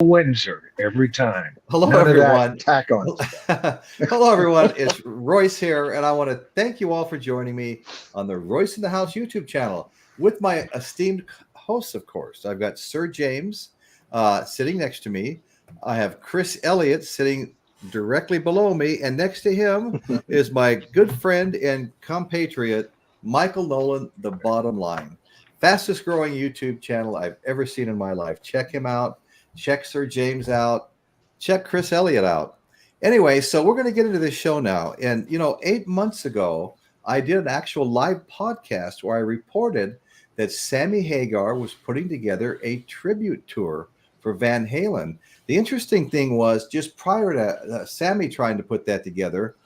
Windsor every time. Hello, None everyone. Of that tack on. Hello, everyone. It's Royce here, and I want to thank you all for joining me on the Royce in the House YouTube channel with my esteemed hosts, of course. I've got Sir James sitting next to me. I have Chris Elliott sitting directly below me, and next to him is my good friend and compatriot, Michael Nolan, The Bottom Line. Fastest growing YouTube channel I've ever seen in my life. Check him out. Check Sir James out. Check Chris Elliott out. Anyway, so we're going to get into this show now. And, 8 months ago, I did an actual live podcast where I reported that Sammy Hagar was putting together a tribute tour for Van Halen. The interesting thing was, just prior to Sammy trying to put that together,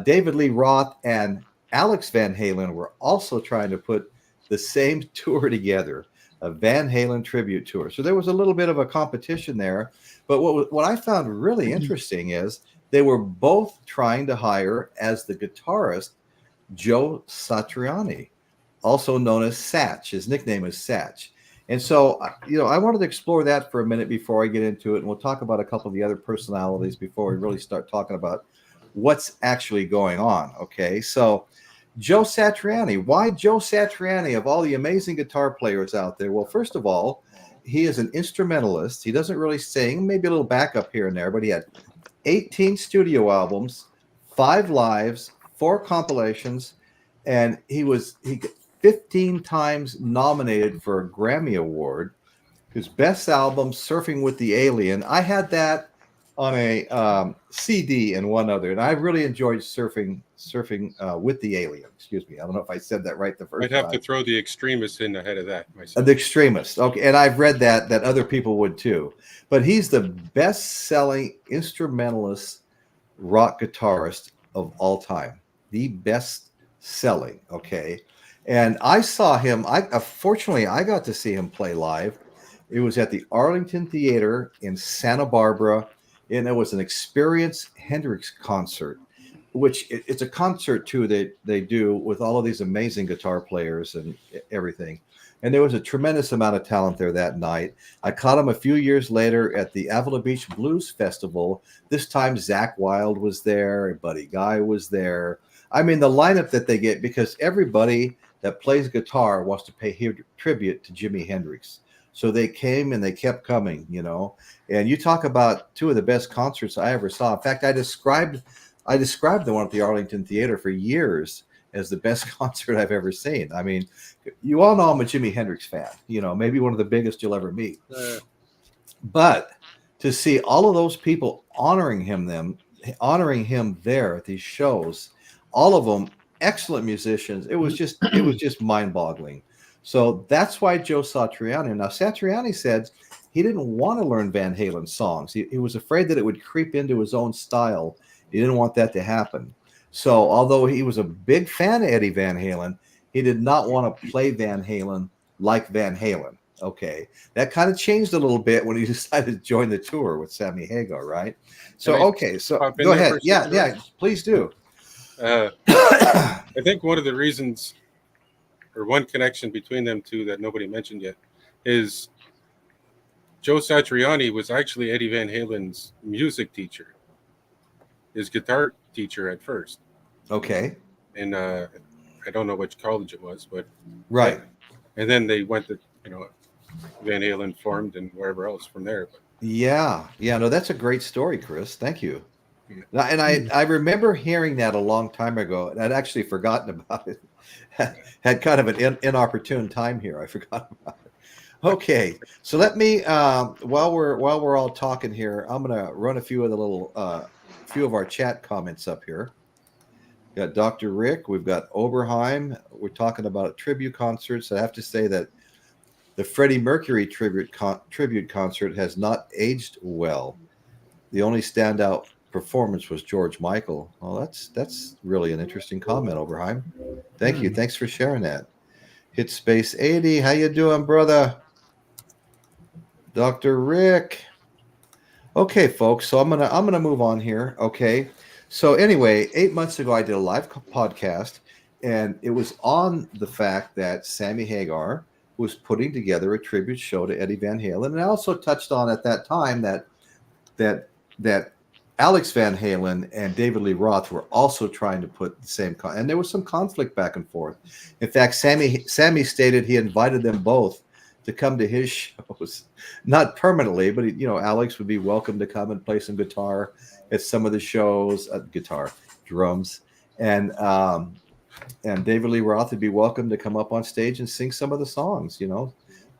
David Lee Roth and Alex Van Halen were also trying to put the same tour together, a Van Halen tribute tour. So there was a little bit of a competition there. But what I found really interesting is they were both trying to hire as the guitarist Joe Satriani, also known as Satch. His nickname is Satch. And so, I wanted to explore that for a minute before I get into it. And we'll talk about a couple of the other personalities before we really start talking about what's actually going on. Okay, so Joe Satriani. Why Joe Satriani of all the amazing guitar players out there? Well, first of all, he is an instrumentalist. He doesn't really sing, maybe a little backup here and there, but he had 18 studio albums, 5 lives, 4 compilations, and he got 15 times nominated for a Grammy Award. His best album, Surfing with the Alien. I had that on a CD and one other, and I really enjoyed surfing with the Alien. Excuse me, I don't know if I said that right the first time. I'd have to throw the Extremist in ahead of that myself. The Extremist, okay, and I've read that other people would too. But he's the best-selling instrumentalist rock guitarist of all time, the best-selling. Okay, and I saw him. Fortunately, I got to see him play live. It was at the Arlington Theater in Santa Barbara. And it was an Experience Hendrix concert, which it's a concert too that they do with all of these amazing guitar players and everything. And there was a tremendous amount of talent there that night. I caught him a few years later at the Avila Beach Blues Festival. This time Zakk Wylde was there, Buddy Guy was there. I mean, the lineup that they get, because everybody that plays guitar wants to pay tribute to Jimi Hendrix. So they came and they kept coming, And you talk about 2 of the best concerts I ever saw. In fact, I described the one at the Arlington Theater for years as the best concert I've ever seen. I mean, you all know I'm a Jimi Hendrix fan, maybe one of the biggest you'll ever meet. But to see all of those people honoring him there at these shows, all of them excellent musicians, it was just mind-boggling. So that's why Joe Satriani. Now, Satriani said he didn't want to learn Van Halen songs. He was afraid that it would creep into his own style. He didn't want that to happen. So although he was a big fan of Eddie Van Halen, he did not want to play Van Halen like Van Halen. Okay. That kind of changed a little bit when he decided to join the tour with Sammy Hagar, right? So, okay. So go ahead. Yeah, please do. I think one of the reasons, or one connection between them two that nobody mentioned yet, is Joe Satriani was actually Eddie Van Halen's music teacher, his guitar teacher at first. Okay. And I don't know which college it was, but right. And then they went to, Van Halen formed and wherever else from there. But. Yeah. No, that's a great story, Chris. Thank you. And I remember hearing that a long time ago, and I'd actually forgotten about it. Had kind of an inopportune time here. I forgot about it. Okay, so let me while we're all talking here, I'm gonna run a few of our chat comments up here. We've got Dr. Rick, we've got Oberheim. We're talking about tribute concerts. I have to say that the Freddie Mercury tribute concert has not aged well. The only standout performance was George Michael. Well, that's really an interesting comment, Oberheim. Thank you. Thanks for sharing that. Hit Space 80. How you doing, brother? Dr. Rick. Okay, folks. So I'm gonna move on here. Okay. So anyway, 8 months ago, I did a live podcast, and it was on the fact that Sammy Hagar was putting together a tribute show to Eddie Van Halen, and I also touched on at that time that Alex Van Halen and David Lee Roth were also trying to put the same, and there was some conflict back and forth. In fact, Sammy stated he invited them both to come to his shows, not permanently, but Alex would be welcome to come and play some guitar at some of the shows, drums, and David Lee Roth would be welcome to come up on stage and sing some of the songs.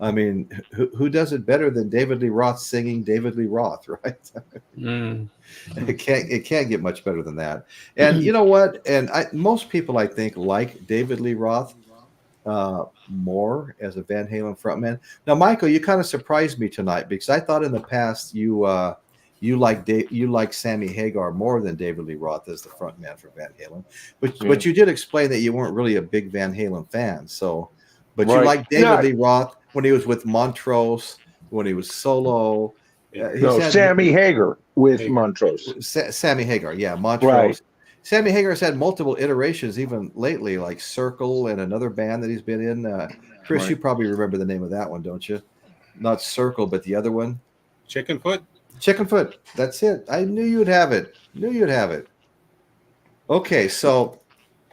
I mean, who does it better than David Lee Roth singing David Lee Roth, right? It can't get much better than that. And you know what? And most people, I think, like David Lee Roth more as a Van Halen frontman. Now, Michael, you kind of surprised me tonight, because I thought in the past you like Sammy Hagar more than David Lee Roth as the frontman for Van Halen. But you did explain that you weren't really a big Van Halen fan. But you like David Lee Roth when he was with Montrose, when he was solo. Sammy Hagar with Montrose. Sammy Hagar, yeah, Montrose. Right. Sammy Hagar's had multiple iterations, even lately, like Circle and another band that he's been in. Chris, you probably remember the name of that one, don't you? Not Circle, but the other one. Chickenfoot. Chickenfoot. That's it. I knew you'd have it. Okay, so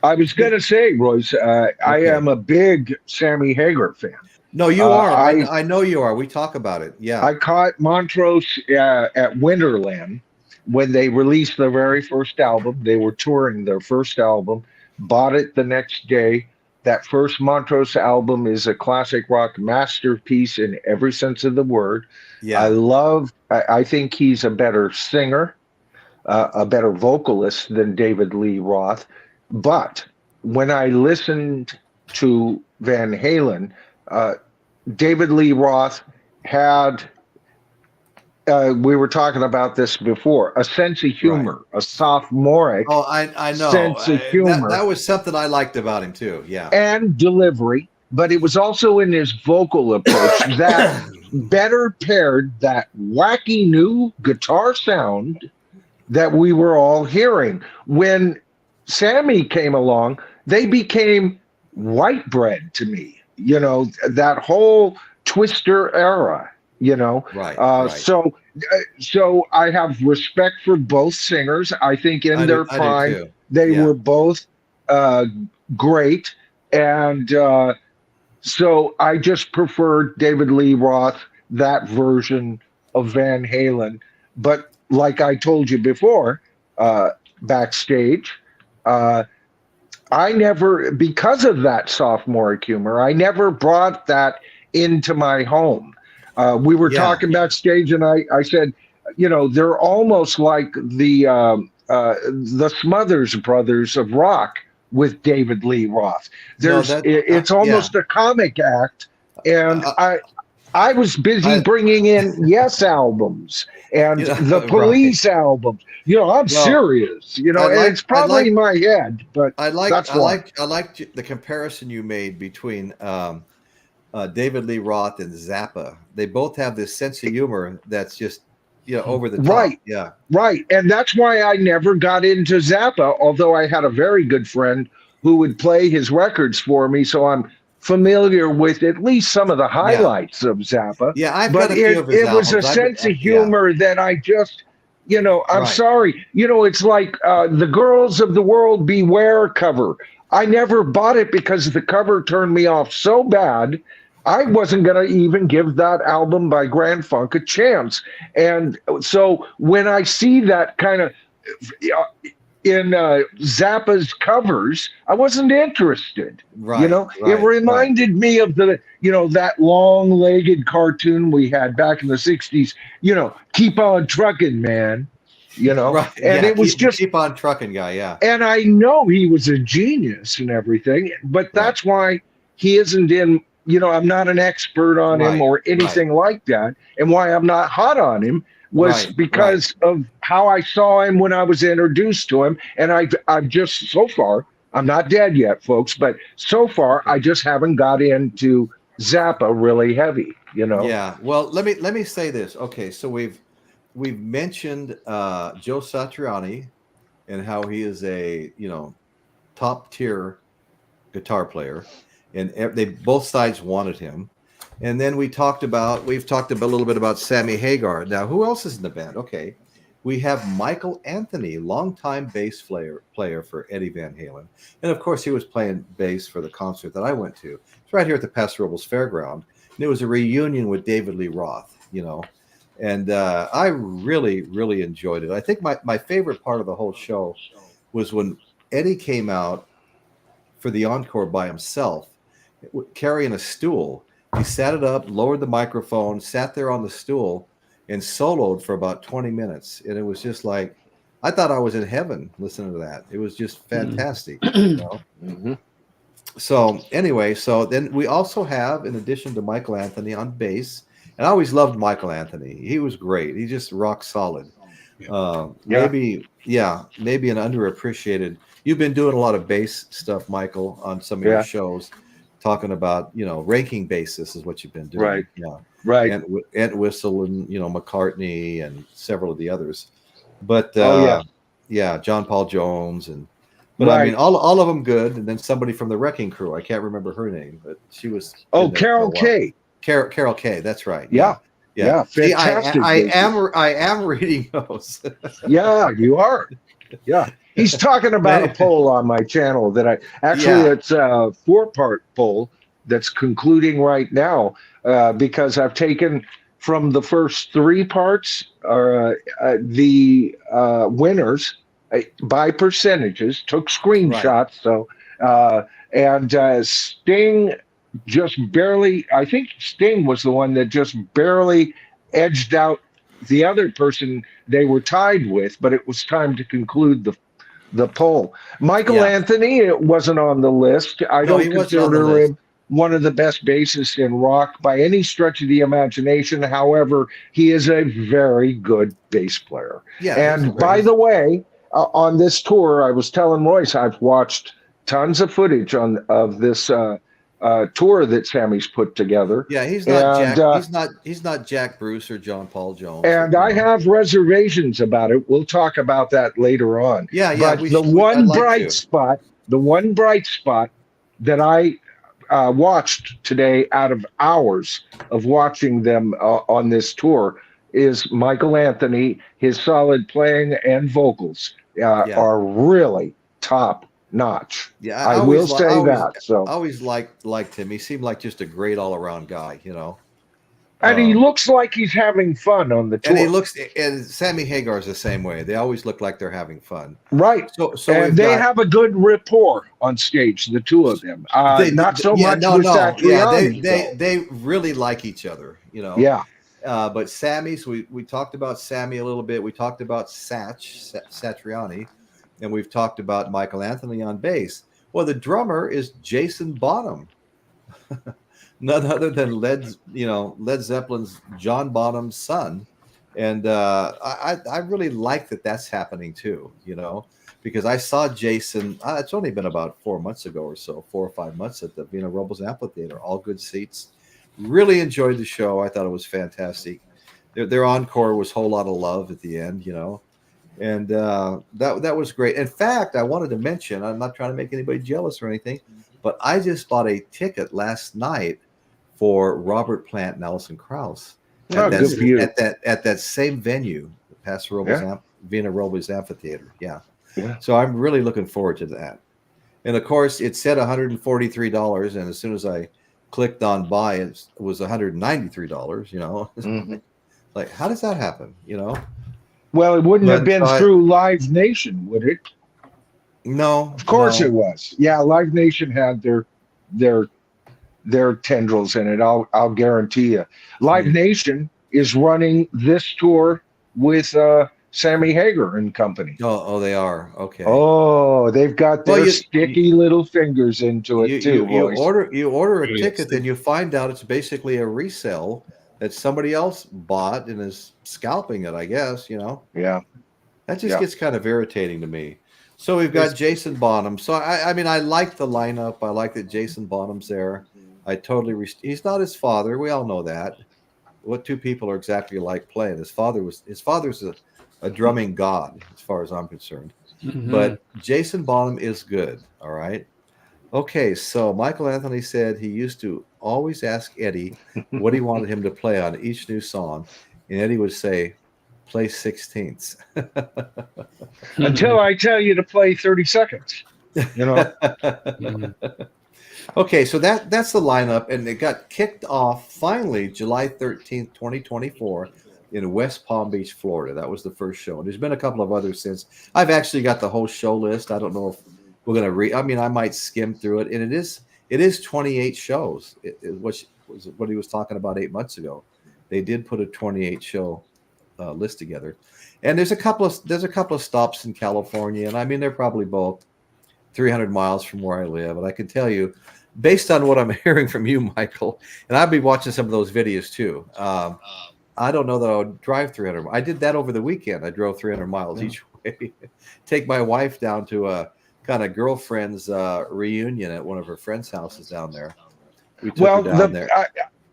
I was going to say, Royce, I am a big Sammy Hagar fan. No, you are. I know you are. We talk about it. Yeah. I caught Montrose at Winterland when they released their very first album. They were touring their first album, bought it the next day. That first Montrose album is a classic rock masterpiece in every sense of the word. Yeah. I think he's a better singer, a better vocalist than David Lee Roth. But when I listened to Van Halen, David Lee Roth had, we were talking about this before, a sense of humor, a sophomoric I know. sense of humor. That was something I liked about him too, yeah. And delivery, but it was also in his vocal approach that better paired that wacky new guitar sound that we were all hearing. When Sammy came along, they became white bread to me. That whole Twister era, Right. So I have respect for both singers. I think in their prime, they were both great. And so I just prefer David Lee Roth, that version of Van Halen. But like I told you before, backstage, I never, because of that sophomoric humor, I never brought that into my home. We were talking backstage, and I said, they're almost like the Smothers Brothers of rock with David Lee Roth. It's almost a comic act, and I was busy bringing in Yes albums and the Police albums. I'm serious. And it's probably in my head, but I like the comparison you made between David Lee Roth and Zappa. They both have this sense of humor that's just over the top. Right. Yeah. Right. And that's why I never got into Zappa, although I had a very good friend who would play his records for me, so I'm familiar with at least some of the highlights of Zappa. Yeah, but it was a sense of humor that I just, I'm sorry. It's like the Girls of the World Beware cover. I never bought it because the cover turned me off so bad. I wasn't going to even give that album by Grand Funk a chance. And so when I see that kind of in Zappa's covers, I wasn't interested. It reminded me of the, that long-legged cartoon we had back in the 60s, Keep On Trucking, Man. And it was just Keep On Trucking guy, yeah. And I know he was a genius and everything, but that's why he isn't in, I'm not an expert on him or anything like that. And why I'm not hot on him was because of how I saw him when I was introduced to him. And I've just, so far, I'm not dead yet, folks, but so far I just haven't got into Zappa really heavy, Yeah. Well, let me say this. Okay, so we've mentioned Joe Satriani and how he is a top tier guitar player, and both sides wanted him. And then we've talked a little bit about Sammy Hagar. Now, who else is in the band? Okay. We have Michael Anthony, longtime bass player for Eddie Van Halen. And of course, he was playing bass for the concert that I went to. It's right here at the Paso Robles Fairground. And it was a reunion with David Lee Roth, you know. And I really, really enjoyed it. I think my favorite part of the whole show was when Eddie came out for the encore by himself, carrying a stool. He sat it up, lowered the microphone, sat there on the stool, and soloed for about 20 minutes. And it was just like, I thought I was in heaven listening to that. It was just fantastic. You know? Mm-hmm. So anyway, so then we also have, in addition to Michael Anthony on bass, and I always loved Michael Anthony. He was great. He just rock solid. Maybe an underappreciated. You've been doing a lot of bass stuff, Michael, on some of your shows, talking about, you know, ranking bassists is what you've been doing. Right. Yeah. Right. And Whistle and, you know, McCartney and several of the others. But John Paul Jones but I mean all of them good. And then somebody from the Wrecking Crew. I can't remember her name, but she was Carol Kay. Carol Kay, that's right. Yeah. Fantastic. I am reading those. Yeah, you are. Yeah. He's talking about a poll on my channel that it's a 4-part poll that's concluding right now, because I've taken from the first 3 parts the winners by percentages, took screenshots. Right. So Sting just barely, I think Sting was the one that just barely edged out the other person they were tied with, but it was time to conclude the poll. Michael Anthony, it wasn't on the list. I don't consider him one of the best bassists in rock by any stretch of the imagination. However, he is a very good bass player. Yeah, and by the way, on this tour, I was telling Royce, I've watched tons of footage of this tour that Sammy's put together. Yeah, he's not Jack Bruce or John Paul Jones. And I have reservations about it. We'll talk about that later on. But the one bright spot that I watched today out of hours of watching them on this tour is Michael Anthony. His solid playing and vocals are really top notch. Yeah, I will say that. So I always liked him. He seemed like just a great all around guy, you know. And he looks like he's having fun on the tour. And Sammy Hagar's the same way. They always look like they're having fun. Right. So and they have a good rapport on stage, the two of them. Not so much with Satriani. Yeah, they really like each other, you know. Yeah. But Sammy's, we talked about Sammy a little bit. We talked about Satriani, and we've talked about Michael Anthony on bass. Well, the drummer is Jason Bonham. None other than Led Zeppelin's John Bonham's son. And I really like that that's happening too, you know, because I saw Jason, it's only been about 4 months ago or so, 4 or 5 months at the Vina Robles Amphitheater, all good seats. Really enjoyed the show. I thought it was fantastic. Their encore was Whole Lot of Love at the end, you know, and that was great. In fact, I wanted to mention, I'm not trying to make anybody jealous or anything, but I just bought a ticket last night for Robert Plant and Alison Krauss at that same venue, the Paso Robles Vina Robles Amphitheater. Yeah. So I'm really looking forward to that. And of course, it said $143, and as soon as I clicked on buy, it was $193. You know, like how does that happen? You know, well, it wouldn't have been through Live Nation, would it? No, of course it was. Yeah, Live Nation had their tendrils in it. I'll guarantee you. Live Nation is running this tour with Sammy Hagar and company. Oh, they are. Okay. Oh, they've got their sticky little fingers into it too. You order a ticket, and you find out it's basically a resale that somebody else bought and is scalping it, I guess, you know. Yeah. That just gets kind of irritating to me. So we've got Jason Bonham. So I mean, I like the lineup. I like that Jason Bonham's there. I totally he's not his father. We all know that. What two people are exactly like playing? His father's a drumming god, as far as I'm concerned. Mm-hmm. But Jason Bonham is good. All right. Okay, so Michael Anthony said he used to always ask Eddie what he wanted him to play on each new song, and Eddie would say, "Play 16ths." Until I tell you to play 30 seconds. You know. Okay, so that's the lineup, and it got kicked off finally July 13th, 2024 in West Palm Beach, Florida. That was the first show. And there's been a couple of others since. I've actually got the whole show list. I don't know if we're going to read. I mean, I might skim through it, and it is 28 shows, which was what he was talking about 8 months ago. They did put a 28 show list together. And there's a couple of stops in California, and I mean, they're probably both 300 miles from where I live. And I can tell you, based on what I'm hearing from you, Michael, and I'll be watching some of those videos too. I don't know that I would drive 300. I did that over the weekend. I drove 300 miles each way. Take my wife down to a kind of girlfriend's reunion at one of her friends' houses down there. We took her down there.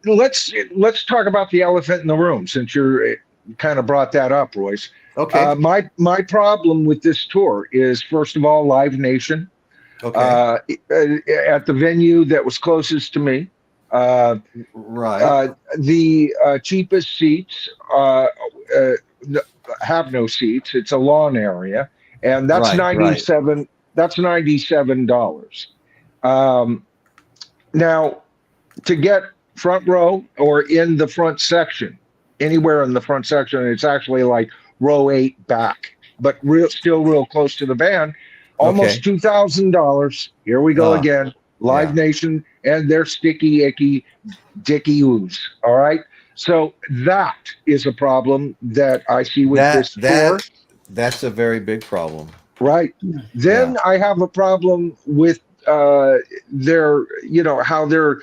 Let's talk about the elephant in the room, since you're kind of brought that up, Royce. Okay. My problem with this tour is, first of all, Live Nation. Okay. At the venue that was closest to me. Right. The cheapest seats have no seats. It's a lawn area, and that's $97. Right. That's $97. Now, to get front row or in the front section, anywhere in the front section, it's actually like row 8 back, but still real close to the band. Almost $2,000. Here we go again. Live Nation and their sticky, icky, dicky ooze. All right. So that is a problem that I see with this tour. That's a very big problem. Right. Then I have a problem with their, how they're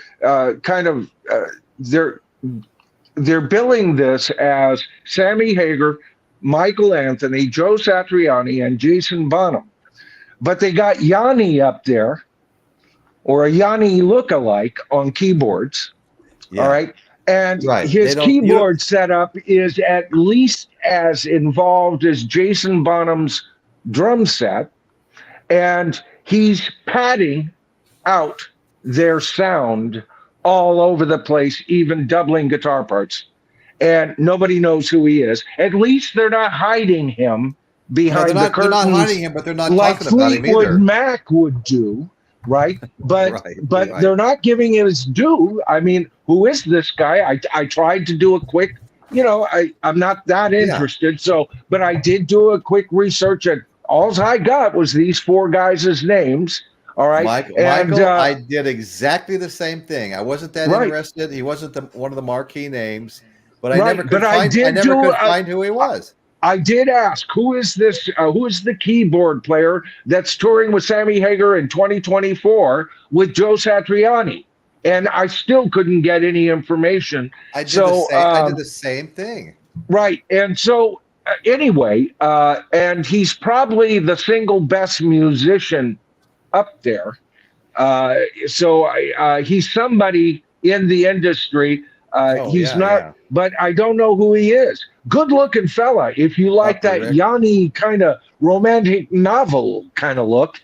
they're billing this as Sammy Hagar, Michael Anthony, Joe Satriani, and Jason Bonham. But they got Yanni up there, or a Yanni look-alike on keyboards. All right. And his keyboard setup is at least as involved as Jason Bonham's drum set. And he's padding out their sound all over the place, even doubling guitar parts. And nobody knows who he is. At least they're not hiding him behind the curtains. They're not hiding him, but they're not like talking about him either. Fleetwood Mac would do, right? But they're not giving him his due. I mean, who is this guy? I tried to do a quick, I'm not that interested. So, but I did do a quick research, and all I got was these 4 guys' names. All right, Michael, I did exactly the same thing. I wasn't that interested. He wasn't one of the marquee names, but I never could find who he was. I did ask, who is this? Who is the keyboard player that's touring with Sammy Hagar in 2024 with Joe Satriani? And I still couldn't get any information. I did the same thing. Right. And so anyway, and he's probably the single best musician up there. So he's somebody in the industry. He's not, but I don't know who he is. Good looking fella. If you like that Yanni kind of romantic novel kind of look,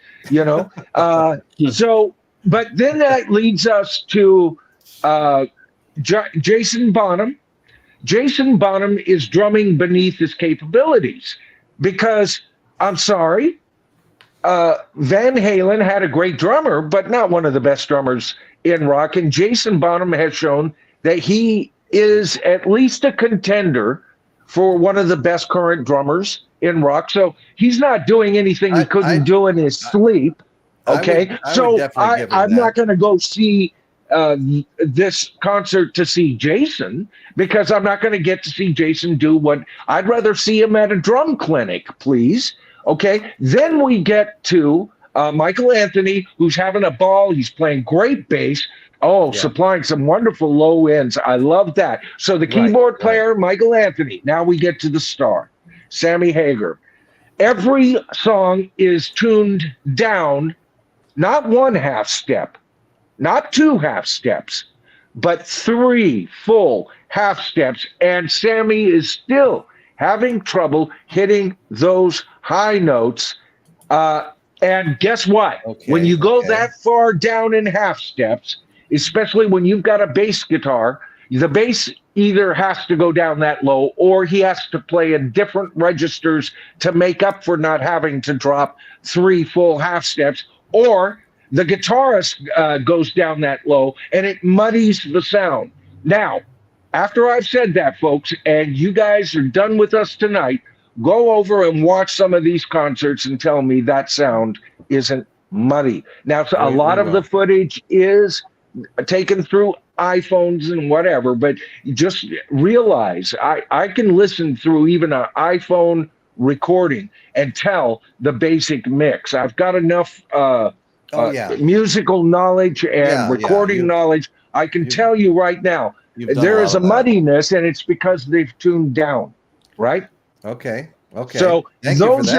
So, but then that leads us to Jason Bonham. Jason Bonham is drumming beneath his capabilities because, I'm sorry, Van Halen had a great drummer, but not one of the best drummers in rock. And Jason Bonham has shown that he is at least a contender for one of the best current drummers in rock. So he's not doing anything he couldn't do in his sleep. Okay. I'm not going to go see this concert to see Jason, because I'm not going to get to see Jason do what I'd rather see him at a drum clinic, please. Okay. Then we get to Michael Anthony, who's having a ball. He's playing great bass. Supplying some wonderful low ends. I love that. So the keyboard player, Michael Anthony. Now we get to the star, Sammy Hagar. Every song is tuned down, not 1 half step, not 2 half steps, but 3 full half steps. And Sammy is still having trouble hitting those high notes. And guess what? Okay, when you go that far down in half steps, especially when you've got a bass guitar, the bass either has to go down that low or he has to play in different registers to make up for not having to drop 3 full half steps, or the guitarist goes down that low and it muddies the sound. Now, after I've said that, folks, and you guys are done with us tonight, go over and watch some of these concerts and tell me that sound isn't muddy. Now, so a lot of the footage is taken through iPhones and whatever, but just realize I can listen through even an iPhone recording and tell the basic mix. I've got enough musical knowledge and recording knowledge. I can tell you right now, there is a muddiness, and it's because they've tuned down, right? Okay. So those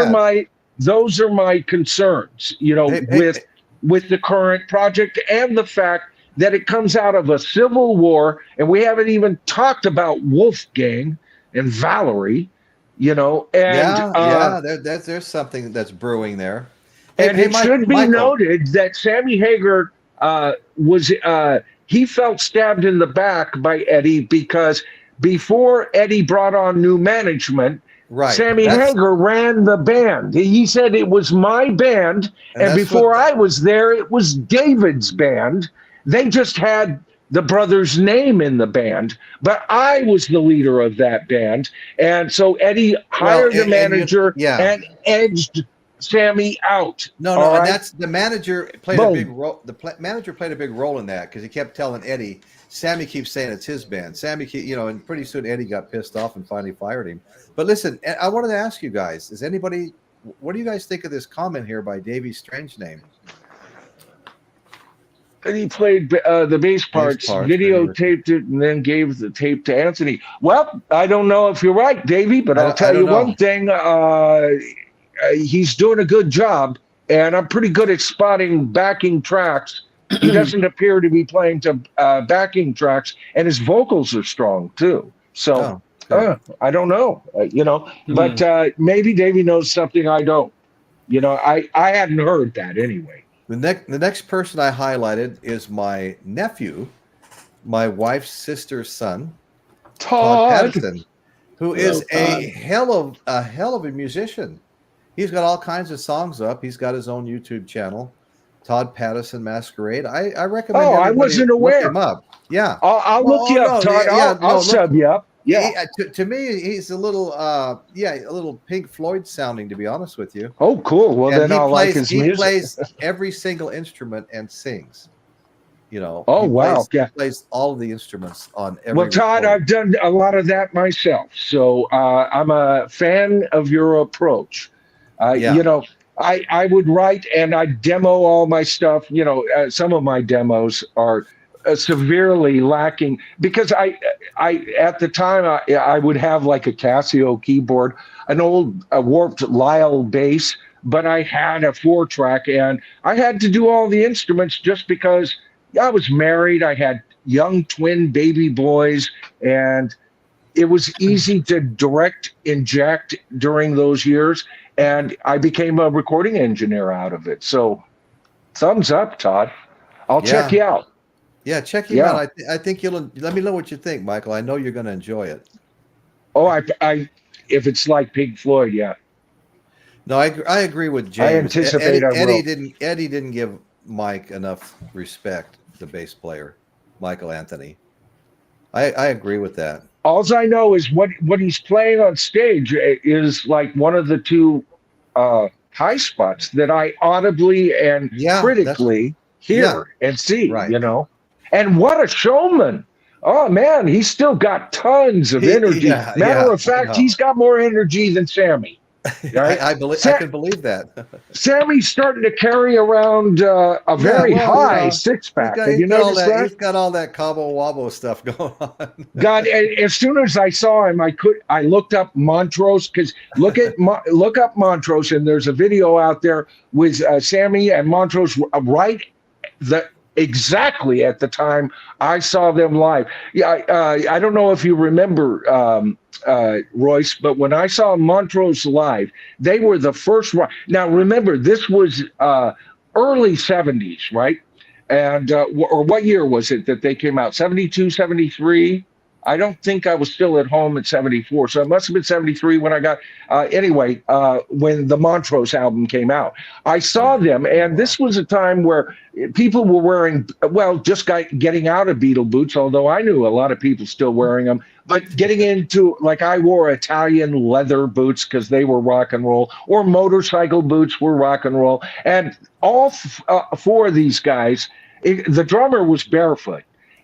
are my concerns, with the current project and the fact that it comes out of a civil war, and we haven't even talked about Wolfgang and Valerie, and there's something that's brewing there. And it should be noted that Sammy Hagar he felt stabbed in the back by Eddie, because before Eddie brought on new management, Sammy Hagar ran the band. He said it was my band, and before I was there, it was David's band. They just had the brother's name in the band, but I was the leader of that band. And so Eddie hired the manager and edged Sammy out. And that's the manager played a big role. The manager played a big role in that, because he kept telling Eddie, Sammy keeps saying it's his band. Sammy, and pretty soon Eddie got pissed off and finally fired him. But listen, I wanted to ask you guys, what do you guys think of this comment here by Davey Strangename? And he played the bass parts, videotaped it, and then gave the tape to Anthony. Well, I don't know if you're right, Davey, but I'll tell you one thing. He's doing a good job, and I'm pretty good at spotting backing tracks. He doesn't appear to be playing to backing tracks, and his vocals are strong, too. So I don't know, but maybe Davey knows something I don't. I hadn't heard that anyway. The next person I highlighted is my nephew, my wife's sister's son, Todd Patterson, who is a hell of a musician. He's got all kinds of songs up. He's got his own YouTube channel, Todd Patterson Masquerade. I recommend. I wasn't aware. Look him up. Yeah, I'll look you up, Todd. I'll sub you up. Yeah. To me, he's a little Pink Floyd sounding, to be honest with you. Oh, cool. Well, then I'll like his music. He plays every single instrument and sings. Oh, wow. He plays all of the instruments on every. Well, Todd, I've done a lot of that myself, so I'm a fan of your approach. I would write and I demo all my stuff. Some of my demos are severely lacking, because I at the time I would have like a Casio keyboard, an old warped Lyle bass, but I had a 4-track, and I had to do all the instruments just because I was married. I had young twin baby boys, and it was easy to direct inject during those years, and I became a recording engineer out of it. So thumbs up, Todd. I'll check you out. Yeah, check him out. I think you'll let me know what you think, Michael. I know you're going to enjoy it. Oh, I if it's like Pink Floyd, yeah. No, I agree with James. I anticipate Eddie didn't give Mike enough respect, the bass player, Michael Anthony. I agree with that. All I know is what he's playing on stage is like one of the two high spots that I audibly and critically hear and see, And what a showman. Oh, man, he's still got tons of energy. Matter of fact, he's got more energy than Sammy. Right? I can believe that. Sammy's starting to carry around a very high six-pack. Have you noticed that? He's got all that Cabo Wabo stuff going on. God, as soon as I saw him, I looked up Montrose, because look up Montrose, and there's a video out there with Sammy and Montrose exactly at the time I saw them live. I don't know if you remember Royce, but when I saw Montrose live, they were the first one. Now, remember, this was early 70s, right? And or what year was it that they came out? 72, 73? I don't think I was still at home at 74. So it must have been 73 when I got, when the Montrose album came out. I saw them, and this was a time where people were wearing, well, just getting out of Beatle boots, although I knew a lot of people still wearing them, but getting into, like I wore Italian leather boots because they were rock and roll, or motorcycle boots were rock and roll. And all four of these guys, the drummer was barefoot.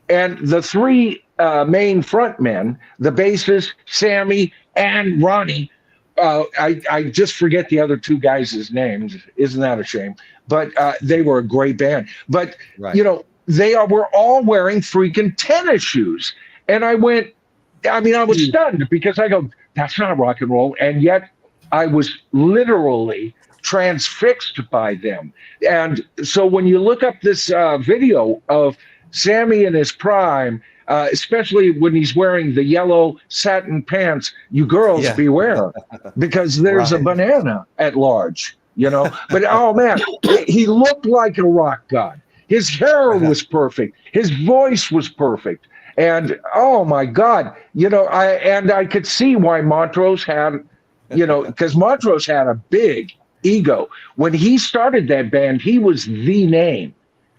And the three main frontmen, the bassist, Sammy, and Ronnie, I just forget the other two guys' names. Isn't that a shame? But they were a great band. But, right. You know, were all wearing freaking tennis shoes. And I went, I mean, I was stunned because I go, that's not rock and roll. And yet I was literally transfixed by them. And so when you look up this video of Sammy in his prime, especially when he's wearing the yellow satin pants, you girls beware, because there's a banana at large, you know. But oh man, he looked like a rock god. His hair was perfect. His voice was perfect. And oh my God, you know, I could see why Montrose had, you know, because Montrose had a big ego. When he started that band, he was the name.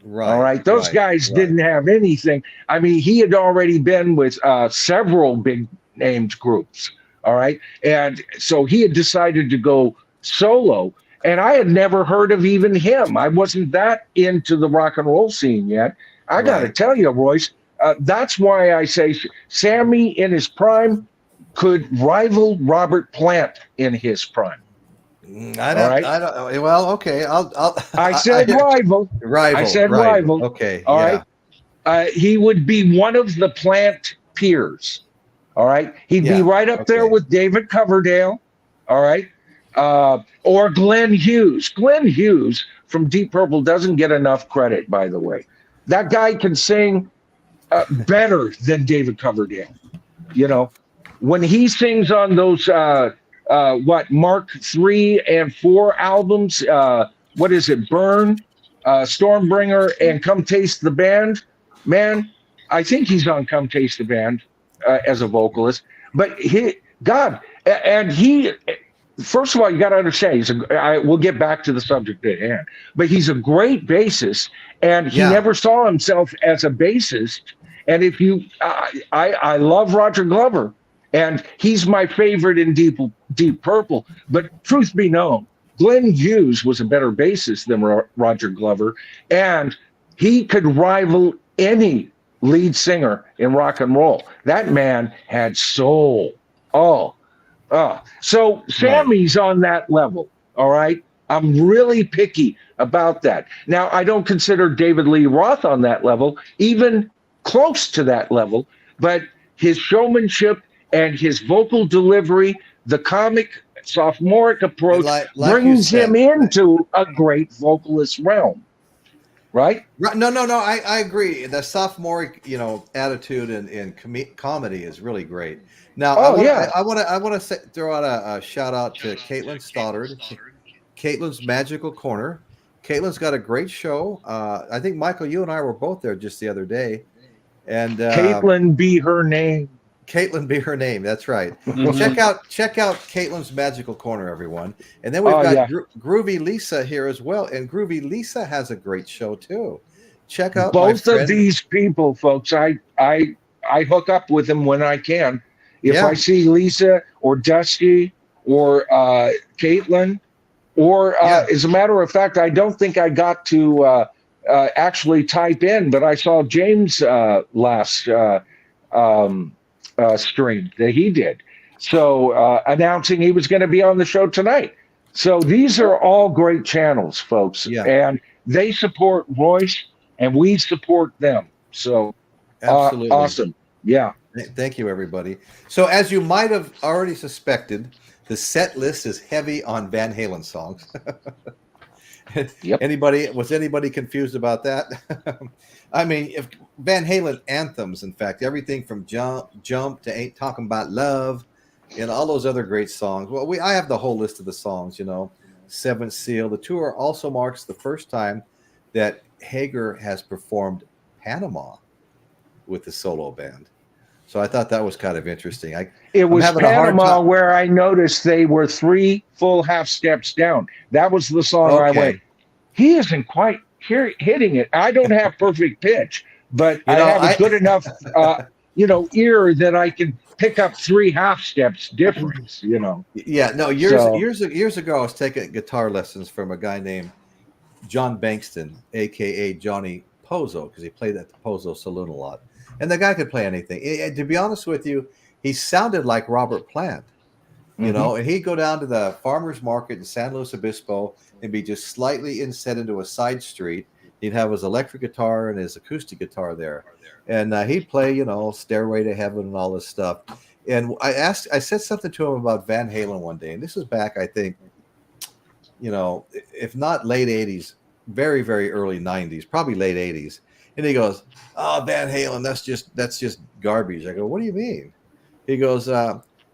Right. All right. Those guys didn't have anything. I mean, he had already been with several big named groups. All right. And so he had decided to go solo. And I had never heard of even him. I wasn't that into the rock and roll scene yet. I got to tell you, Royce, that's why I say Sammy in his prime could rival Robert Plant in his prime. I don't. Well, okay. I said rival. Rival. I said rival. Okay. All right. He would be one of the Plant peers. All right. He'd be right up there with David Coverdale. All right. Or Glenn Hughes. Glenn Hughes from Deep Purple doesn't get enough credit, by the way. That guy can sing better than David Coverdale. You know, when he sings on those Mark 3 and 4 albums, what is it, Burn, Stormbringer, and Come Taste the Band, man, I think he's on Come Taste the Band as a vocalist. But first of all, you got to understand, we'll get back to the subject at hand, but he's a great bassist, and he never saw himself as a bassist. And if you, I love Roger Glover, and he's my favorite in Deep Purple. But truth be known, Glenn Hughes was a better bassist than Roger Glover, and he could rival any lead singer in rock and roll. That man had soul. So Sammy's on that level, all right? I'm really picky about that. Now, I don't consider David Lee Roth on that level, even close to that level, but his showmanship and his vocal delivery, the comic sophomoric approach brings him into a great vocalist realm, right? No, I agree. The sophomoric, attitude and comedy is really great. Now, I want to throw out a shout out to Caitlin Stoddard, Caitlin's Magical Corner. Caitlin's got a great show. I think Michael, you and I were both there just the other day, and Caitlin be her name. Caitlin be her name. That's right. Well, check out Caitlin's Magical Corner, everyone. And then we've got Groovy Lisa here as well, and Groovy Lisa has a great show too. Check out both of these people, folks. I hook up with them when I can. If I see Lisa or Dusty or Caitlin, or as a matter of fact, I don't think I got to actually type in, but I saw James last stream that he did. So announcing he was going to be on the show tonight. So these are all great channels, folks. Yeah. And they support Royce and we support them. So absolutely awesome. Yeah. Thank you, everybody. So as you might have already suspected, the set list is heavy on Van Halen songs. Yep. Was anybody confused about that? I mean, if Van Halen anthems, in fact, everything from Jump to Ain't Talking About Love, and all those other great songs. Well, I have the whole list of the songs, you know. Seventh Seal. The tour also marks the first time that Hagar has performed Panama with the solo band. So I thought that was kind of interesting. It was Panama where I noticed they were 3 full half steps down. That was the song I went, he isn't quite hitting it. I don't have perfect pitch, but I have a good enough ear that I can pick up 3 half steps difference, you know. Yeah, no, years ago I was taking guitar lessons from a guy named John Bankston, aka Johnny Pozo, because he played at the Pozo Saloon a lot. And the guy could play anything. To be honest with you, he sounded like Robert Plant, you know, and he'd go down to the farmer's market in San Luis Obispo and be just slightly inset into a side street. He'd have his electric guitar and his acoustic guitar there. And he'd play, you know, Stairway to Heaven and all this stuff. And I said something to him about Van Halen one day. And this was back, I think, you know, if not late 80s, very, very early 90s, probably late 80s. And he goes, "Oh, Van Halen, that's just garbage." I go, "What do you mean?" He goes,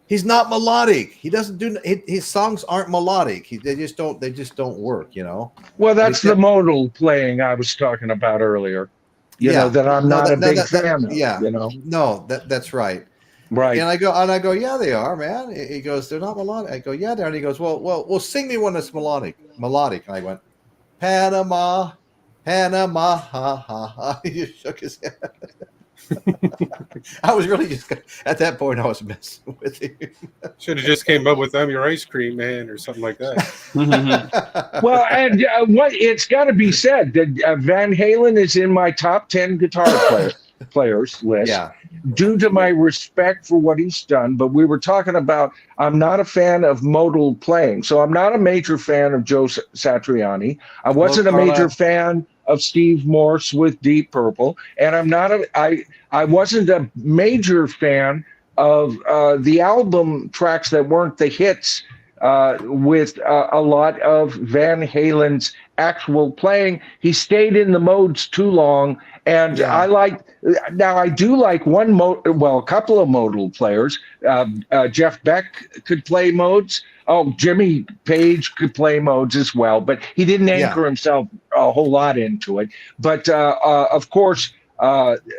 "He's not melodic. He doesn't do his songs aren't melodic. They just don't work, you know." Well, that's the modal playing I was talking about earlier. You know that I'm not a big fan of. Yeah, you know. No, that's right. Right. And I go, "Yeah, they are, man." He goes, "They're not melodic." I go, "Yeah, they are." And he goes, "Well, sing me one that's melodic." And I went, "Panama. Panama, ha ha ha." He just shook his head. I was really just at that point. I was messing with him. Should have just came up with "I'm Your Ice Cream Man" or something like that. Well, and it's got to be said that Van Halen is in my top 10 guitar players list. Yeah. Due to my respect for what he's done, but we were talking about I'm not a fan of modal playing, so I'm not a major fan of Joe Satriani. I wasn't a major fan of Steve Morse with Deep Purple, and I wasn't a major fan of the album tracks that weren't the hits with a lot of Van Halen's actual playing. He stayed in the modes too long, and I do like a couple of modal players. Jeff Beck could play modes. Oh, Jimmy Page could play modes as well, but he didn't anchor himself a whole lot into it. But of course,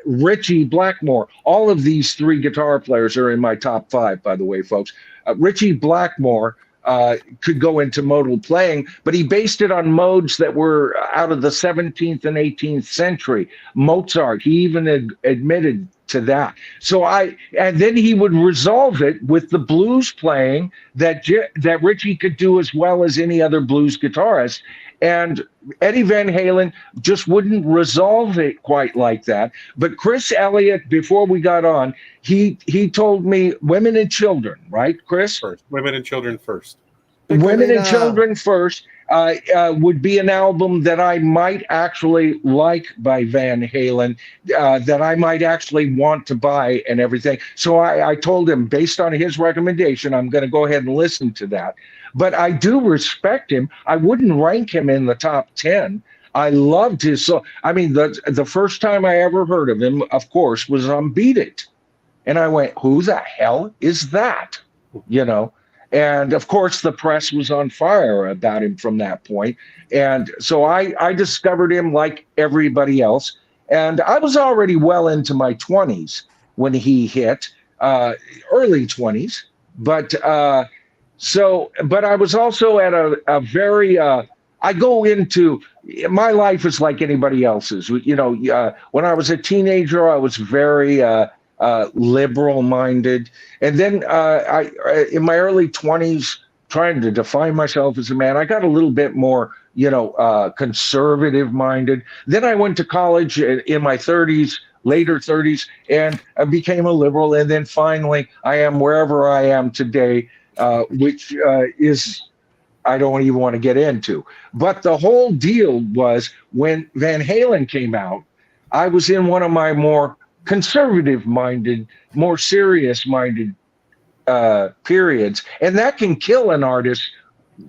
Richie Blackmore, all of these 3 guitar players are in my top 5, by the way, folks. Richie Blackmore could go into modal playing, but he based it on modes that were out of the 17th and 18th century. Mozart, he even admitted to that. And then he would resolve it with the blues playing that Richie could do as well as any other blues guitarist. And Eddie Van Halen just wouldn't resolve it quite like that. But Chris Elliott, before we got on, he told me Women and Children, right, Chris? First. Women and Children first. Women and Children first would be an album that I might actually like by Van Halen, that I might actually want to buy and everything. So I told him, based on his recommendation, I'm going to go ahead and listen to that. But I do respect him. I wouldn't rank him in the top 10. I loved his song. I mean, the first time I ever heard of him, of course, was on Beat It. And I went, who the hell is that? You know? And of course, the press was on fire about him from that point. And so I discovered him like everybody else. And I was already well into my 20s when he hit, early 20s. But I was also at a very, I go into, my life is like anybody else's. You know, when I was a teenager, I was very liberal-minded. And then in my early 20s, trying to define myself as a man, I got a little bit more, conservative-minded. Then I went to college in my 30s, later 30s, and I became a liberal. And then finally, I am wherever I am today, which is, I don't even want to get into. But the whole deal was when Van Halen came out, I was in one of my more conservative-minded, more serious-minded periods, and that can kill an artist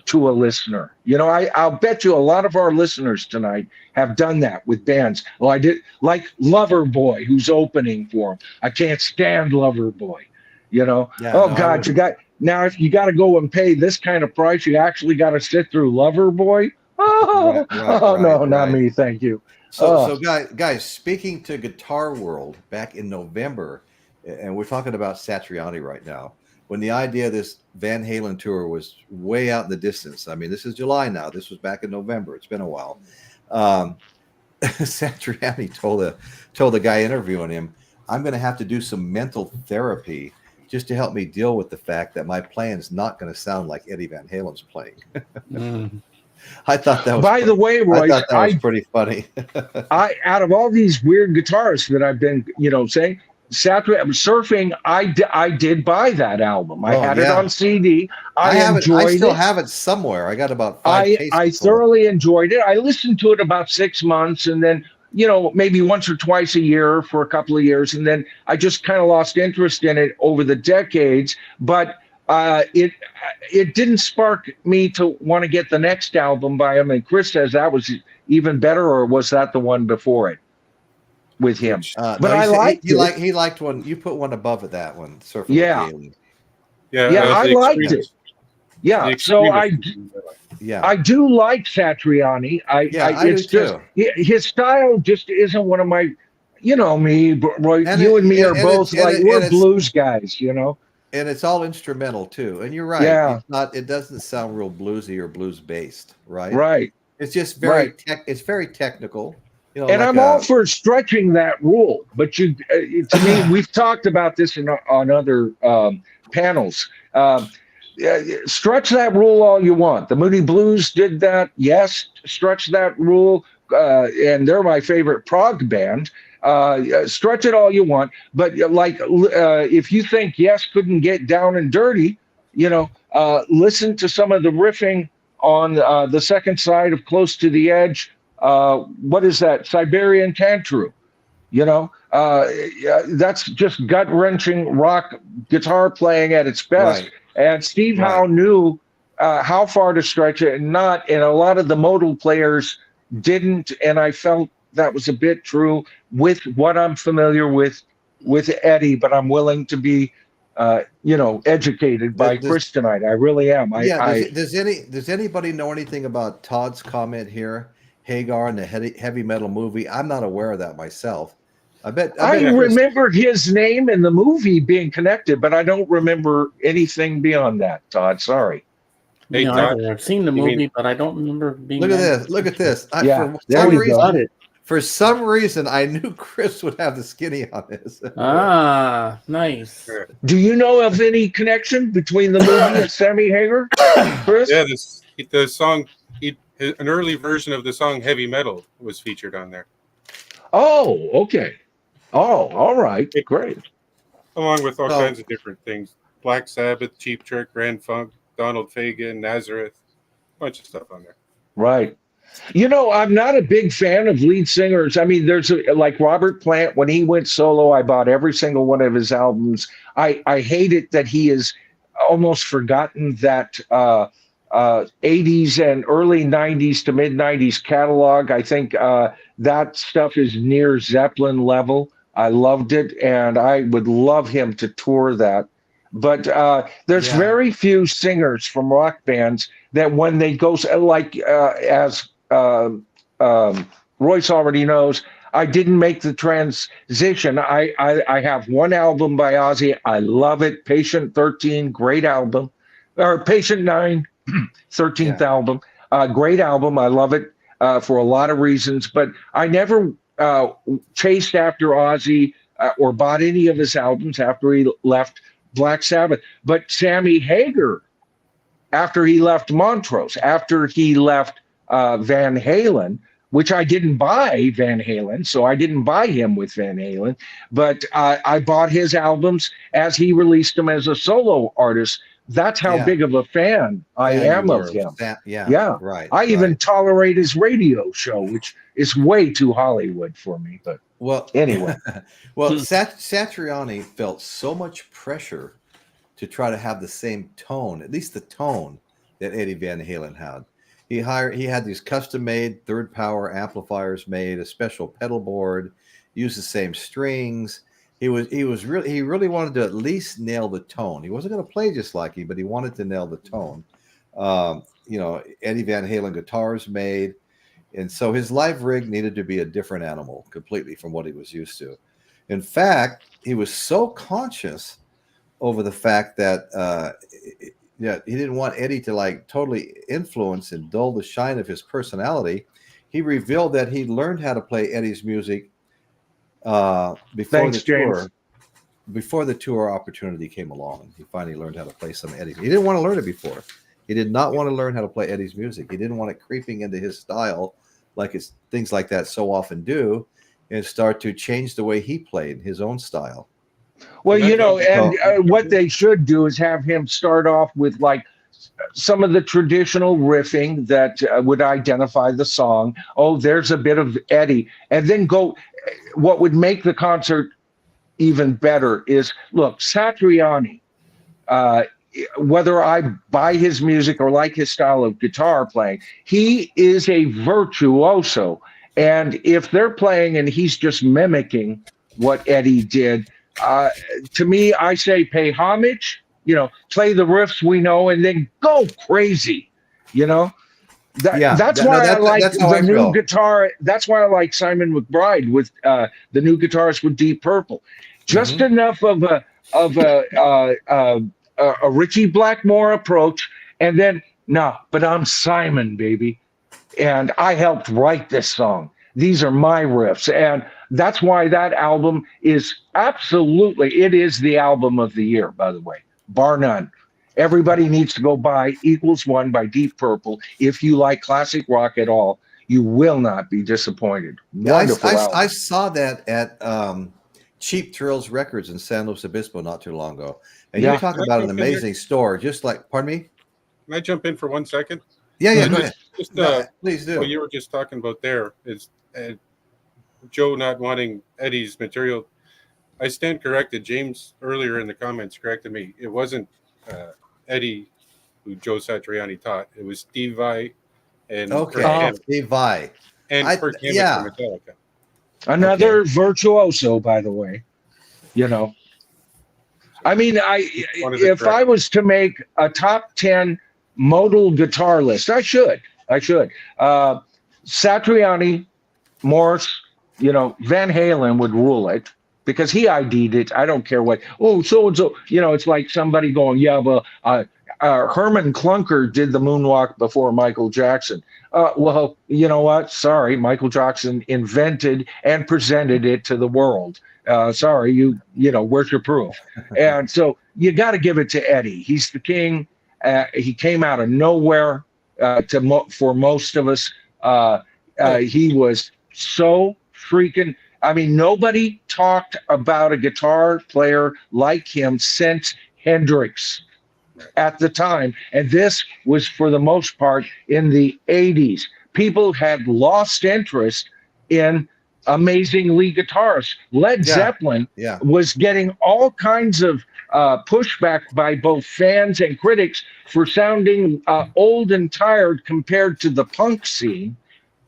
to a listener. You know, I'll bet you a lot of our listeners tonight have done that with bands. Well, I did, like Loverboy, who's opening for him. I can't stand Loverboy. You know, Yeah, oh no, God, now if you got to go and pay this kind of price, you actually got to sit through Loverboy. Oh, no, not me, thank you. So guys, speaking to Guitar World back in November, and we're talking about Satriani right now, when the idea of this Van Halen tour was way out in the distance. I mean, this is July now. This was back in November. It's been a while. Satriani told the guy interviewing him, "I'm going to have to do some mental therapy just to help me deal with the fact that my playing is not going to sound like Eddie Van Halen's playing." I thought that was. By the way, Royce, I thought that was pretty funny. Out of all these weird guitarists that I've been, saying, Surfing, I did buy that album. I had it on CD. I still have it somewhere. I got about 5 cases. I thoroughly enjoyed it. I listened to it about 6 months, and then maybe once or twice a year for a couple of years, and then I just kind of lost interest in it over the decades. But it didn't spark me to want to get the next album by him. And Chris says that was even better, or was that the one before it with him? But no, I liked it. He liked one. You put one above it, that one. Surfing Yeah. with the Alien. Yeah, I liked it. Yeah, so I do like Satriani. It's just his style just isn't one of my, me, Roy, and you and me are both we're blues guys, And it's all instrumental too. And you're right. Yeah. It doesn't sound real bluesy or blues based, right? Right. It's just very it's very technical. And I'm all for stretching that rule, but to me, we've talked about this on other panels. Stretch that rule all you want. The Moody Blues did that. Yes, stretch that rule, and they're my favorite prog band. Stretch it all you want, but if you think Yes couldn't get down and dirty, listen to some of the riffing on the second side of Close to the Edge. What is that? Siberian Tantrum. That's just gut-wrenching rock guitar playing at its best. Right. And Steve Howe knew how far to stretch it and a lot of the modal players didn't, and I felt that was a bit true with what I'm familiar with Eddie, but I'm willing to be, educated by Chris tonight. I really am. Does anybody know anything about Todd's comment here? Hagar and the heavy metal movie. I'm not aware of that myself. I remember his name in the movie being connected, but I don't remember anything beyond that, Todd. Sorry. Hey, Todd, I've seen the movie, but I don't remember being. Look at this. For some reason, I knew Chris would have the skinny on this. Nice. Do you know of any connection between the movie and Sammy Hagar, Chris? Yeah, the song, an early version of the song "Heavy Metal" was featured on there. Oh, okay. Oh, all right, great. Along with all kinds of different things: Black Sabbath, Cheap Trick, Grand Funk, Donald Fagen, Nazareth, a bunch of stuff on there. Right. I'm not a big fan of lead singers. I mean, there's like Robert Plant. When he went solo, I bought every single one of his albums. I hate it that he has almost forgotten that 80s and early 90s to mid 90s catalog. I think that stuff is near Zeppelin level. I loved it, and I would love him to tour that. But there's very few singers from rock bands that when they go, as Royce already knows, I didn't make the transition. I have one album by Ozzy. I love it. Patient 13, great album. Or Patient 9, 13th album. Great album. I love it for a lot of reasons. But I never chased after Ozzy or bought any of his albums after he left Black Sabbath. But Sammy Hagar, after he left Montrose, after he left Van Halen, which I didn't buy Van Halen, so I didn't buy him with Van Halen, but I bought his albums as he released them as a solo artist. That's how big of a fan I am of him. Right. I even tolerate his radio show, which is way too Hollywood for me. But anyway. Satriani felt so much pressure to try to have the same tone, at least the tone that Eddie Van Halen had. He had these custom-made third power amplifiers made, a special pedal board, used the same strings, he really wanted to at least nail the tone. He wasn't going to play just like him, but he wanted to nail the tone. Eddie Van Halen guitars made, and so his live rig needed to be a different animal completely from what he was used to. In fact, he was so conscious over the fact that he didn't want Eddie to like totally influence and dull the shine of his personality. He revealed that he learned how to play Eddie's music before the tour opportunity came along. He finally learned how to play some Eddie. He didn't want to learn it before. He did not want to learn how to play Eddie's music. He didn't want it creeping into his style like it's things like that so often do, and start to change the way he played his own style. Well, what they should do is have him start off with like some of the traditional riffing that would identify the song. Oh, there's a bit of Eddie. And then go, what would make the concert even better is, look, Satriani, whether I buy his music or like his style of guitar playing, he is a virtuoso. And if they're playing and he's just mimicking what Eddie did, to me, I say pay homage, play the riffs we know and then go crazy, That's why I like the new guitar. That's why I like Simon McBride with the new guitars with Deep Purple. Just enough of a Richie Blackmore approach, and then but I'm Simon, baby, and I helped write this song. These are my riffs, and that's why that album is it is the album of the year, by the way, bar none. Everybody needs to go buy Equals One by Deep Purple. If you like classic rock at all, you will not be disappointed. Wonderful album. I saw that at Cheap Thrills Records in San Luis Obispo not too long ago. And you're talking about an amazing store, just like, pardon me? Can I jump in for 1 second? Yeah, go ahead. Please do. What you were just talking about there is Joe not wanting Eddie's material. I stand corrected. James earlier in the comments corrected me. It wasn't Eddie who Joe Satriani taught. It was Steve Vai and Steve Vai and Kirk Hammett from Metallica. Another virtuoso, by the way. I mean, if I was to make a top 10 modal guitar list, I should. Satriani, Morris, Van Halen would rule it because he ID'd it. I don't care what. Oh, so and so. It's like somebody going, Herman Clunker did the moonwalk before Michael Jackson. Well, you know what? Sorry, Michael Jackson invented and presented it to the world. Sorry, where's your proof? And so you got to give it to Eddie. He's the king. He came out of nowhere for most of us. He was so freaking. I mean, nobody talked about a guitar player like him since Hendrix at the time. And this was, for the most part, in the 80s. People had lost interest in amazing lead guitarists. Led Zeppelin was getting all kinds of pushback by both fans and critics for sounding old and tired compared to the punk scene,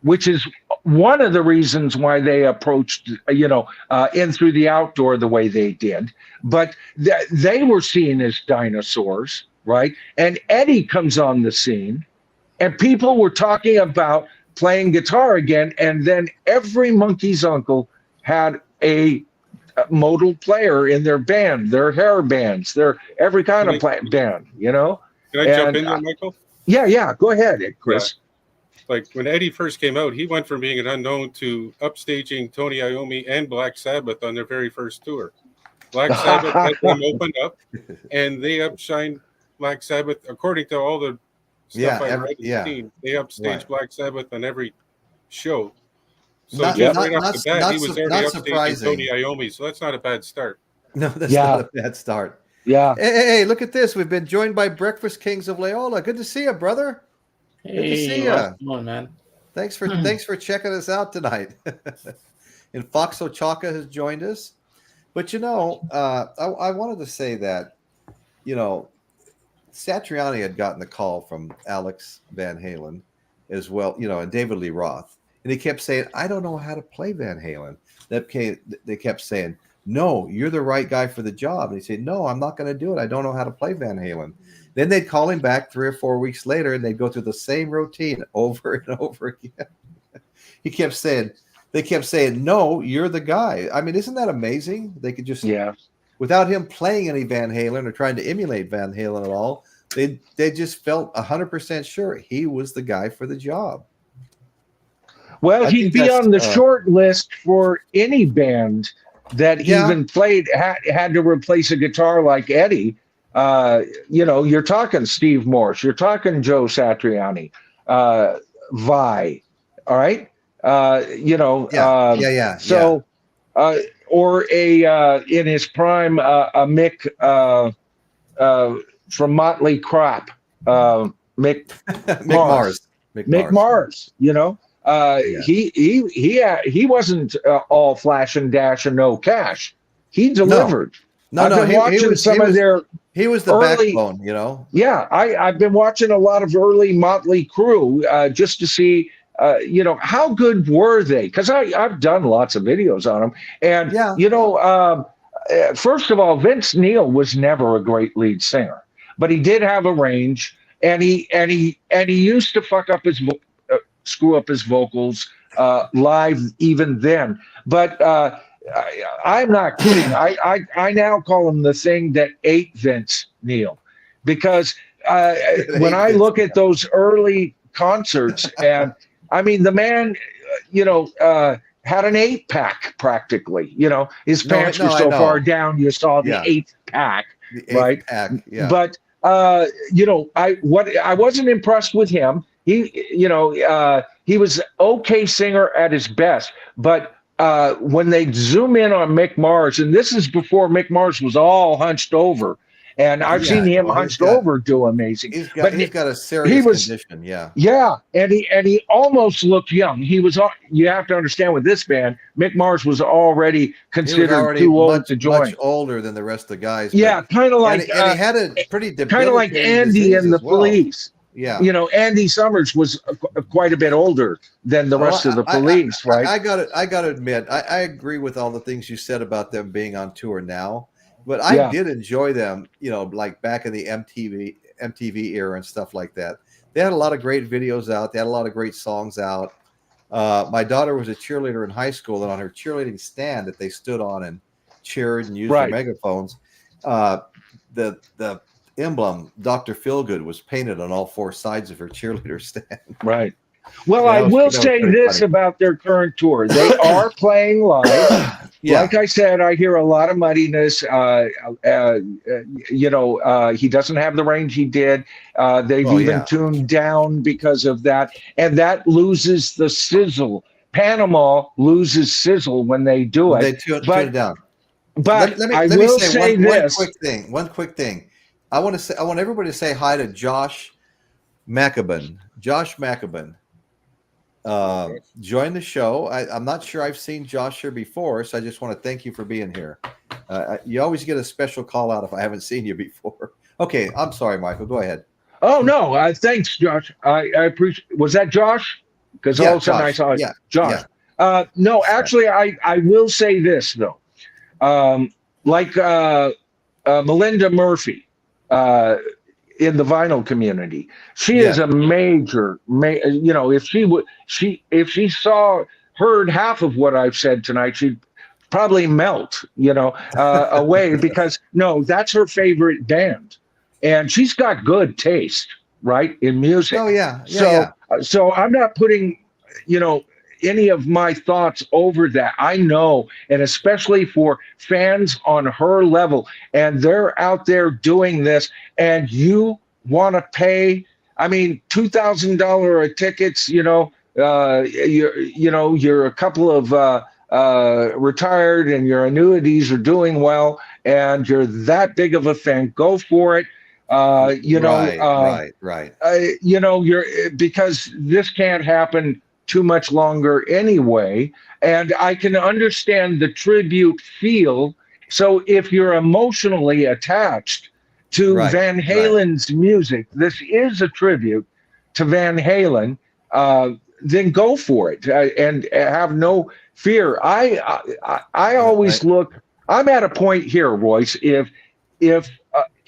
which is one of the reasons why they approached, In Through the Outdoor the way they did. But they were seen as dinosaurs, right? And Eddie comes on the scene, and people were talking about playing guitar again, and then every monkey's uncle had a modal player in their band, their hair bands, their every kind of band, Can I jump in there, Michael? Yeah, go ahead, Chris. Like when Eddie first came out, he went from being an unknown to upstaging Tony Iommi and Black Sabbath on their very first tour. Black Sabbath let them open up, and they upshined Black Sabbath according to all the stuff I read and seen. They upstaged Black Sabbath on every show. So right off the bat, he was already upstaging Tony Iommi, so that's not a bad start. No, that's not a bad start. Yeah. Hey, look at this. We've been joined by Breakfast Kings of Loyola. Good to see you, brother. Good to see you. Come on, man. Thanks for checking us out tonight. And Fox Ochaka has joined us. But I wanted to say that, Satriani had gotten the call from Alex Van Halen as well, and David Lee Roth. And he kept saying, I don't know how to play Van Halen. They kept saying, no, you're the right guy for the job. And he'd say, no, I'm not going to do it. I don't know how to play Van Halen. Then they'd call him back 3 or 4 weeks later, and they'd go through the same routine over and over again. They kept saying, no, you're the guy. I mean, isn't that amazing? They could just, without him playing any Van Halen or trying to emulate Van Halen at all, they just felt 100% sure he was the guy for the job. Well, he'd be on the short list for any band that even played, had to replace a guitar like Eddie. You're talking Steve Morse, you're talking Joe Satriani, Vi, all right? Or in his prime, a Mick from Motley Crue, Mick Mars, he wasn't all flash and dash and no cash. He delivered. He was the backbone, Yeah, I've been watching a lot of early Motley Crue just to see, how good were they? Because I've done lots of videos on them, and first of all, Vince Neil was never a great lead singer, but he did have a range, and he used to screw up his vocals live even then. But I'm not kidding. I now call him the thing that ate Vince Neil, because when I look at those early concerts, and I mean, the man, had an 8-pack practically. His pants were so far down, you saw the 8-pack, right? But I wasn't impressed with him. He was okay singer at his best, but when they zoom in on Mick Mars, and this is before Mick Mars was all hunched over, and I've seen him hunched over do amazing. He's got a serious condition, and he almost looked young. He was. You have to understand, with this band, Mick Mars was already considered too old to join. Much older than the rest of the guys. Kind of like, and he had a pretty kind of like Andy and the Police. Yeah, Andy Summers was quite a bit older than the rest of the Police, right? I got to admit, I agree with all the things you said about them being on tour now, but I did enjoy them, like back in the MTV era and stuff like that. They had a lot of great videos out. They had a lot of great songs out. My daughter was a cheerleader in high school, and on her cheerleading stand that they stood on and cheered and used their megaphones, the emblem Dr. Feelgood was painted on all 4 sides of her cheerleader stand. Right. Well, I will say this about their current tour. They are playing live. Like I said, I hear a lot of muddiness. He doesn't have the range he did. They've even tuned down because of that. And that loses the sizzle. Panama loses sizzle when they do it. They tune it down. But let me say this. One quick thing. I want everybody to say hi to Josh McAbin. Josh McAbin joined the show. I'm not sure I've seen Josh here before, so I just want to thank you for being here. You always get a special call out if I haven't seen you before. Okay, I'm sorry, Michael. Go ahead. Oh no, thanks, Josh. I appreciate. Was that Josh? Because all of a sudden I saw Josh. Yeah. No, actually, I will say this though. Like Melinda Murphy. In the vinyl community, she is a major. If she heard half of what I've said tonight, she'd probably melt, away, because that's her favorite band, and she's got good taste, right, in music. So I'm not putting, any of my thoughts over that. I know, and especially for fans on her level, and they're out there doing this, and you want to pay, $2,000 tickets, you're a couple of retired, and your annuities are doing well, and you're that big of a fan, go for it. Because this can't happen too much longer anyway, and I can understand the tribute feel. So if you're emotionally attached to Van Halen's music, this is a tribute to Van Halen, then go for it, and have no fear. I always look I'm at a point here, Royce. If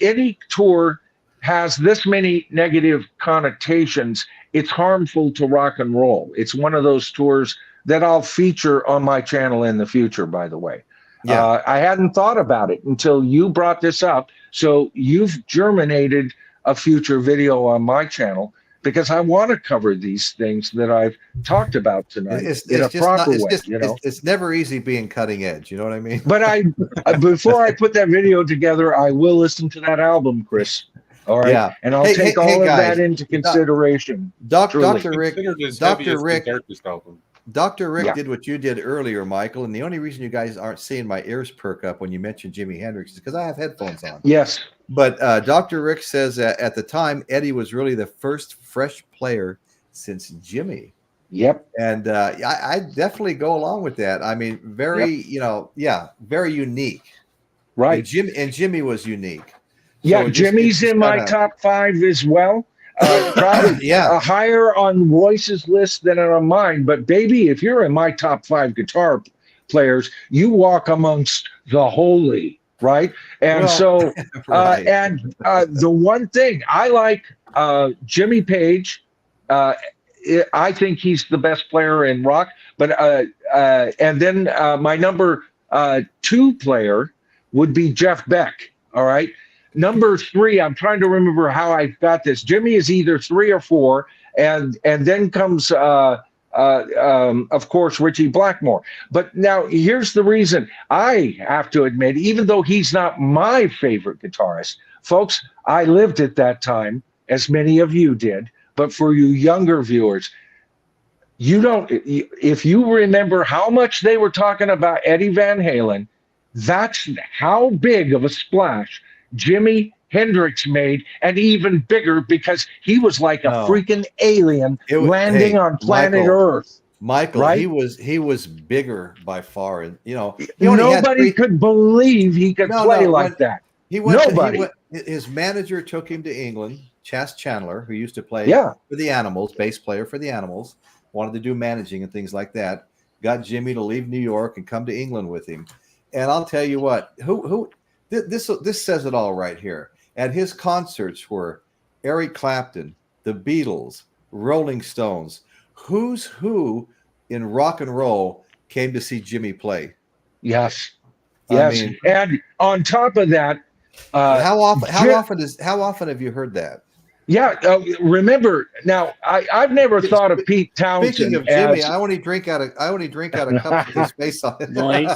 any tour has this many negative connotations, it's harmful to rock and roll. It's one of those tours that I'll feature on my channel in the future, by the way. Yeah. I hadn't thought about it until you brought this up. So you've germinated a future video on my channel, because I want to cover these things that I've talked about tonight in a proper way. It's never easy being cutting edge. You know what I mean? But before I put that video together, I will listen to that album, Chris. All right. Yeah. And I'll take all of that into consideration. Dr. Rick did what you did earlier, Michael. And the only reason you guys aren't seeing my ears perk up when you mentioned Jimi Hendrix is because I have headphones on. Yes. But Dr. Rick says that at the time, Eddie was really the first fresh player since Jimi. Yep. And I definitely go along with that. I mean, very unique. Right. And Jimi was unique. Yeah, so Jimmy's in my top 5 as well. Probably higher on Royce's list than on mine. But baby, if you're in my top 5 guitar players, you walk amongst the holy, right? And the one thing I like, Jimmy Page. I think he's the best player in rock. But and then my number 2 player would be Jeff Beck. All right. Number 3, I'm trying to remember how I got this. Jimmy is either 3 or 4, and then comes, of course, Richie Blackmore. But now here's the reason. I have to admit, even though he's not my favorite guitarist, folks, I lived at that time, as many of you did. But for you younger viewers, if you remember how much they were talking about Eddie Van Halen, that's how big of a splash Jimi Hendrix made, and even bigger because he was like a freaking alien landing on planet Earth. Michael, right? he was bigger by far, and nobody could believe he could play like that. His manager took him to England. Chas Chandler, who used to play for the Animals, bass player for the Animals, wanted to do managing and things like that. Got Jimmy to leave New York and come to England with him. And I'll tell you what, this says it all right here. At his concerts were Eric Clapton, the Beatles, Rolling Stones. Who's who in rock and roll came to see Jimmy play? Yes. I mean, and on top of that, how often have you heard that? Yeah, remember now. I've never thought of Pete Townsend. Speaking of Jimmy, I only drink out a cup with his face on it. Nice.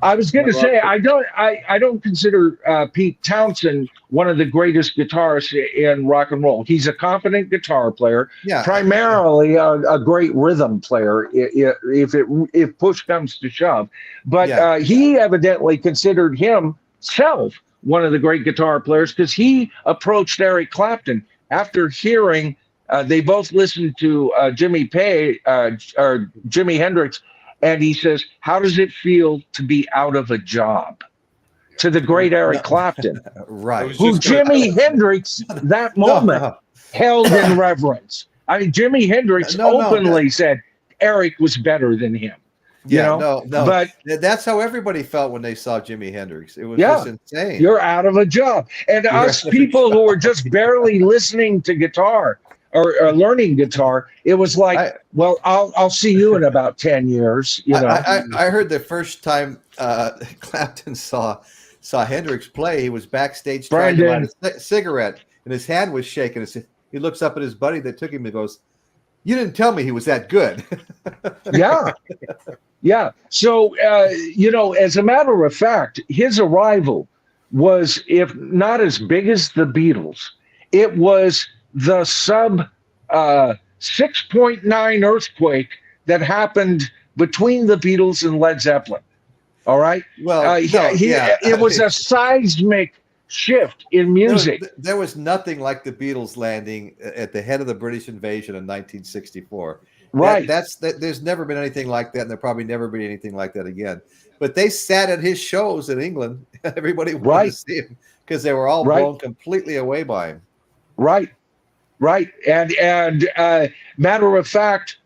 I was going to say I don't consider Pete Townsend one of the greatest guitarists in rock and roll. He's a competent guitar player, primarily a great rhythm player if push comes to shove. But he evidently considered himself one of the great guitar players because he approached Eric Clapton after hearing they both listened to Jimmy Hendrix, and he says, "How does it feel to be out of a job?" To the great Eric Clapton, right? Who Jimi Hendrix that moment held in reverence. I mean, Jimi Hendrix openly said Eric was better than him. But that's how everybody felt when they saw Jimi Hendrix. It was just insane. You're out of a job. And us people who were just barely listening to guitar or learning guitar, it was like, I'll see you in about 10 years. I heard the first time Clapton saw Hendrix play, he was backstage trying to light a cigarette, and his hand was shaking. He looks up at his buddy that took him and goes, "You didn't tell me he was that good." Yeah. So, as a matter of fact, his arrival was, if not as big as the Beatles, it was the sub 6.9 earthquake that happened between the Beatles and Led Zeppelin. All right. Well, it was a seismic shift in music. There was nothing like the Beatles landing at the head of the British invasion in 1964. Right. There's never been anything like that, and there'll probably never be anything like that again. But they sat at his shows in England. Everybody wanted to see him because they were all blown completely away by him. Right. And matter of fact,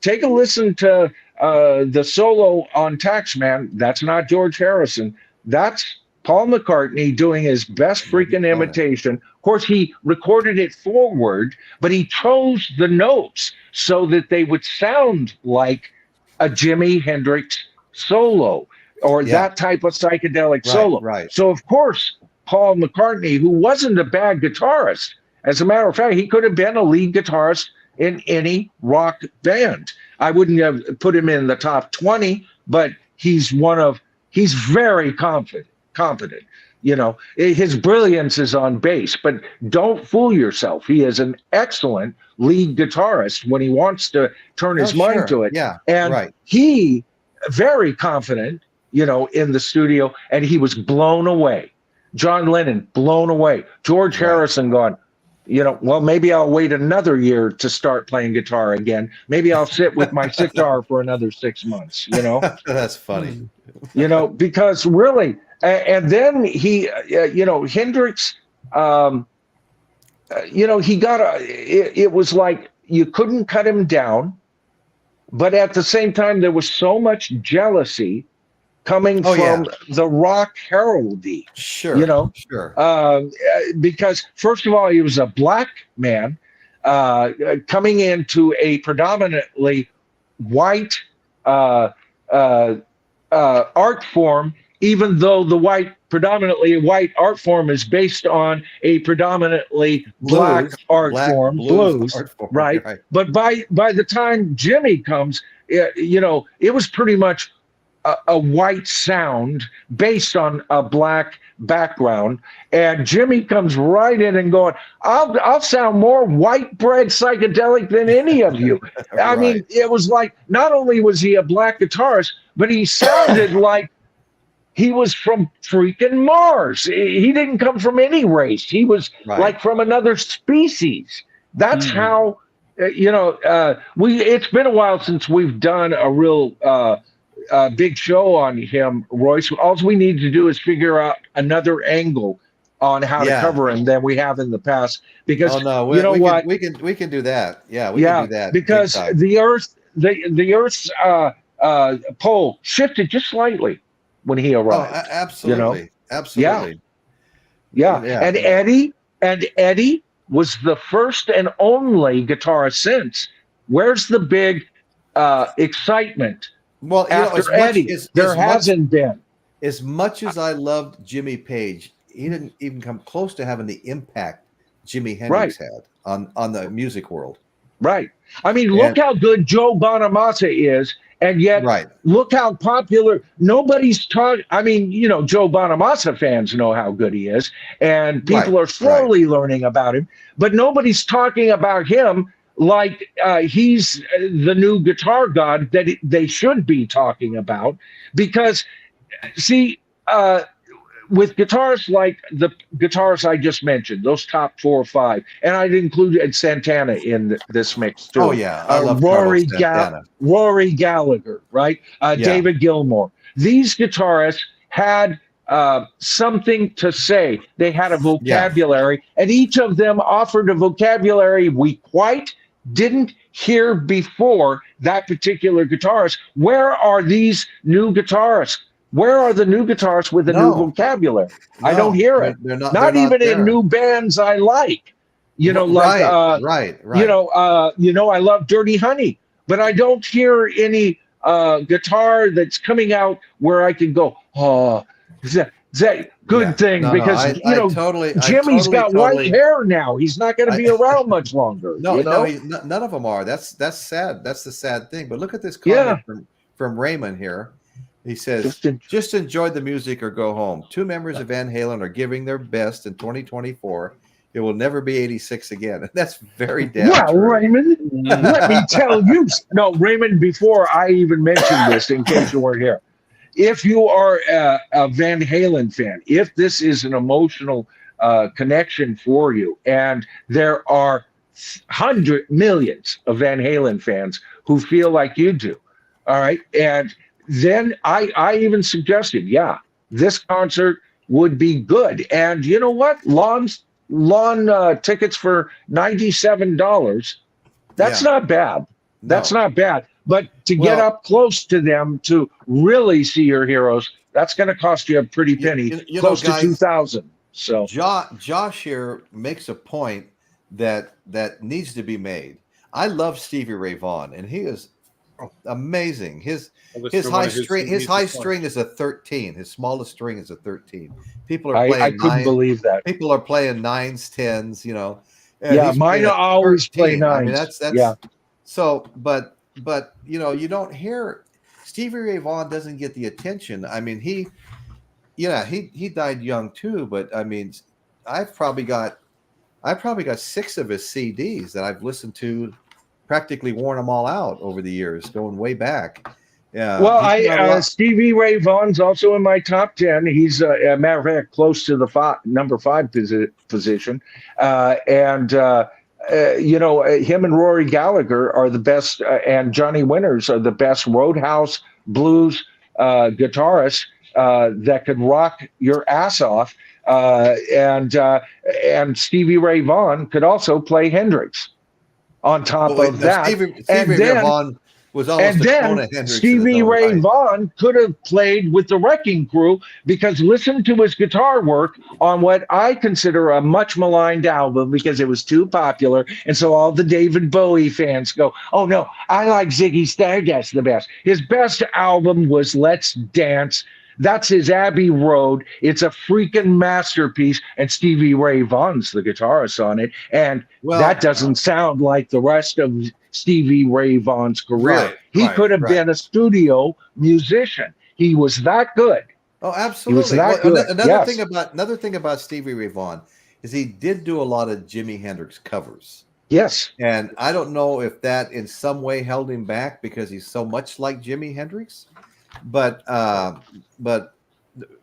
take a listen to the solo on Taxman, that's not George Harrison. That's Paul McCartney doing his best freaking imitation. Of course, he recorded it forward, but he chose the notes so that they would sound like a Jimi Hendrix solo or that type of psychedelic solo. Right. So, of course, Paul McCartney, who wasn't a bad guitarist, as a matter of fact, he could have been a lead guitarist in any rock band. I wouldn't have put him in the top 20, but he's very competent. You know, his brilliance is on bass, but don't fool yourself. He is an excellent lead guitarist when he wants to turn his mind to it. Yeah, and he very confident, you know, in the studio, and he was blown away. John Lennon blown away. George Harrison gone, you know, well, maybe I'll wait another year to start playing guitar again. Maybe I'll sit with my sitar for another 6 months, you know. That's funny. You know, because really, and then he, you know, Hendrix, you know, he got it was like you couldn't cut him down, but at the same time, there was so much jealousy coming from the rock heraldry. Sure. You know, because first of all, he was a black man coming into a predominantly white art form, even though the predominantly white art form is based on a predominantly black art form, blues, right? But by the time Jimmy comes, you know, it was pretty much a white sound based on a black background, and Jimmy comes right in and going, I'll sound more white bread psychedelic than any of you. I mean, it was like, not only was he a black guitarist, but he sounded like he was from freaking Mars. He didn't come from any race. He was like from another species. That's how, you know, it's been a while since we've done a real big show on him, Royce. All we need to do is figure out another angle on how to cover him than we have in the past. Because you know what, we can do that. Yeah, we can do that. Because the Earth's pole shifted just slightly when he arrived. Oh, absolutely, you know? absolutely. Yeah. And Eddie was the first and only guitarist since. Where's the big excitement? Well, after Eddie, there hasn't been. As much as I loved Jimmy Page, he didn't even come close to having the impact Jimi Hendrix had on the music world. Right. I mean, look how good Joe Bonamassa is, and yet look how popular. Nobody's talking. I mean, you know, Joe Bonamassa fans know how good he is, and people are slowly learning about him, but nobody's talking about him like he's the new guitar god that they should be talking about. Because, see, with guitarists like the guitarists I just mentioned, those top 4 or 5, and I'd include Santana in this mix too. Oh yeah, I love Rory Gallagher, right? David Gilmour. These guitarists had something to say. They had a vocabulary, and each of them offered a vocabulary we quite didn't hear before that particular guitarist. Where are these new guitarists? Where are the new guitarists with a new vocabulary? No, I don't hear it. They're not even in new bands I like. You know, like you know, I love Dirty Honey, but I don't hear any guitar that's coming out where I can go, oh, is that good thing? Because you know, Jimmy's got white hair now. He's not going to be around much longer. No, none of them are. That's sad. That's the sad thing. But look at this comment from Raymond here. He says, just enjoy the music or go home. 2 members of Van Halen are giving their best in 2024. It will never be 86 again. And that's very damn true. Raymond, let me tell you. No, Raymond, before I even mentioned this, in case you weren't here, if you are a Van Halen fan, if this is an emotional connection for you, and there are millions of Van Halen fans who feel like you do, all right, and then I even suggested, this concert would be good. And you know what? Lawn tickets for $97. That's not bad. That's not bad. But to get up close to them to really see your heroes, that's going to cost you a pretty penny, close to 2,000. So Josh here makes a point that needs to be made. I love Stevie Ray Vaughan, and he is amazing. His high string is a 13. His smallest string is a 13. People are playing. I couldn't believe that. People are playing 9s, 10s. You know. Yeah, mine always play 9s. I mean, that's yeah. So, but you know, you don't hear Stevie Ray Vaughan doesn't get the attention. I mean, he died young too. But I mean, I've probably got 6 of his CDs that I've listened to, practically worn them all out over the years, going way back. Yeah. Well, Stevie Ray Vaughan's also in my top 10. He's a matter of fact close to the number 5 position, you know, him and Rory Gallagher are the best, and Johnny Winters are the best Roadhouse blues guitarists that could rock your ass off. And Stevie Ray Vaughan could also play Hendrix on top of that. Stevie Ray Vaughan was almost a clone of Hendrix. Stevie Ray Vaughan could have played with the Wrecking Crew, because listen to his guitar work on what I consider a much maligned album because it was too popular. And so all the David Bowie fans go, oh no, I like Ziggy Stardust the best. His best album was Let's Dance. That's his Abbey Road. It's a freaking masterpiece, and Stevie Ray Vaughan's the guitarist on it. And that doesn't sound like the rest of Stevie Ray Vaughan's career. He could have been a studio musician. He was that good. Oh, absolutely. He was that good. Another thing about Stevie Ray Vaughan is he did do a lot of Jimi Hendrix covers. Yes. And I don't know if that in some way held him back because he's so much like Jimi Hendrix. But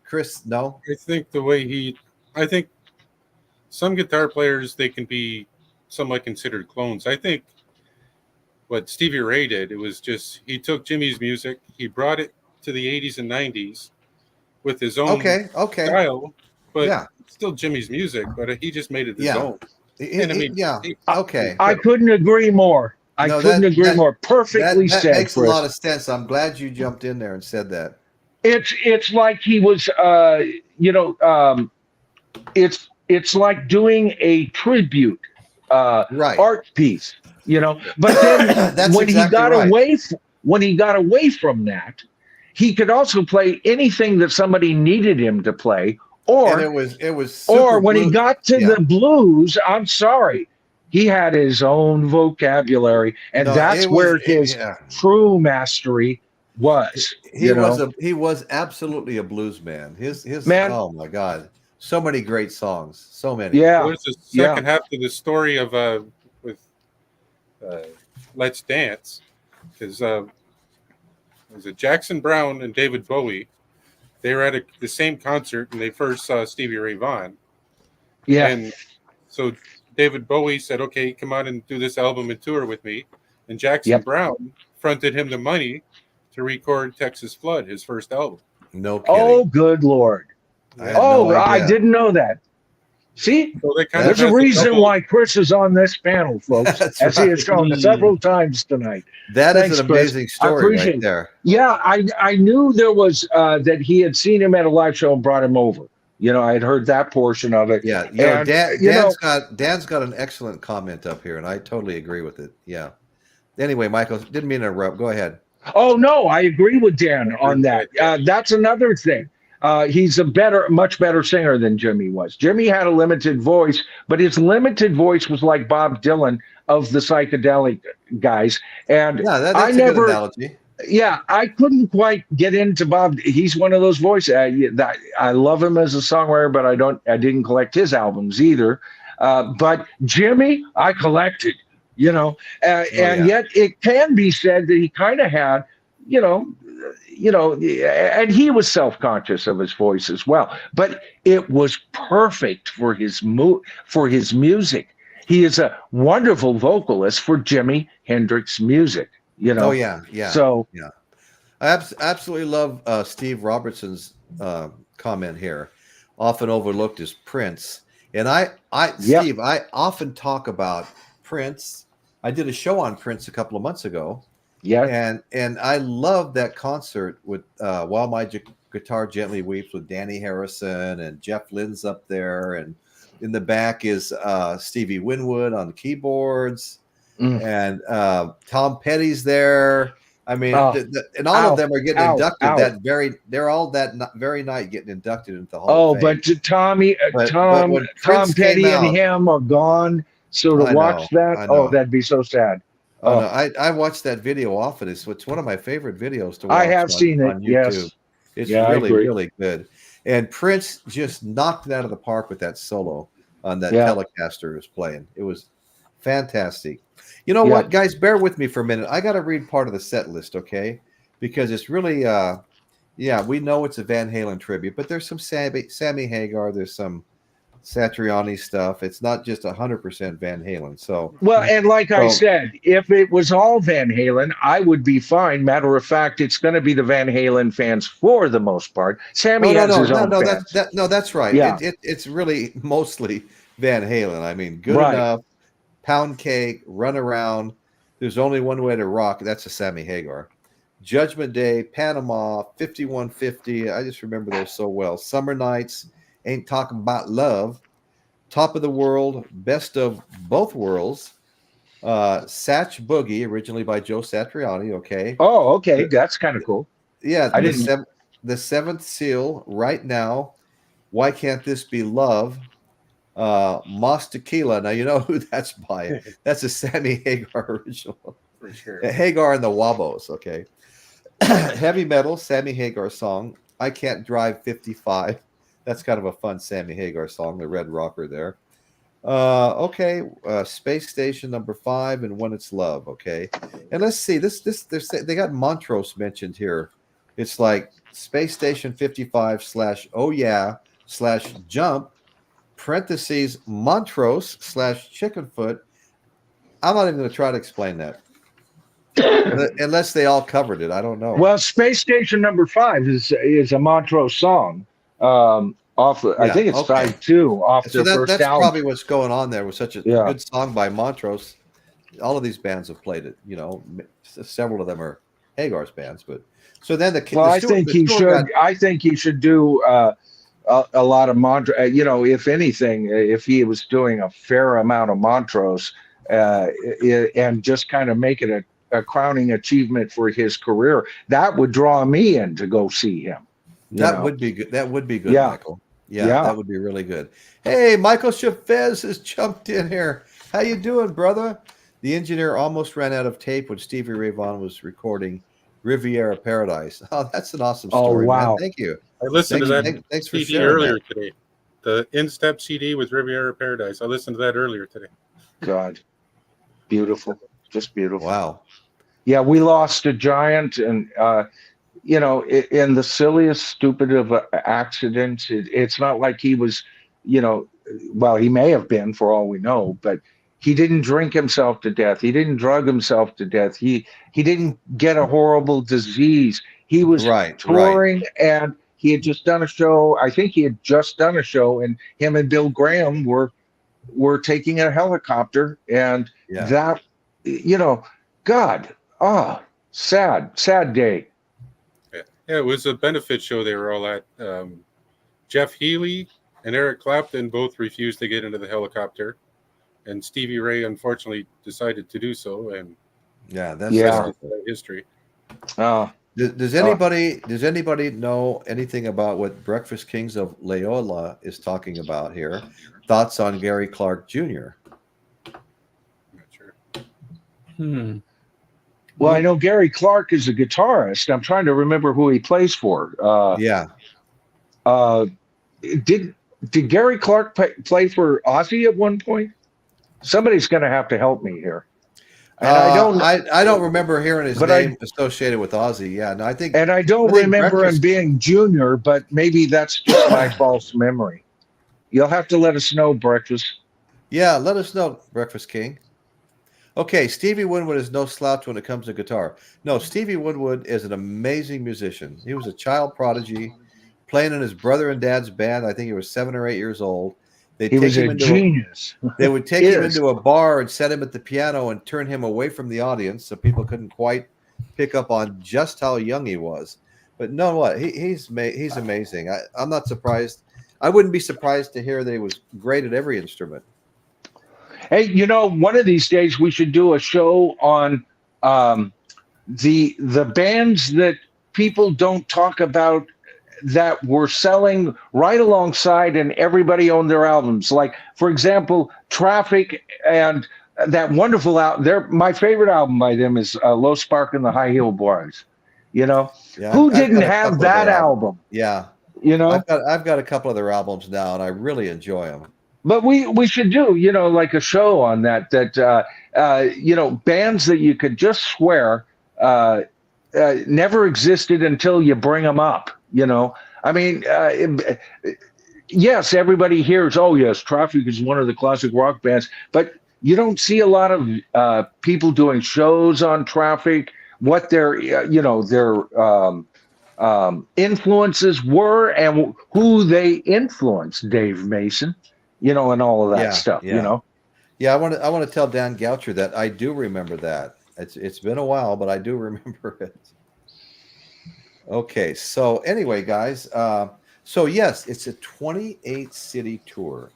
Chris, no. I think some guitar players, they can be somewhat considered clones. I think what Stevie Ray did, it was just he took Jimmy's music, he brought it to the 80s and 90s with his own style, but still Jimmy's music, but he just made it his own. I couldn't agree more. I couldn't agree more. Perfectly said. That makes a lot of sense. I'm glad you jumped in there and said that. It's like he was, it's like doing a tribute art piece, you know. But then when he got away from that, he could also play anything that somebody needed him to play. Or when he got to the blues, I'm sorry, he had his own vocabulary, and that's where his true mastery was. He was absolutely a blues man. His oh my God, so many great songs, so many. Yeah, there's a second half to the story of with Let's Dance, because was it Jackson Browne and David Bowie? They were at the same concert, and they first saw Stevie Ray Vaughan. Yeah, and so David Bowie said, okay, come on and do this album and tour with me. And Jackson Browne fronted him the money to record Texas Flood, his first album. No kidding. Oh, good Lord. I didn't know that. See, so there's a reason why Chris is on this panel, folks, as he has shown several times tonight. That is an amazing story right there. Yeah, I knew there was that he had seen him at a live show and brought him over. You know, I had heard that portion of it. Yeah, Dan's got an excellent comment up here, and I totally agree with it. Yeah. Anyway, Michael, didn't mean to interrupt. Go ahead. Oh no, I agree with Dan on that. That's another thing. He's a much better singer than Jimmy was. Jimmy had a limited voice, but his limited voice was like Bob Dylan of the psychedelic guys. And that's a good analogy. Yeah, I couldn't quite get into Bob. He's one of those voices. I love him as a songwriter, but I didn't collect his albums either. But Jimmy, I collected. You know, yet it can be said that he kind of had, and he was self-conscious of his voice as well. But it was perfect for his music. He is a wonderful vocalist for Jimi Hendrix music. You know. Oh yeah. So yeah, I absolutely love Steve Robertson's comment here. Often overlooked is Prince, and Steve, I often talk about Prince. I did a show on Prince a couple of months ago, Yeah. And I love that concert with While My Guitar Gently Weeps with Danny Harrison and Jeff Lynne's up there, and in the back is Stevie Winwood on keyboards, and Tom Petty's there. I mean, and all of them are getting inducted they're all that very night getting inducted into the Hall of Fame. But Tom Petty and him are gone. So to watch that, that'd be so sad. Oh, no, I watch that video often. It's one of my favorite videos to watch. I have seen it on YouTube. Yes, it's really good. And Prince just knocked it out of the park with that solo on that Telecaster he was playing. It was fantastic. You know what, guys? Bear with me for a minute. I got to read part of the set list, okay? Because it's really, we know it's a Van Halen tribute, but there's some Sammy Hagar. There's some Satriani stuff. It's not just 100% Van Halen. So and like I said, if it was all Van Halen, I would be fine. Matter of fact, it's going to be the Van Halen fans for the most part. Sammy has his own fans. That's right. Yeah. It's really mostly Van Halen. I mean, Good Enough, Pound Cake, Run Around. There's only one way to rock. That's a Sammy Hagar. Judgment Day, Panama, 5150. I just remember those so well. Summer Nights, Ain't Talking About Love, Top of the World, Best of Both Worlds, Satch Boogie, originally by Joe Satriani. Okay. Oh, okay. That's kind of cool. Yeah. The Seventh Seal, Right Now, Why Can't This Be Love, Mas Tequila. Now, you know who that's by. That's a Sammy Hagar original. For sure. Hagar and the Wabos. Okay. Heavy Metal, Sammy Hagar song, I Can't Drive 55. That's kind of a fun Sammy Hagar song, the Red Rocker there. Space Station number 5 and When It's Love. Okay, and let's see they got Montrose mentioned here. It's like Space Station 55 / oh yeah / jump parentheses Montrose / Chickenfoot. I'm not even going to try to explain that. Unless they all covered it, I don't know. Well, Space Station number 5 is a Montrose song. I think it's side 2 off their first that's album. Probably what's going on there with such a good song by Montrose. All of these bands have played it. You know, several of them are Hagar's bands, but so then I think he should do a lot of Montrose. You know, if anything, if he was doing a fair amount of Montrose, and just kind of make it a crowning achievement for his career, that would draw me in to go see him. That would be good. That would be good, Michael. Yeah, that would be really good. Hey, Michael Chavez has jumped in here. How you doing, brother? The engineer almost ran out of tape when Stevie Ray Vaughan was recording Riviera Paradise. Oh, that's an awesome story. Oh, wow. Man. Thank you. I listened to that thanks for CD sharing earlier that. today. The in-step CD with Riviera Paradise. I listened to that earlier today. God, beautiful, just beautiful. Wow. Yeah, we lost a giant, and you know, in the silliest, stupid of accidents. It's not like he was, you know, well, he may have been for all we know, but he didn't drink himself to death. He didn't drug himself to death. He didn't get a horrible disease. He was touring, and he had just done a show. I think he had just done a show, and him and Bill Graham were taking a helicopter, and that, you know, God, sad day. Yeah, it was a benefit show they were all at. Jeff Healey and Eric Clapton both refused to get into the helicopter, and Stevie Ray unfortunately decided to do so. And that's history. Does anybody know anything about what Breakfast Kings of Loyola is talking about here? Thoughts on Gary Clark Jr.? Not sure. Well, I know Gary Clark is a guitarist. I'm trying to remember who he plays for. Did Gary Clark play for Ozzy at one point? Somebody's going to have to help me here. And I don't remember hearing his name associated with Ozzy. Yeah, no, I think I don't remember him being junior, but maybe that's just my false memory. You'll have to let us know, Breakfast. Yeah, let us know, Breakfast King. Okay, Stevie Winwood is no slouch when it comes to guitar. No, Stevie Winwood is an amazing musician. He was a child prodigy, playing in his brother and dad's band. I think he was 7 or 8 years old. He was a genius. They would take him into a bar and set him at the piano and turn him away from the audience so people couldn't quite pick up on just how young he was. But no, what he's amazing. I'm not surprised. I wouldn't be surprised to hear that he was great at every instrument. Hey, one of these days we should do a show on the bands that people don't talk about that were selling right alongside and everybody owned their albums. Like, for example, Traffic and that wonderful album. My favorite album by them is Low Spark and the High Heel Boys. Yeah, who didn't have that album? Yeah. I've got a couple of their albums now, and I really enjoy them. But we should do, like a show on that, bands that you could just swear never existed until you bring them up, I mean, yes, everybody hears, oh, yes, Traffic is one of the classic rock bands, but you don't see a lot of people doing shows on Traffic, what their influences were and who they influenced, Dave Mason, and all of that stuff, Yeah, I want to tell Dan Goucher that I do remember that. It's been a while, but I do remember it. Okay, so anyway, guys, so yes, it's a 28-city tour.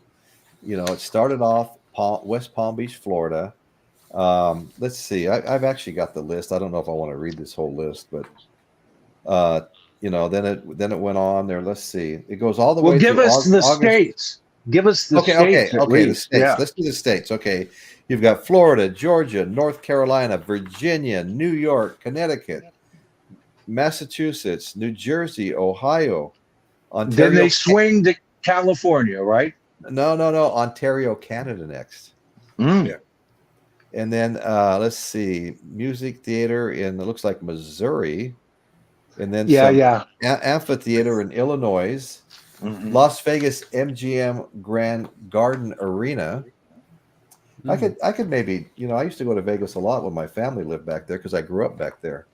It started off West Palm Beach, Florida. Let's see, I've actually got the list. I don't know if I want to read this whole list, but then it went on there. Let's see, it goes all the way. Well, give us the states. Give us the states. Okay, the states. Yeah. Let's do the states. Okay, you've got Florida, Georgia, North Carolina, Virginia, New York, Connecticut, Massachusetts, New Jersey, Ohio, Ontario. Then they swing to California, right? No. Ontario, Canada next. Yeah. And then let's see, music theater in, it looks like Missouri. And then amphitheater in Illinois. Mm-hmm. Las Vegas MGM Grand Garden Arena. Mm-hmm. I could maybe, I used to go to Vegas a lot when my family lived back there because I grew up back there.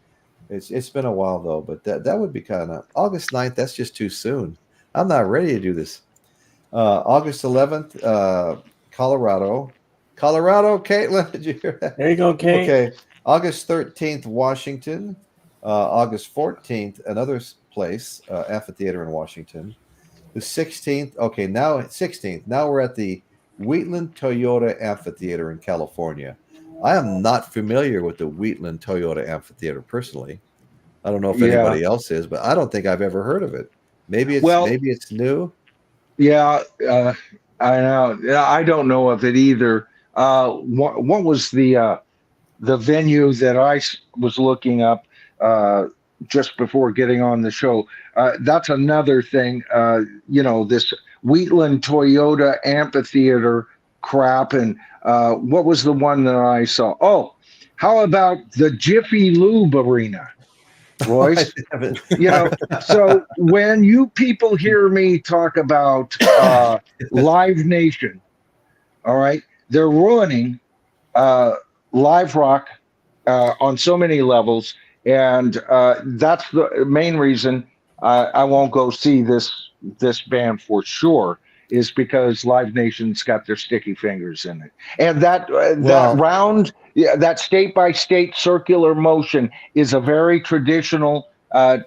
It's been a while though, but that would be kind of August 9th. That's just too soon. I'm not ready to do this. August 11th, Colorado, Caitlin, did you hear that? There you go, Kate. Okay. August 13th, Washington. August 14th, another place, amphitheater in Washington. The 16th, okay, now 16th. Now we're at the Wheatland Toyota Amphitheater in California. I am not familiar with the Wheatland Toyota Amphitheater personally. I don't know if anybody else is, but I don't think I've ever heard of it. Maybe it's new. Yeah, I know. I don't know of it either. What was the venue that I was looking up just before getting on the show? That's another thing. This Wheatland Toyota Amphitheater crap. And what was the one that I saw? Oh, how about the Jiffy Lube Arena, Royce? So when you people hear me talk about Live Nation, all right, they're ruining live rock on so many levels. And that's the main reason I won't go see this band for sure, is because Live Nation's got their sticky fingers in it. And that round, that state by state circular motion is a very traditional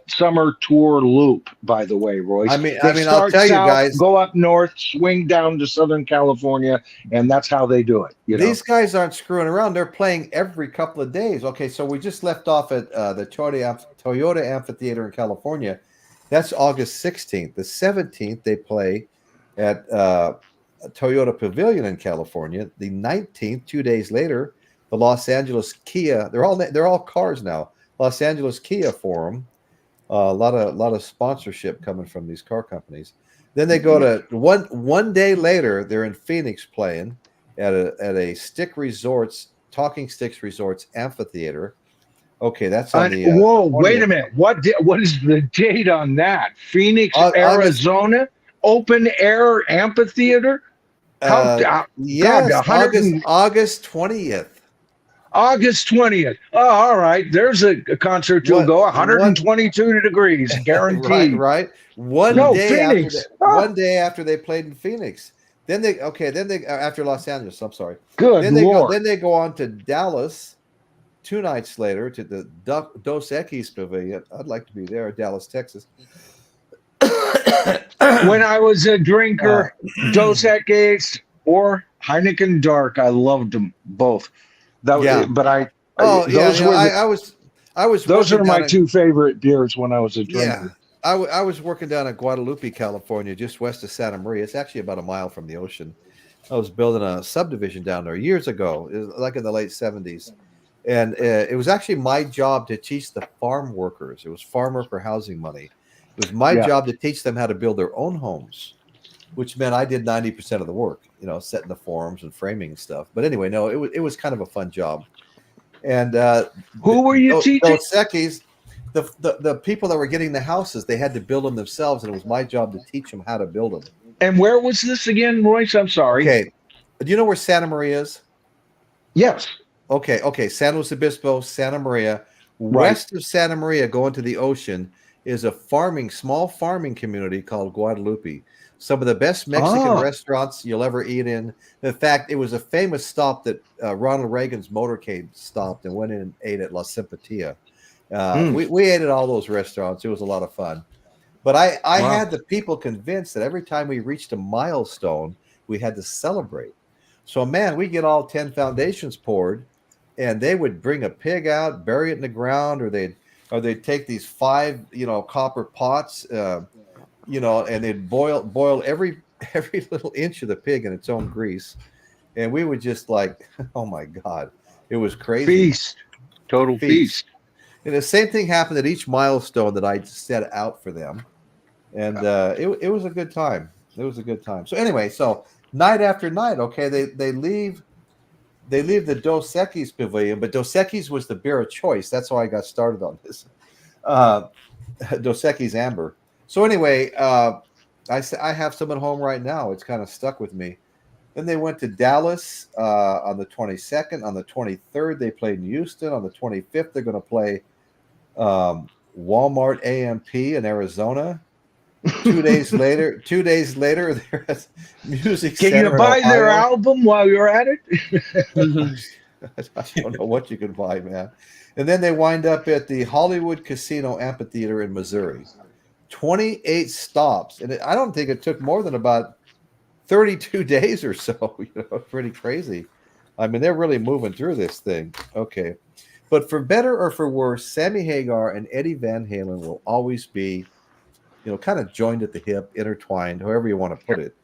summer tour loop, by the way, Royce. I mean, I'll tell you guys, go up north, swing down to Southern California, and that's how they do it. These guys aren't screwing around. They're playing every couple of days. Okay, so we just left off at the Toyota Amphitheater in California. That's August 16th. The 17th, they play at Toyota Pavilion in California. The 19th, 2 days later, the Los Angeles Kia. They're all cars now. Los Angeles Kia Forum. A lot of sponsorship coming from these car companies. Then they go to one day later. They're in Phoenix playing at a Talking Sticks Resorts amphitheater. Okay, that's on the. Whoa! Wait a minute. What is the date on that? Phoenix, Arizona, open air amphitheater. Yes, August 20th. August 20th. Oh, all right. There's a concert you'll go. 122 degrees, guaranteed. Right. One day after they played in Phoenix. Then they after Los Angeles. I'm sorry. Good Lord. Then they go on to Dallas. 2 nights later to the Dos Equis Pavilion. I'd like to be there, Dallas, Texas. When I was a drinker, Dos Equis or Heineken Dark, I loved them both. But I was. Those are my 2 favorite beers when I was a drinker. Yeah, I was working down in Guadalupe, California, just west of Santa Maria. It's actually about a mile from the ocean. I was building a subdivision down there years ago, like in the late 70s. And it was actually my job to teach the farm workers. It was farm worker housing money. It was my job to teach them how to build their own homes, which meant I did 90% of the work, setting the forms and framing and stuff. But anyway, no, it was kind of a fun job. And who were you teaching? Dos Equis, the people that were getting the houses, they had to build them themselves, and it was my job to teach them how to build them. And where was this again, Royce? I'm sorry. Okay. Do you know where Santa Maria is? Yes. Okay. San Luis Obispo, Santa Maria. West of Santa Maria, going to the ocean, is a small farming community called Guadalupe. Some of the best Mexican restaurants you'll ever eat in. In fact, it was a famous stop that Ronald Reagan's motorcade stopped and went in and ate at La Simpatia. We ate at all those restaurants. It was a lot of fun. But I had the people convinced that every time we reached a milestone, we had to celebrate. So, man, we get all 10 foundations poured, and they would bring a pig out, bury it in the ground, or they'd take these 5, copper pots, and they'd boil every little inch of the pig in its own grease. And we would just like, oh my God, it was crazy. Feast. Total feast. And the same thing happened at each milestone that I set out for them. And it was a good time. It was a good time. So anyway, night after night, okay, they leave the Dos Equis Pavilion, but Dos Equis was the beer of choice. That's how I got started on this. Dos Equis Amber. So anyway, I have some at home right now. It's kind of stuck with me. Then they went to Dallas on the 22nd. On the 23rd, they played in Houston. On the 25th, they're going to play Walmart AMP in Arizona. 2 days later, they're at Music Center. Can you buy their album while you're at it? I don't know what you can buy, man. And then they wind up at the Hollywood Casino Amphitheater in Missouri. 28 stops. And I don't think it took more than about 32 days or so. Pretty crazy. I mean, they're really moving through this thing. Okay. But for better or for worse, Sammy Hagar and Eddie Van Halen will always be, kind of joined at the hip, intertwined, however you want to put it.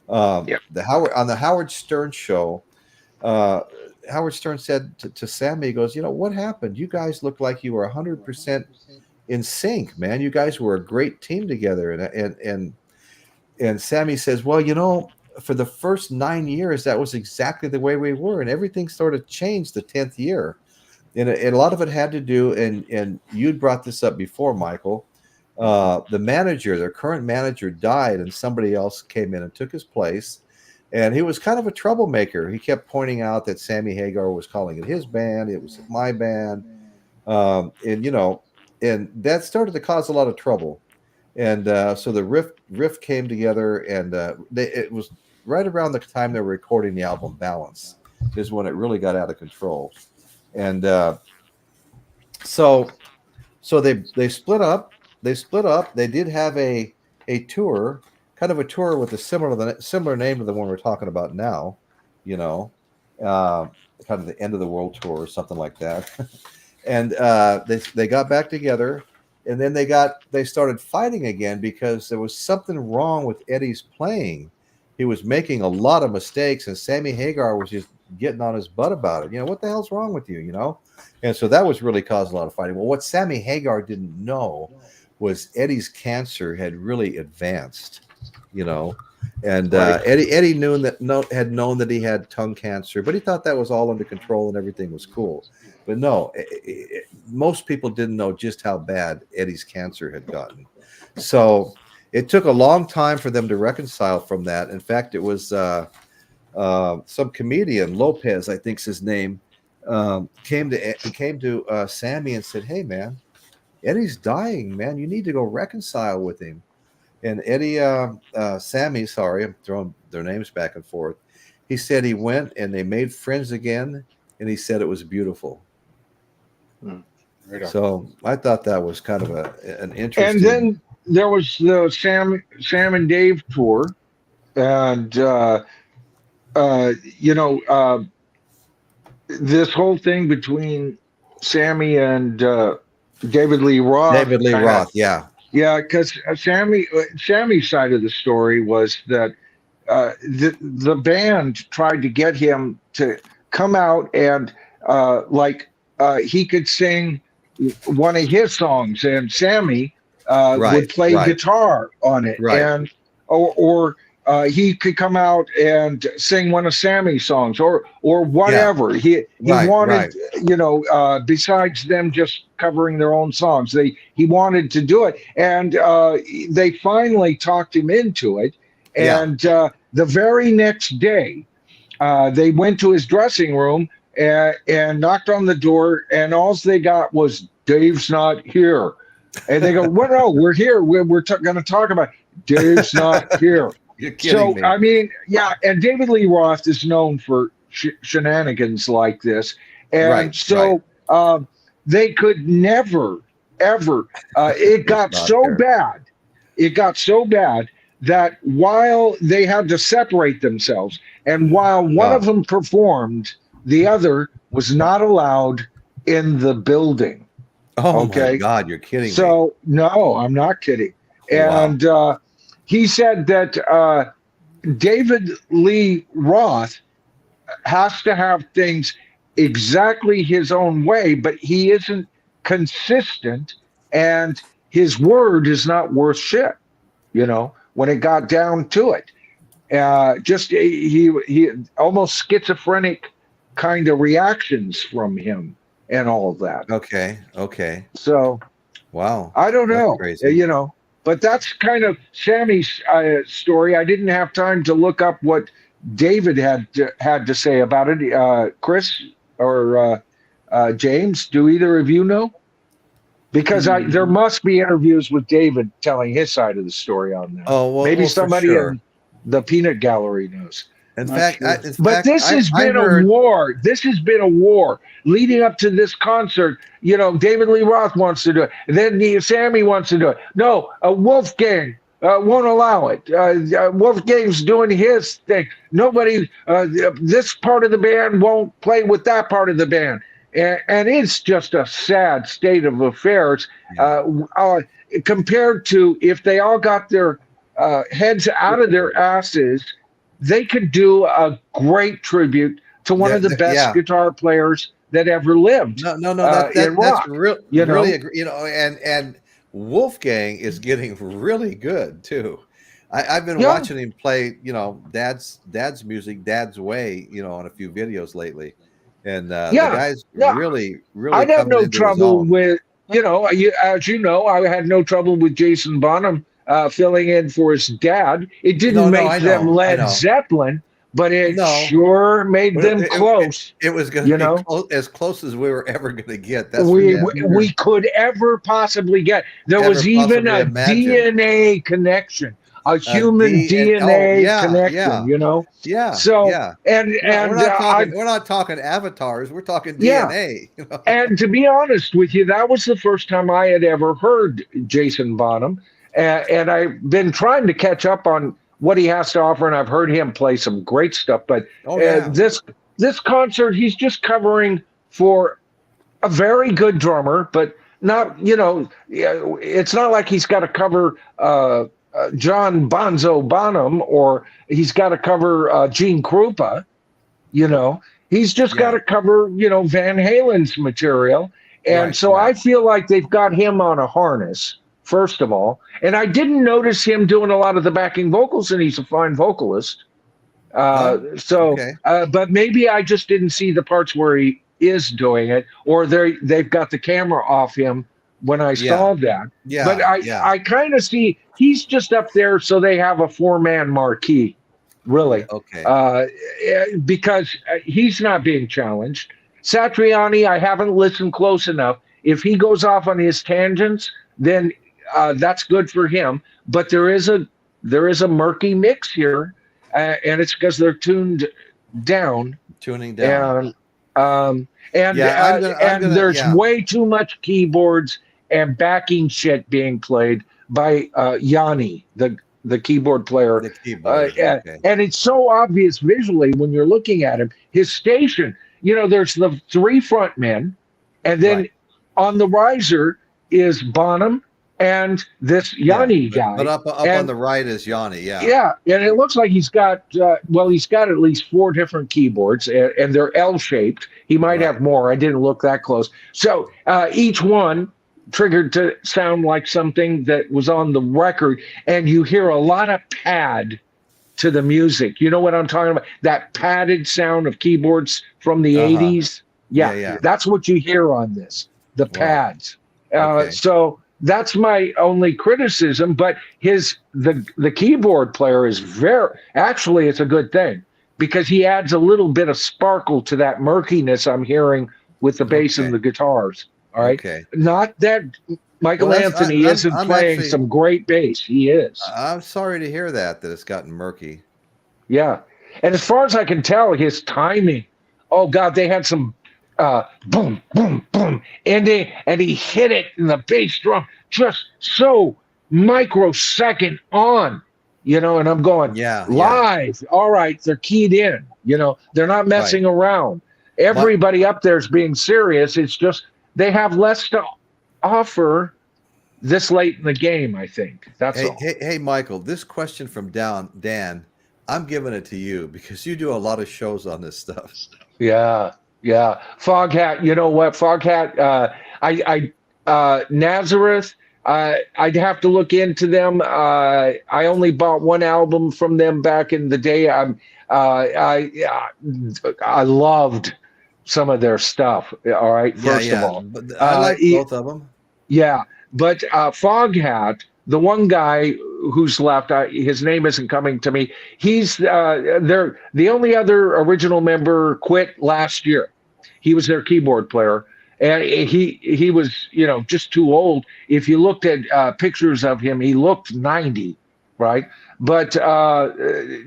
On the Howard Stern show, Howard Stern said to Sammy, he goes, what happened? You guys look like you were 100% in sync, man. You guys were a great team together. And Sammy says, well, for the first 9 years, that was exactly the way we were. And everything sort of changed the 10th year. And a lot of it had to do, and you'd brought this up before, Michael, their current manager died, and somebody else came in and took his place. And he was kind of a troublemaker. He kept pointing out that Sammy Hagar was calling it his band. It was my band. And that started to cause a lot of trouble. And so the riff came together, and it was right around the time they were recording the album Balance is when it really got out of control. And so they split up. They did have a tour, kind of a tour with a similar name to the one we're talking about now, kind of the End of the World tour or something like that. And they got back together, and then they started fighting again because there was something wrong with Eddie's playing. He was making a lot of mistakes, and Sammy Hagar was just getting on his butt about it. What the hell's wrong with you? And so that was really causing a lot of fighting. Well, what Sammy Hagar didn't know was Eddie's cancer had really advanced, and Eddie had known that he had tongue cancer, but he thought that was all under control and everything was cool. But no, most people didn't know just how bad Eddie's cancer had gotten. So it took a long time for them to reconcile from that. In fact, it was some comedian, Lopez, I think's his name, came to Sammy and said, "Hey, man, Eddie's dying, man. You need to go reconcile with him." And Sammy, sorry, I'm throwing their names back and forth. He said he went and they made friends again, and he said it was beautiful. Right on. So I thought that was kind of an interesting. And then there was the Sam and Dave tour, and this whole thing between Sammy and David Lee Roth. David Lee Roth, yeah. Yeah, because Sammy's side of the story was that the band tried to get him to come out and he could sing one of his songs, and Sammy would play guitar on it, and or he could come out and sing one of Sammy's songs or whatever. He wanted, besides them just covering their own songs, he wanted to do it, and they finally talked him into it. And the very next day, they went to his dressing room and knocked on the door, and all they got was, "Dave's not here." And they go, "Well, no, we're here. We're going to talk about it. Dave's not here." You're kidding me. I mean, yeah, and David Lee Roth is known for shenanigans like this. And they could never, ever, it got so bad. It got so bad that while they had to separate themselves, and while one of them performed, the other was not allowed in the building. Oh, my God, you're kidding me. So, no, I'm not kidding. And he said that David Lee Roth has to have things exactly his own way, but he isn't consistent, and his word is not worth shit, when it got down to it. He almost schizophrenic kind of reactions from him and all of that. Okay. So, wow. I don't know, crazy. But that's kind of Sammy's story. I didn't have time to look up what David had to say about it. Chris or James, do either of you know? Because there must be interviews with David telling his side of the story on that. Oh, well, maybe somebody in the peanut gallery knows. In fact, this has been a war. This has been a war leading up to this concert. David Lee Roth wants to do it. And then Sammy wants to do it. No, Wolfgang won't allow it. Wolfgang's doing his thing. Nobody, this part of the band won't play with that part of the band. And it's just a sad state of affairs compared to if they all got their heads out of their asses. They could do a great tribute to one of the best guitar players that ever lived. No, that's really agree. And Wolfgang is getting really good too. I've been watching him play, Dad's music, Dad's way, on a few videos lately, and the guy's really. I have no trouble with, as I had no trouble with Jason Bonham filling in for his dad. It didn't make them Led Zeppelin, but it sure made them close. It was going to be as close as we were ever going to get. That's we could ever possibly get. There was even a DNA connection, a human DNA connection. Yeah. So and we're not talking avatars. We're talking DNA. And to be honest with you, that was the first time I had ever heard Jason Bonham. And I've been trying to catch up on what he has to offer, and I've heard him play some great stuff. But this concert, he's just covering for a very good drummer, but not, it's not like he's got to cover John Bonzo Bonham, or he's got to cover Gene Krupa. He's just got to cover, Van Halen's material. And I feel like they've got him on a harness, first of all. And I didn't notice him doing a lot of the backing vocals, and he's a fine vocalist. But maybe I just didn't see the parts where he is doing it, or they've got the camera off him when I saw that. Yeah. But I kind of see he's just up there, so they have a 4-man marquee, really. Okay. Because he's not being challenged. Satriani, I haven't listened close enough. If he goes off on his tangents, then that's good for him. But there is a murky mix here, and it's because they're tuning down. And And there's way too much keyboards and backing shit being played by Yanni, the keyboard player. The keyboard. Okay. And it's so obvious visually when you're looking at him. His station, there's the 3 frontmen, and then on the riser is Bonham and this Yanni guy. But up on the right is Yanni, Yeah, and it looks like he's got, he's got at least 4 different keyboards, and they're L-shaped. He might have more. I didn't look that close. So each one triggered to sound like something that was on the record, and you hear a lot of pad to the music. You know what I'm talking about? That padded sound of keyboards from the 80s. Yeah, that's what you hear on this, the pads. So that's my only criticism, but the keyboard player is actually it's a good thing, because he adds a little bit of sparkle to that murkiness I'm hearing with the bass and the guitars. All right. Okay. Not that Michael Anthony isn't playing some great bass. He is. I'm sorry to hear that it's gotten murky. Yeah. And as far as I can tell, his timing, oh God, they had some boom, boom, boom. And he hit it in the bass drum just so microsecond on, and I'm going, live. All right, they're keyed in, they're not messing around. Everybody up there is being serious. It's just they have less to offer this late in the game, I think. That's all. Hey, Michael, this question from Dan, I'm giving it to you because you do a lot of shows on this stuff. Yeah. Foghat, you know what? Foghat, Nazareth, I'd have to look into them. I only bought 1 album from them back in the day. I loved some of their stuff. All right, first of all, but I like both of them. Yeah, but Foghat, the one guy who's left, his name isn't coming to me. He's the only other original member quit last year. He was their keyboard player, and he was just too old. If you looked at pictures of him, he looked 90, right? But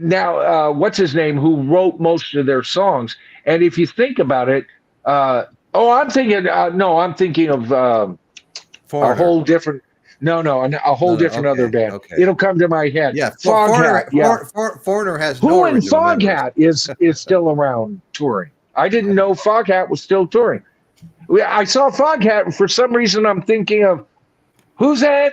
now what's his name, who wrote most of their songs? And if you think about it, I'm thinking of a whole different. No, a whole different other band. Okay. It'll come to my head. Yeah, Foghat. Foreigner has who in Foghat is still around touring. I didn't know Foghat was still touring. I saw Foghat, for some reason I'm thinking of who's that?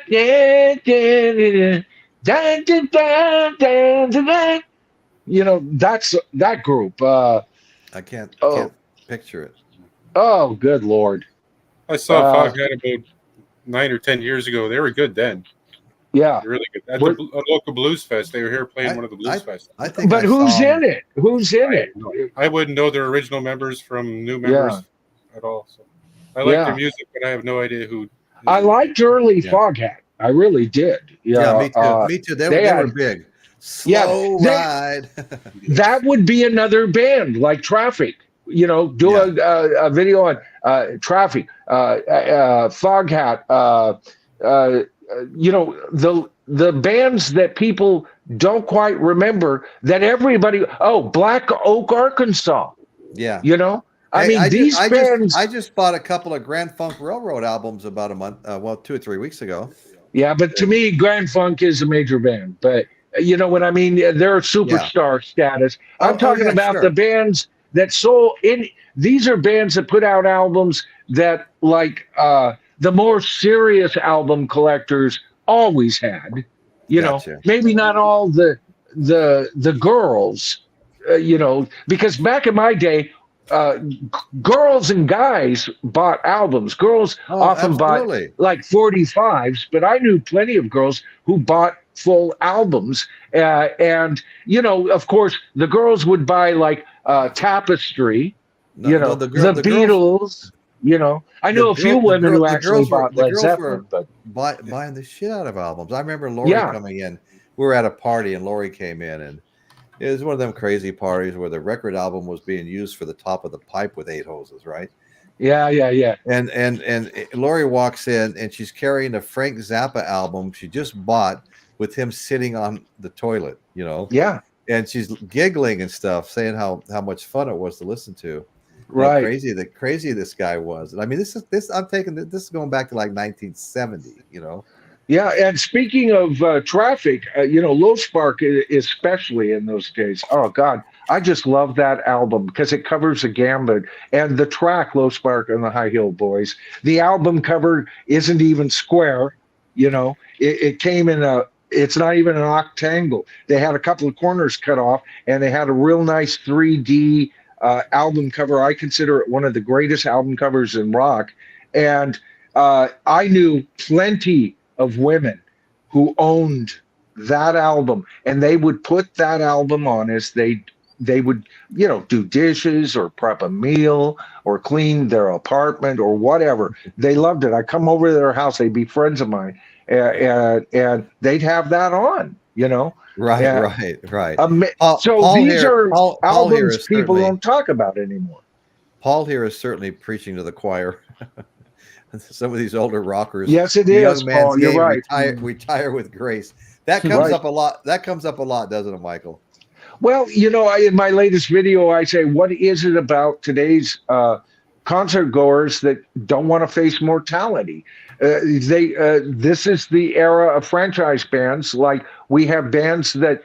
That's that group. I can't picture it. Oh, good Lord. I saw Foghat about 9 or 10 years ago. They were good then. Yeah, they're really good. At a local blues fest, they were here playing one of the blues fests. But who's in it? Who's in it? I wouldn't know their original members from new members at all. So I like their music, but I have no idea who. I liked early Foghat. I really did. Yeah, me too. Me too. They were big. Slow ride. That would be another band like Traffic. Do a video on Traffic, Foghat. The bands that people don't quite remember that everybody. Oh, Black Oak, Arkansas. Yeah. These bands. I just bought a couple of Grand Funk Railroad albums about a month, 2 or 3 weeks ago. Yeah, but to me, Grand Funk is a major band. But you know what I mean? They're superstar status. I'm talking about the bands that sold in. These are bands that put out albums that, like, the more serious album collectors always had. Maybe not all the girls. Because back in my day, girls and guys bought albums. Girls often bought like 45s, but I knew plenty of girls who bought full albums. And of course, the girls would buy like Tapestry. The Beatles. I know a few women who actually bought Led Zeppelin, but buying the shit out of albums. I remember Lori coming in. We were at a party and Lori came in, and it was one of them crazy parties where the record album was being used for the top of the pipe with 8 hoses, right? Yeah. And Lori walks in and she's carrying a Frank Zappa album she just bought with him sitting on the toilet, Yeah. And she's giggling and stuff, saying how much fun it was to listen to. Right. Crazy this guy was. I mean, this is going back to like 1970. Yeah, and speaking of traffic, Low Spark, especially in those days. Oh God, I just love that album because it covers the gambit. And the track Low Spark and the High Heel Boys, the album cover isn't even square. It came in it's not even an octangle. They had a couple of corners cut off, and they had a real nice 3D album cover. I consider it one of the greatest album covers in rock. And I knew plenty of women who owned that album, and they would put that album on as they would do dishes or prep a meal or clean their apartment or whatever. They loved it. I come over to their house, they'd be friends of mine, and they'd have that on. Right. So Paul these here, are Paul albums here people don't talk about anymore. Paul here is certainly preaching to the choir. Some of these older rockers. Yes, it is, Paul. You're right. Retire with grace. That comes up a lot. That comes up a lot, doesn't it, Michael? Well, in my latest video, I say, what is it about today's concert goers that don't want to face mortality? This is the era of franchise bands. Like we have bands that,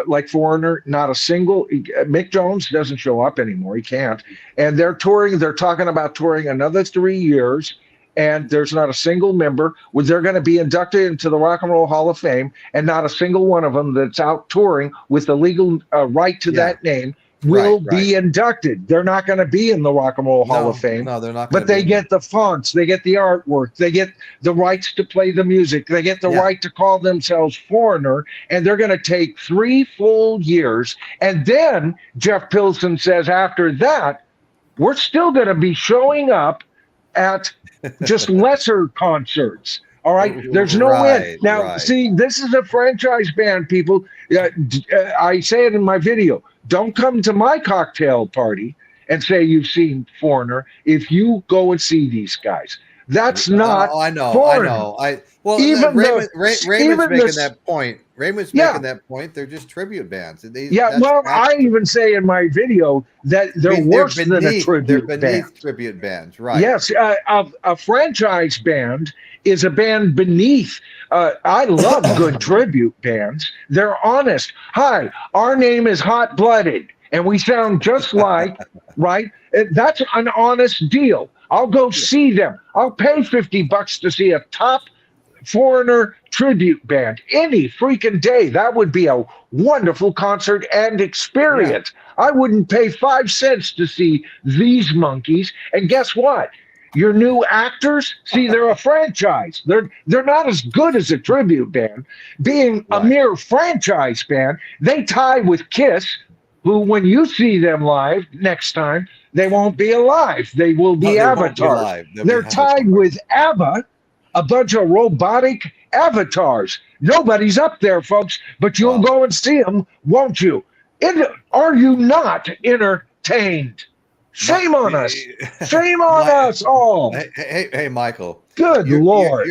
like Foreigner, not a single. Mick Jones doesn't show up anymore. He can't. And they're touring. They're talking about touring another 3 years. And there's not a single member. They're going to be inducted into the Rock and Roll Hall of Fame, and not a single one of them that's out touring with the legal right to that name will be inducted. They're not going to be in the Rock and Roll Hall of Fame. No, they're not. But they get the fonts, they get the artwork, they get the rights to play the music, they get the right to call themselves Foreigner, and they're going to take 3 full years. And then Jeff Pilson says after that, we're still going to be showing up at just lesser concerts. All right. There's no end. Now, see, this is a franchise band, people. I say it in my video. Don't come to my cocktail party and say you've seen Foreigner if you go and see these guys. That's not. Oh, I know. Foreigner. Well, Raymond's making that point. Raymond's making that point. They're just tribute bands. I even say in my video that they're worse than a tribute band. They're beneath tribute bands, right? Yes, a franchise band is a band beneath. I love good tribute bands. They're honest. Hi, our name is Hot Blooded, and we sound just like, right? That's an honest deal. I'll go see them. I'll pay $50 to see a top Foreigner tribute band any freaking day. That would be a wonderful concert and experience. I wouldn't pay 5 cents to see these monkeys. And guess what? Your new actors, see, they're a franchise. They're not as good as a tribute band. Being a mere franchise band, they tie with Kiss, who, when you see them live next time, they won't be alive. They will be avatars. They're tied with ABBA, a bunch of robotic avatars. Nobody's up there, folks, but you'll go and see them, won't you? Are you not entertained? Shame on us. Shame on us all. Hey, Michael. Good Lord.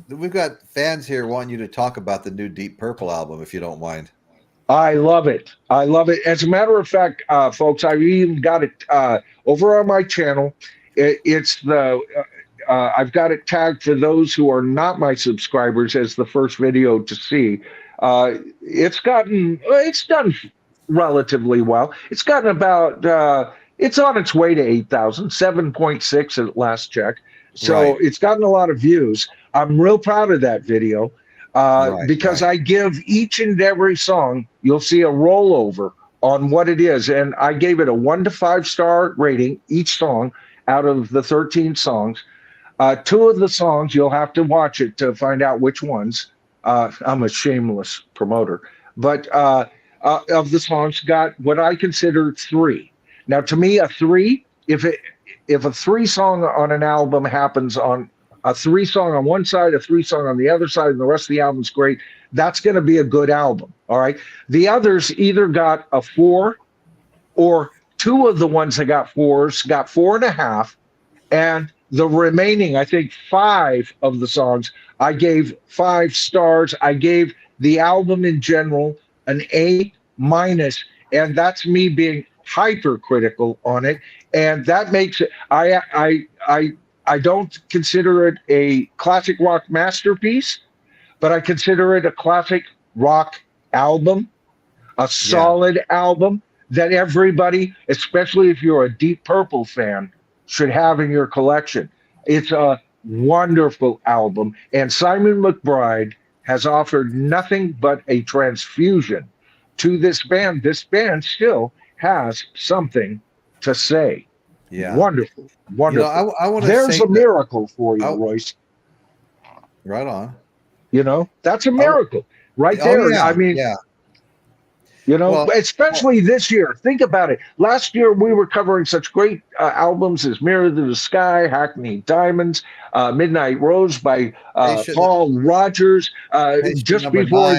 We've got fans here wanting you to talk about the new Deep Purple album, if you don't mind. I love it. I love it. As a matter of fact, folks, I've even got it over on my channel. It's the I've got it tagged for those who are not my subscribers as the first video to see. It's done relatively well. It's gotten about it's on its way to 8,000, 7.6 at last check. So it's gotten a lot of views. I'm real proud of that video because I give each and every song, you'll see a rollover on what it is. And I gave it a 1 to 5 star rating, each song out of the 13 songs. 2 of the songs, you'll have to watch it to find out which ones. I'm a shameless promoter. But of the songs got what I consider 3. Now, to me, a 3, if a 3 song on an album happens on a 3 song on one side, a 3 song on the other side, and the rest of the album's great, that's going to be a good album. All right. The others either got a 4, or 2 of the ones that got 4s got 4.5, and the remaining, I think 5 of the songs, I gave 5 stars. I gave the album in general an A-, and that's me being hypercritical on it, and that makes it. I don't consider it a classic rock masterpiece, but I consider it a classic rock album, a solid album that everybody, especially if you're a Deep Purple fan, should have in your collection. It's a wonderful album, and Simon McBride has offered nothing but a transfusion to this band. This band still has something to say. Yeah. Wonderful. Wonderful. You know, I want to There's a miracle for you, Royce. Right on. You know, that's a miracle right there. Yeah, I mean, you know, especially this year. Think about it. Last year, we were covering such great albums as Mirror to the Sky, Hackneyed Diamonds, Midnight Rose by Paul Rogers, just before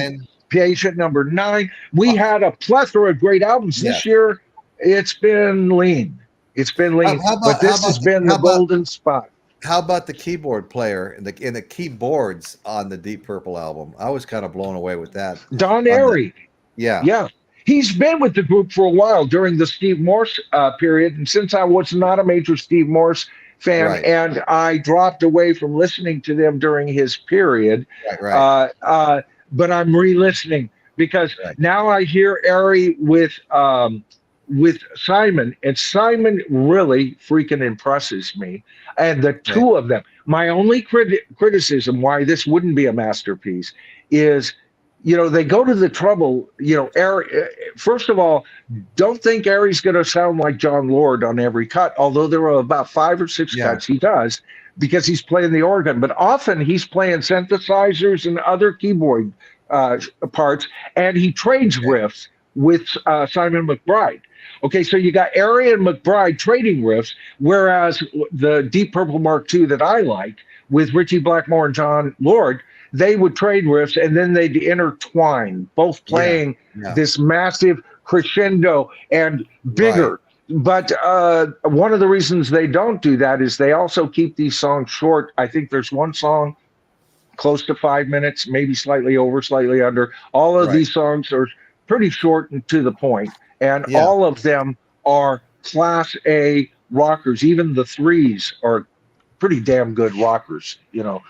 Patient Number 9. We had a plethora of great albums. This year, it's been lean. It's been lean. But this has been the golden spot. How about the keyboard player and the keyboards on the Deep Purple album? I was kind of blown away with that. Don Airy. Yeah. He's been with the group for a while during the Steve Morse period. And since I was not a major Steve Morse fan and I dropped away from listening to them during his period, but I'm re-listening because now I hear Airy with Simon, and Simon really freaking impresses me. And the two of them, my only criticism why this wouldn't be a masterpiece is, you know, they go to the trouble, you know, first of all, don't think Airy's going to sound like John Lord on every cut, although there are about 5 or 6 cuts he does because he's playing the organ, but often he's playing synthesizers and other keyboard parts, and he trades riffs with Simon McBride. Okay, so you got Airy and McBride trading riffs, whereas the Deep Purple Mark II that I like with Ritchie Blackmore and John Lord, they would trade riffs and then they'd intertwine, both playing this massive crescendo and bigger. But one of the reasons they don't do that is they also keep these songs short. I think there's one song close to 5 minutes, maybe slightly over, slightly under. All of these songs are pretty short and to the point. And all of them are Class A rockers. Even the threes are pretty damn good rockers, you know.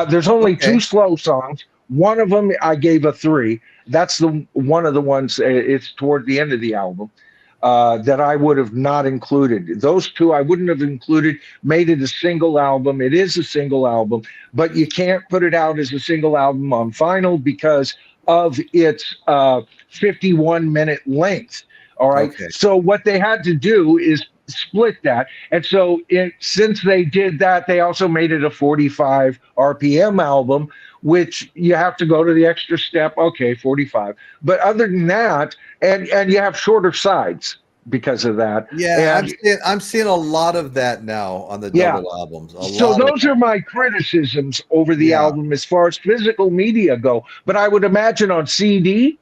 There's only 2 slow songs. One of them I gave a 3. That's the one of the ones, it's toward the end of the album, that I would have not included. Those 2 I wouldn't have included, made it a single album. It is a single album, but you can't put it out as a single album on vinyl because of its 51-minute length. All right. So what they had to do is split that. And so since they did that, they also made it a 45 RPM album, which you have to go to the extra step. Okay, 45. But other than that, and you have shorter sides because of that. Yeah, I'm seeing a lot of that now on the double albums. So those are my criticisms over the album as far as physical media go. But I would imagine on CD,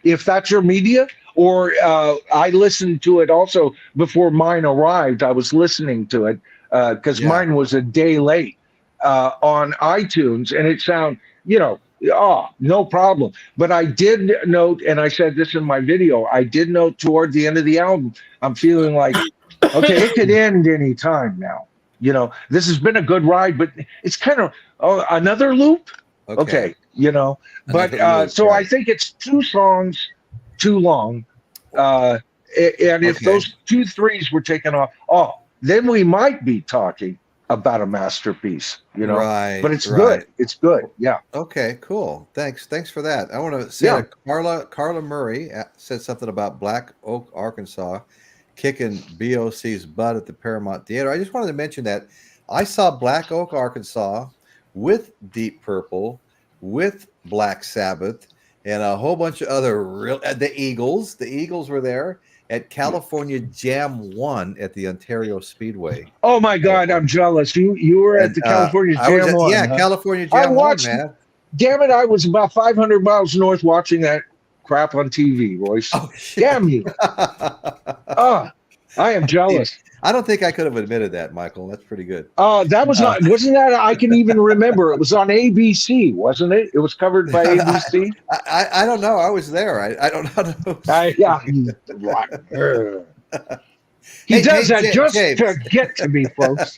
if that's your media, or I listened to it also before mine arrived. I was listening to it because mine was a day late on iTunes, and it sounded, you know, no problem. But I did note, and I said this in my video, I did note toward the end of the album, I'm feeling like, okay, it could end any time now. You know, this has been a good ride, but it's kind of another loop. Okay, you know, but so I think it's 2 songs too long, and if those 2 threes were taken off, then we might be talking about a masterpiece, you know. But it's good. It's good. Yeah. Okay. Cool. Thanks for that. I want to say Carla Murray said something about Black Oak, Arkansas, kicking BOC's butt at the Paramount Theater. I just wanted to mention that I saw Black Oak, Arkansas, with Deep Purple, with Black Sabbath, and a whole bunch of other the Eagles. The Eagles were there at California Jam 1 at the Ontario Speedway. Oh my God, I'm jealous. You were at the California Jam 1. Yeah, California Jam 1, man. Damn it, I was about 500 miles north watching that crap on TV, Royce. Oh, shit. Damn you. I am jealous. I don't think I could have admitted that, Michael. That's pretty good. That was not, wasn't that, I can even remember, it was on ABC, wasn't it? It was covered by ABC. I don't know. I was there. I don't know. Yeah. He does that just to get to me, folks.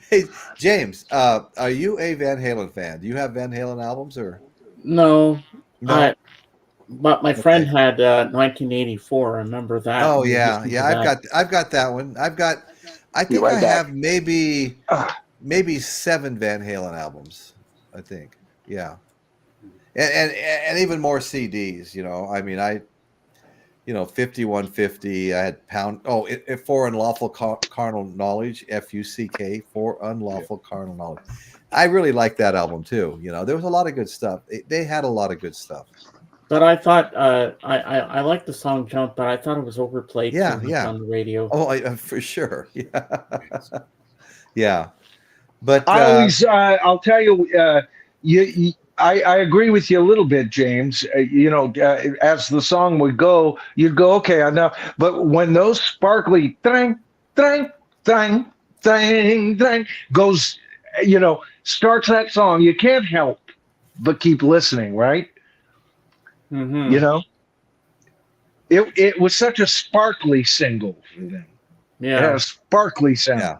Hey, James, are you a Van Halen fan? Do you have Van Halen albums or? No. But my friend had 1984. I remember that. Oh yeah, yeah. I've got that one. I think I have maybe 7 Van Halen albums. I think, yeah, and even more CDs. You know, I mean, 5150. I had For Unlawful Carnal Knowledge, FUCK, For Unlawful Carnal Knowledge. I really like that album too. You know, there was a lot of good stuff. They had a lot of good stuff. But I thought I liked the song "Jump," but I thought it was overplayed. Yeah, on the radio. Oh, for sure. Yeah, yeah. But I'll tell you, I agree with you a little bit, James. As the song would go, you'd go, okay, I know. But when those sparkly thang, thang, thang, thang, thang goes, starts that song, you can't help but keep listening, right? Mm-hmm. It was such a sparkly single for them. Yeah, it had a sparkly sound.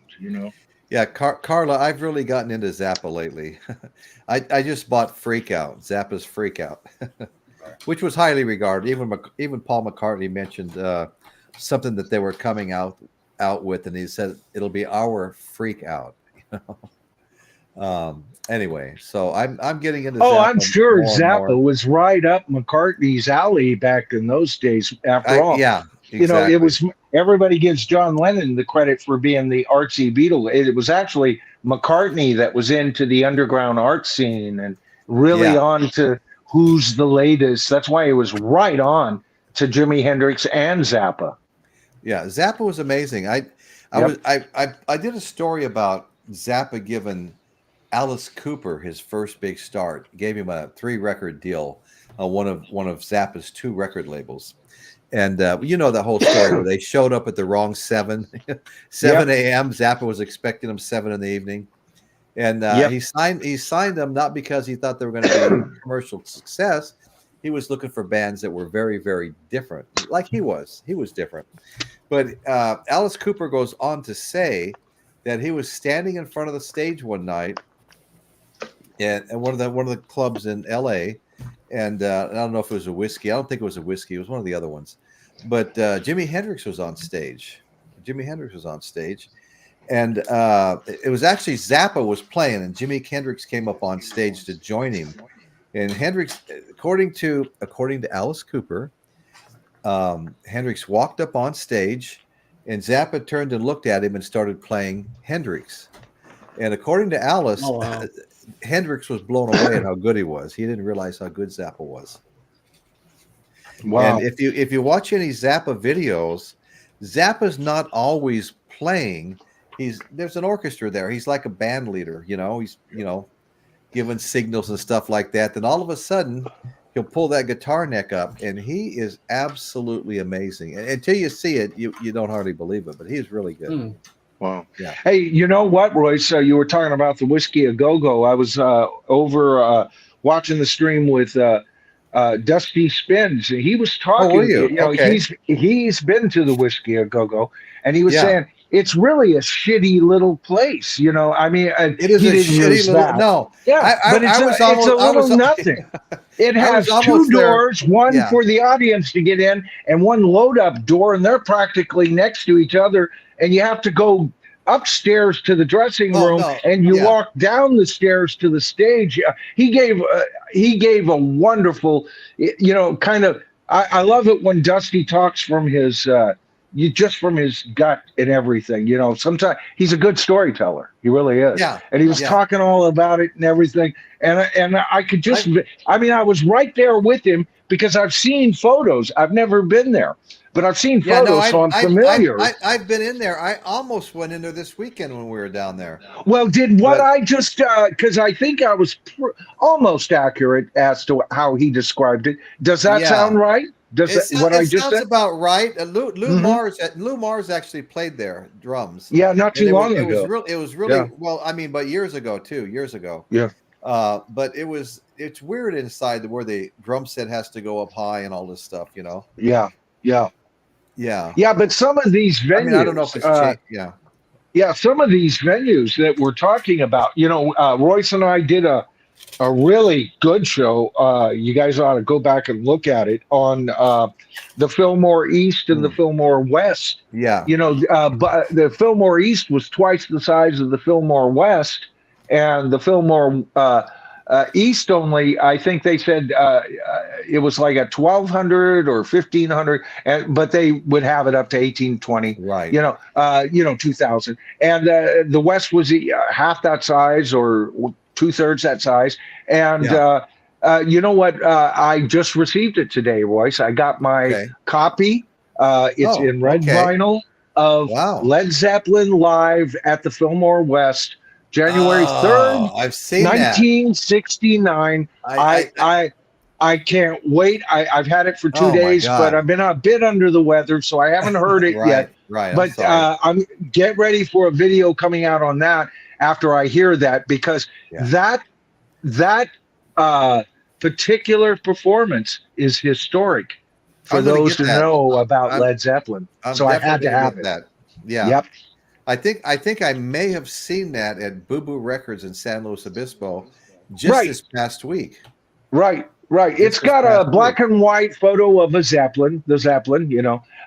Yeah, Carla, I've really gotten into Zappa lately. I just bought Freak Out, Zappa's Freak Out, which was highly regarded. Even Paul McCartney mentioned something that they were coming out with, and he said it'll be our Freak Out. Anyway, so I'm getting into. Oh, Zappa I'm sure Zappa was right up McCartney's alley back in those days. After all, yeah, exactly. It was. Everybody gives John Lennon the credit for being the artsy Beatle. It was actually McCartney that was into the underground art scene and really on to who's the latest. That's why he was right on to Jimi Hendrix and Zappa. Yeah, Zappa was amazing. I did a story about Zappa giving Alice Cooper his first big start, gave him a 3-record deal on one of Zappa's 2 record labels. And the whole story where they showed up at the wrong 7 a.m. Zappa was expecting them 7 in the evening. And he signed them not because he thought they were going to be a commercial success. He was looking for bands that were very, very different, like he was. He was different. But Alice Cooper goes on to say that he was standing in front of the stage one night at one of the clubs in L.A., and I don't know if it was a whiskey. I don't think it was a whiskey. It was one of the other ones. But Jimi Hendrix was on stage. And it was actually Zappa was playing, and Jimi Hendrix came up on stage to join him. And Hendrix, according to Alice Cooper, Hendrix walked up on stage, and Zappa turned and looked at him and started playing Hendrix. And according to Alice, Hendrix was blown away at how good he was. He didn't realize how good Zappa was. Wow! And if you watch any Zappa videos, Zappa's not always playing. There's an orchestra there. He's like a band leader. He's giving signals and stuff like that. Then all of a sudden, he'll pull that guitar neck up, and he is absolutely amazing. And until you see it, you don't hardly believe it. But he's really good. Wow. Yeah. Hey, you know what, Royce? You were talking about the Whiskey A Go-Go. I was over watching the stream with Dusty Spins. He was talking. Oh, were you? Okay. He's been to the Whiskey A Go-Go, and he was saying it's really a shitty little place. I mean, it is a shitty little. No. Yeah, but it's a little nothing. It has 2 doors, one for the audience to get in, and one load-up door, and they're practically next to each other. And you have to go upstairs to the dressing room, and you walk down the stairs to the stage. He gave a wonderful, kind of. I love it when Dusty talks from his, from his gut and everything. Sometimes he's a good storyteller. He really is. Yeah. And he was talking all about it and everything. And I could just, I was right there with him because I've seen photos. I've never been there. But I've seen photos, so I'm familiar. I've been in there. I almost went in there this weekend when we were down there. Well, I just, because I think I was almost accurate as to how he described it. Does that sound right? what I just sounds said? about right. Lou Mars actually played there drums. Yeah, not too long ago. It was really well. I mean, but years ago too. Years ago. Yeah. But it's weird inside where the drum set has to go up high and all this stuff. You know. Yeah. Yeah. Yeah. Yeah, but some of these venues. I mean, I don't know if it's changed. Yeah. Yeah, some of these venues that we're talking about, Royce and I did a really good show. You guys ought to go back and look at it on the Fillmore East and the Fillmore West. Yeah. But the Fillmore East was twice the size of the Fillmore West, and the Fillmore East only, I think they said it was like a 1,200 or 1,500, but they would have it up to 1,820. Right. 2,000. And the West was half that size or 2/3 that size. And you know what? I just received it today, Royce. I got my copy. It's in red vinyl of Led Zeppelin live at the Fillmore West. January 3rd, I've seen 1969. I can't wait. I've had it for 2 days, but I've been a bit under the weather, so I haven't heard it yet. Right. But I'm get ready for a video coming out on that after I hear that, because that particular performance is historic for those who know about Led Zeppelin. So I had to have it. Yeah. Yep. I think I may have seen that at Boo Boo Records in San Luis Obispo just this past week. Right. It's got a black and white photo of the Zeppelin,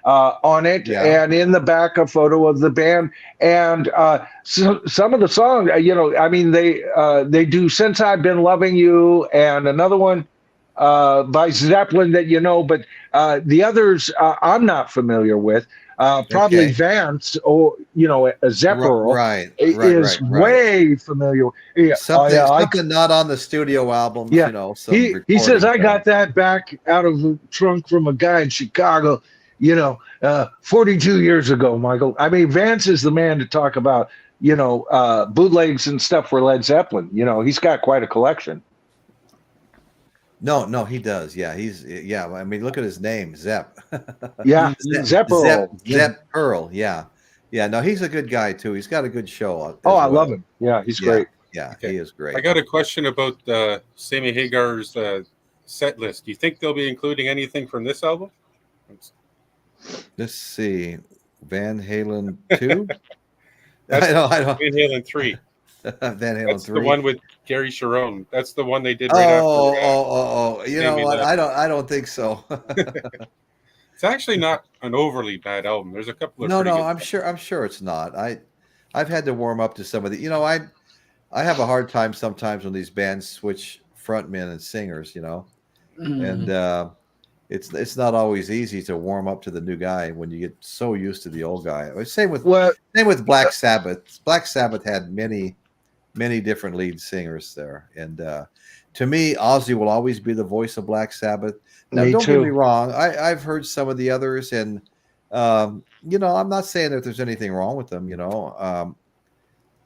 on it, and in the back a photo of the band. And some of the songs, they do "Since I've Been Loving You" and another one by Zeppelin that but the others I'm not familiar with. Probably Vance or a Zephyr is way familiar. Something not on the studio album. Yeah, he says I got that back out of the trunk from a guy in Chicago. 42 years ago, Michael. I mean, Vance is the man to talk about. Bootlegs and stuff for Led Zeppelin. He's got quite a collection. No, he does. Yeah, I mean, look at his name, Zepp. Zepp Earl. Zepp Earl. Yeah. No, he's a good guy too. He's got a good show. I love him. Yeah, he's great. Yeah, he is great. I got a question about Sammy Hagar's set list. Do you think they'll be including anything from this album? Let's see, Van Halen 2. I don't. Van Halen 3. Van Halen That's 3. The one with Gary Sharon. That's the one they did right after. You know what? I don't think so. It's actually not an overly bad album. There's a couple of I'm sure it's not. I've had to warm up to some of the. I have a hard time sometimes when these bands switch frontmen and singers. And it's not always easy to warm up to the new guy when you get so used to the old guy. Same with Black Sabbath. Black Sabbath had many different lead singers there, and to me, Ozzy will always be the voice of Black Sabbath. Now, don't get me wrong. I've heard some of the others, and I'm not saying that there's anything wrong with them.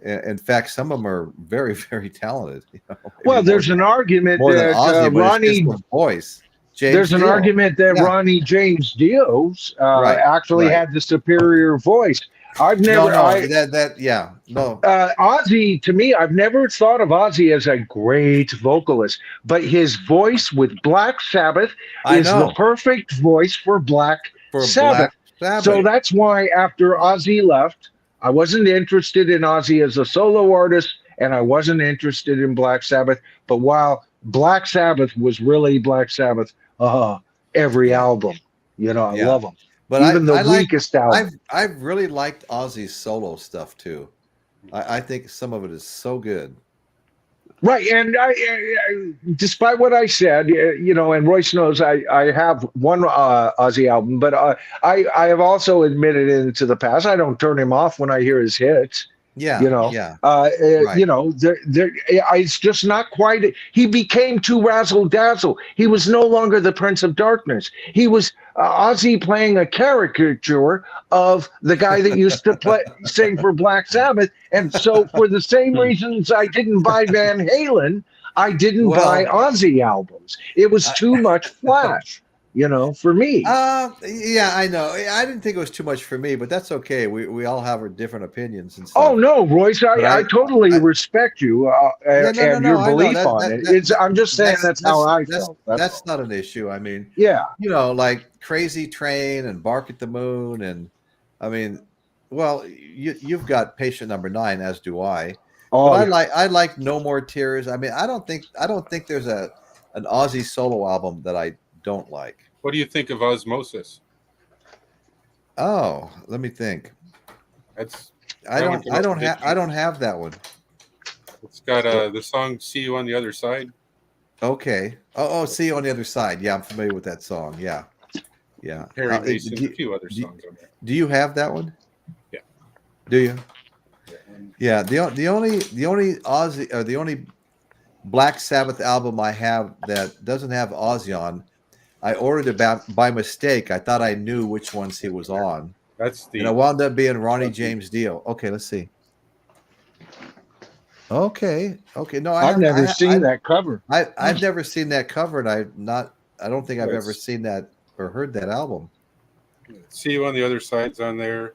In fact, some of them are very, very talented. Well, there's an argument that Ronnie voice. There's an argument that Ronnie James Dio's actually had the superior voice. I've never. Ozzy, to me, I've never thought of Ozzy as a great vocalist, but his voice with Black Sabbath is the perfect voice for Black Sabbath. So that's why after Ozzy left, I wasn't interested in Ozzy as a solo artist, and I wasn't interested in Black Sabbath. But while Black Sabbath was really Black Sabbath, every album, I love them. But even the weakest album. I've really liked Ozzy's solo stuff too. I think some of it is so good. Right, and I despite what I said, and Royce knows I have one Ozzy album, but I have also admitted into the past I don't turn him off when I hear his hits. It's just not quite. He became too razzle dazzle. He was no longer the Prince of Darkness. He was Ozzy playing a caricature of the guy that used to sing for Black Sabbath. And so, for the same reasons I didn't buy Van Halen, I didn't buy Ozzy albums. It was too much flash. for me. Yeah, I know. I didn't think it was too much for me, but that's okay. We all have our different opinions and stuff. Oh no, Royce, I totally respect you and your belief on it. I'm just saying that's how I felt. That's not an issue. I mean, yeah, like Crazy Train and Bark at the Moon, and I mean, well, you've got Patient Number 9, as do I. Oh, but I like No More Tears. I mean, I don't think there's an Ozzy solo album that I don't like. What do you think of Osmosis? Oh, let me think. I don't have that one. It's got the song "See You on the Other Side." Okay. Oh, "See You on the Other Side." Yeah, I'm familiar with that song. Yeah. Harry Mason, a few other songs on there. Do you have that one? Yeah. Do you? Yeah. The only Ozzy or the only Black Sabbath album I have that doesn't have Ozzy on, I ordered it by mistake. I thought I knew which ones he was on. And it wound up being Ronnie James Dio. Okay, let's see. Okay. No, I've never seen that cover. I've never seen that cover, and I don't think I've ever seen that or heard that album. See You on the Other Side's on there.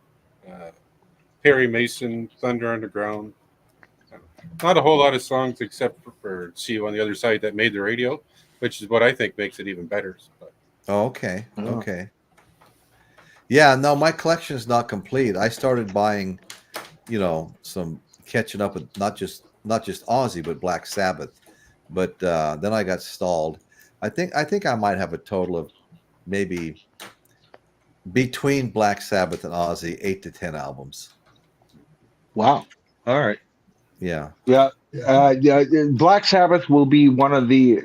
Perry Mason, Thunder Underground. Not a whole lot of songs except for See You on the Other Side that made the radio, which is what I think makes it even better. But. Oh, okay. Okay. Yeah, no, my collection is not complete. I started buying, some catching up with not just Ozzy, but Black Sabbath. But then I got stalled. I think I might have a total of maybe between Black Sabbath and Ozzy 8 to 10 albums. Wow. All right. Yeah. Black Sabbath will be one of the,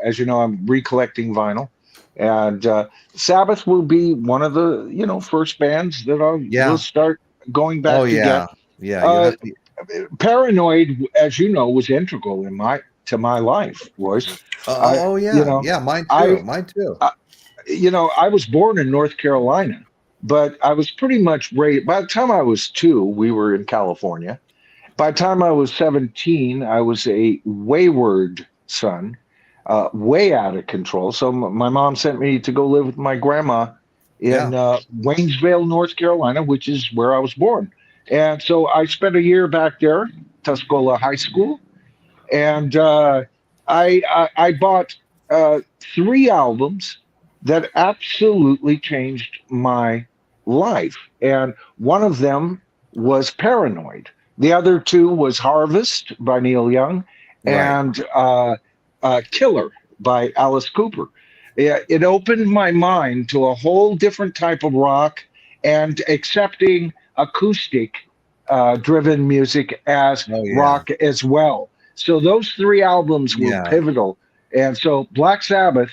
as you know, I'm recollecting vinyl, and Sabbath will be one of the, first bands that will start going back again. Yeah. Paranoid, as you know, was integral to my life, Royce. Mine too. I was born in North Carolina, but I was pretty much raised. By the time I was 2, we were in California. By the time I was 17, I was a wayward son, way out of control. So my mom sent me to go live with my grandma in Waynesville, North Carolina, which is where I was born. And so I spent a year back there, Tuscola High School, and I bought 3 albums that absolutely changed my life. And one of them was Paranoid. The other 2 was Harvest by Neil Young and Killer by Alice Cooper. It opened my mind to a whole different type of rock and accepting acoustic driven music as rock as well. So those 3 albums were pivotal. And so Black Sabbath,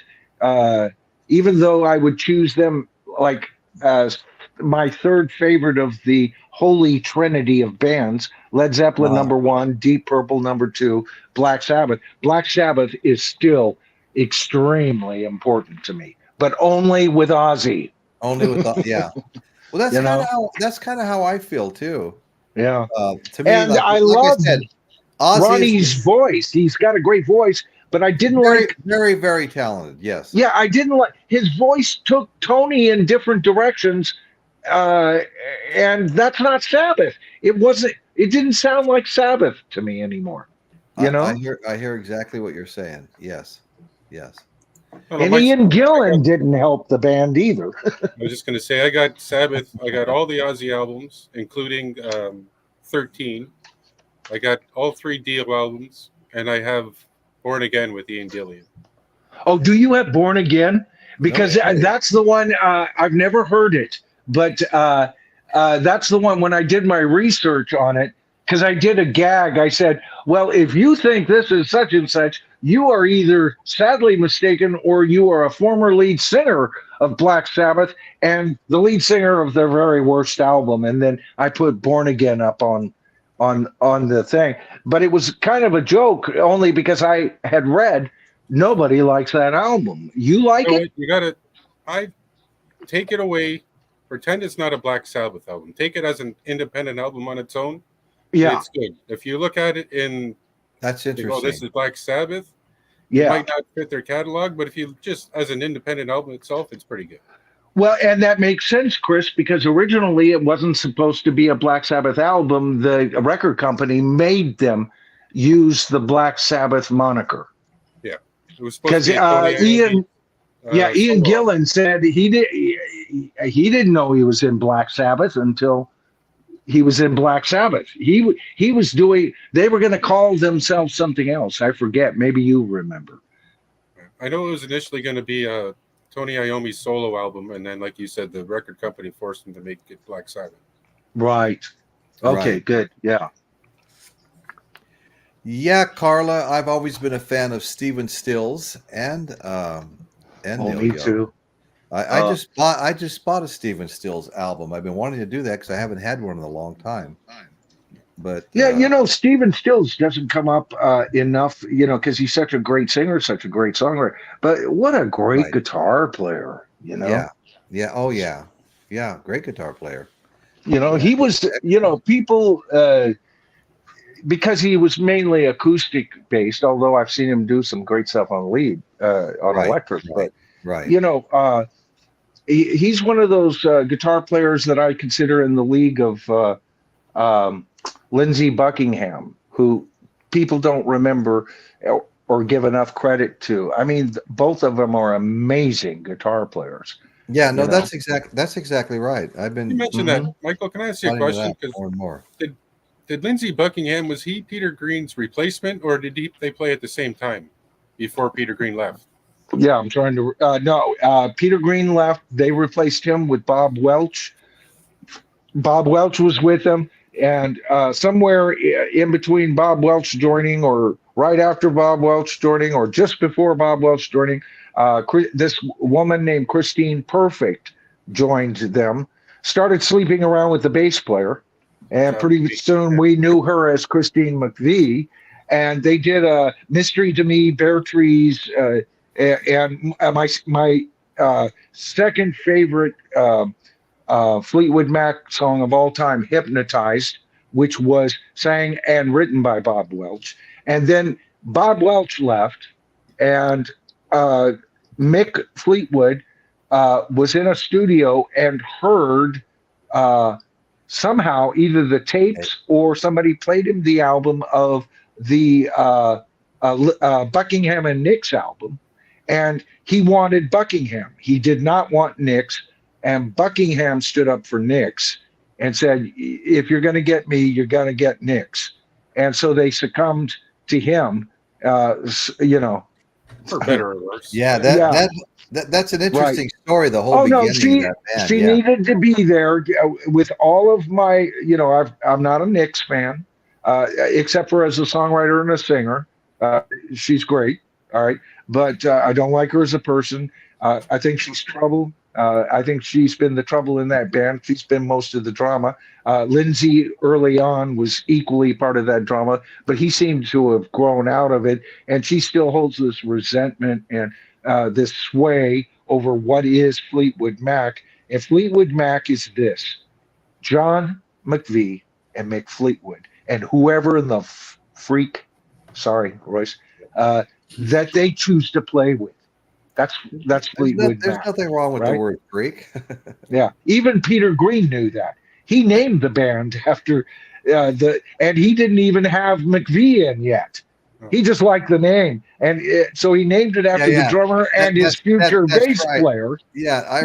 even though I would choose them like as my third favorite of the holy trinity of bands, Led Zeppelin number 1, Deep Purple number 2, Black Sabbath. Black Sabbath is still extremely important to me, but only with Ozzy. Only with Well, that's kind of how I feel too. Yeah. To me, and I love Ronnie's voice. He's got a great voice, but I didn't like very, very talented. Yes. Yeah, I didn't like his voice took Tony in different directions. And that's not Sabbath. It didn't sound like Sabbath to me anymore. I hear exactly what you're saying. Yes. Well, and Ian Gillan didn't help the band either. I was just going to say, I got Sabbath. I got all the Ozzy albums, including 13. I got all 3 Dio albums, and I have Born Again with Ian Gillan. Oh, do you have Born Again? Because that's the one. I've never heard it. But that's the one when I did my research on it, because I did a gag. I said, well, if you think this is such and such, you are either sadly mistaken or you are a former lead singer of Black Sabbath and the lead singer of their very worst album. And then I put Born Again up on the thing. But it was kind of a joke only because I had read nobody likes that album. You like it? You got to take it away. Pretend it's not a Black Sabbath album. Take it as an independent album on its own. Yeah, it's good. If you look at it in, that's interesting. This is Black Sabbath. It might not fit their catalog, but if you just as an independent album itself, it's pretty good. Well, and that makes sense, Chris, because originally it wasn't supposed to be a Black Sabbath album. The record company made them use the Black Sabbath moniker. Yeah, it was supposed to be Ian Gillan said he didn't know he was in Black Sabbath until he was in Black Sabbath. He was doing. They were going to call themselves something else. I forget. Maybe you remember. I know it was initially going to be a Tony Iommi's solo album, and then, like you said, the record company forced him to make it Black Sabbath. Right. Okay. Good. Yeah. Yeah, Carla. I've always been a fan of Stephen Stills and Neil me Young. too. I just bought a Stephen Stills album. I've been wanting to do that because I haven't had one in a long time. But Stephen Stills doesn't come up enough, because he's such a great singer, such a great songwriter. But what a great guitar player, Yeah. Oh yeah. Yeah. Great guitar player. He was, people, because he was mainly acoustic based, although I've seen him do some great stuff on lead, on electric. But, he's one of those guitar players that I consider in the league of Lindsey Buckingham, who people don't remember or give enough credit to. I mean, both of them are amazing guitar players. Yeah, no, that's exactly right. You mentioned that, Michael. Can I ask you a question? More and more. Did Lindsey Buckingham, was he Peter Green's replacement, or did they play at the same time before Peter Green left? Yeah, I'm trying to. No, Peter Green left. They replaced him with Bob Welch. Bob Welch was with them, and somewhere in between Bob Welch joining, or right after Bob Welch joining, or just before Bob Welch joining, this woman named Christine Perfect joined them, started sleeping around with the bass player, and pretty soon we knew her as Christine McVie, and they did a Mystery to Me, Bare Trees, and my second favorite Fleetwood Mac song of all time, Hypnotized, which was sang and written by Bob Welch. And then Bob Welch left, and Mick Fleetwood was in a studio and heard somehow either the tapes or somebody played him the album of the Buckingham and Nicks album, and he wanted Buckingham. He did not want Nicks, and Buckingham stood up for Nicks and said, if you're going to get me, you're going to get Nicks. And so they succumbed to him, For better or worse. Yeah, that's an interesting story, the whole beginning of that band. She needed to be there with all of my, I'm not a Nicks fan, except for as a songwriter and a singer. She's great, all right, but I don't like her as a person. I think she's trouble. I think she's been the trouble in that band. She's been most of the drama. Lindsey early on was equally part of that drama, but he seemed to have grown out of it, and she still holds this resentment and this sway over what is Fleetwood Mac. And Fleetwood Mac is this: John McVie and Mick Fleetwood, and whoever in the freak, sorry, Royce, that they choose to play with. That's Fleetwood Mac. There's nothing wrong with the word freak. Yeah, even Peter Green knew that. He named the band after and he didn't even have McVie in yet. He just liked the name, and so he named it after the drummer and his future bass player. Yeah, I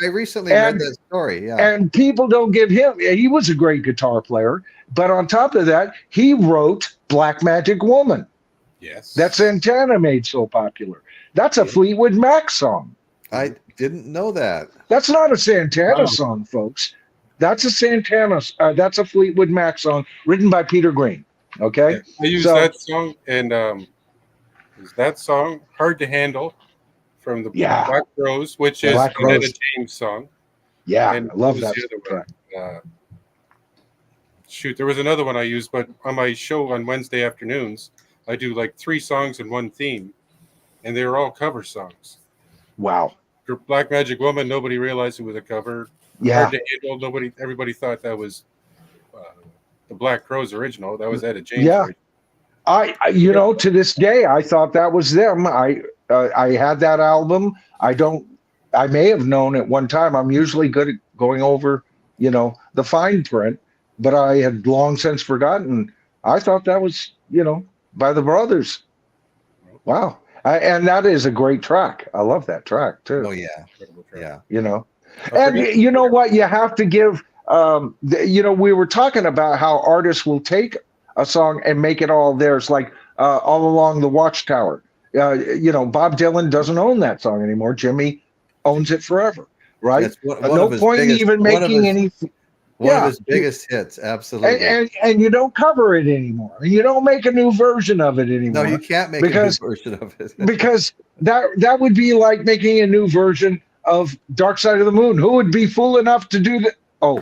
recently read that story. Yeah, and people don't give him. He was a great guitar player, but on top of that, he wrote "Black Magic Woman." Yes, that Santana made so popular. That's a Fleetwood Mac song. I didn't know that. That's not a Santana song, folks. That's a Santana. That's a Fleetwood Mac song written by Peter Green. Okay, they use that song, and is that song "Hard to Handle" from the Black Rose, which is an Etta James song. Yeah, and I love that. Shoot, there was another one I used, but on my show on Wednesday afternoons, I do like 3 songs and 1 theme, and they were all cover songs. Wow. For Black Magic Woman, nobody realized it was a cover. Yeah. Hard to Handle, everybody thought that was the Black Crowes original. That was Etta James. Yeah. You know, to this day, I thought that was them. I had that album. I may have known at one time. I'm usually good at going over, you know, the fine print, but I had long since forgotten. I thought that was, you know, by the Brothers. Wow. And that is a great track. I love that track too. Oh yeah. Yeah. You know, and you know what, you have to give, you know, we were talking about how artists will take a song and make it all theirs, like All Along the Watchtower. You know, Bob Dylan doesn't own that song anymore. Jimmy owns it forever, right? No point even making any. One of his biggest hits, absolutely. And you don't cover it anymore. You don't make a new version of it anymore. No, you can't make a new version of it. Because that would be like making a new version of Dark Side of the Moon. Who would be fool enough to do that? Oh,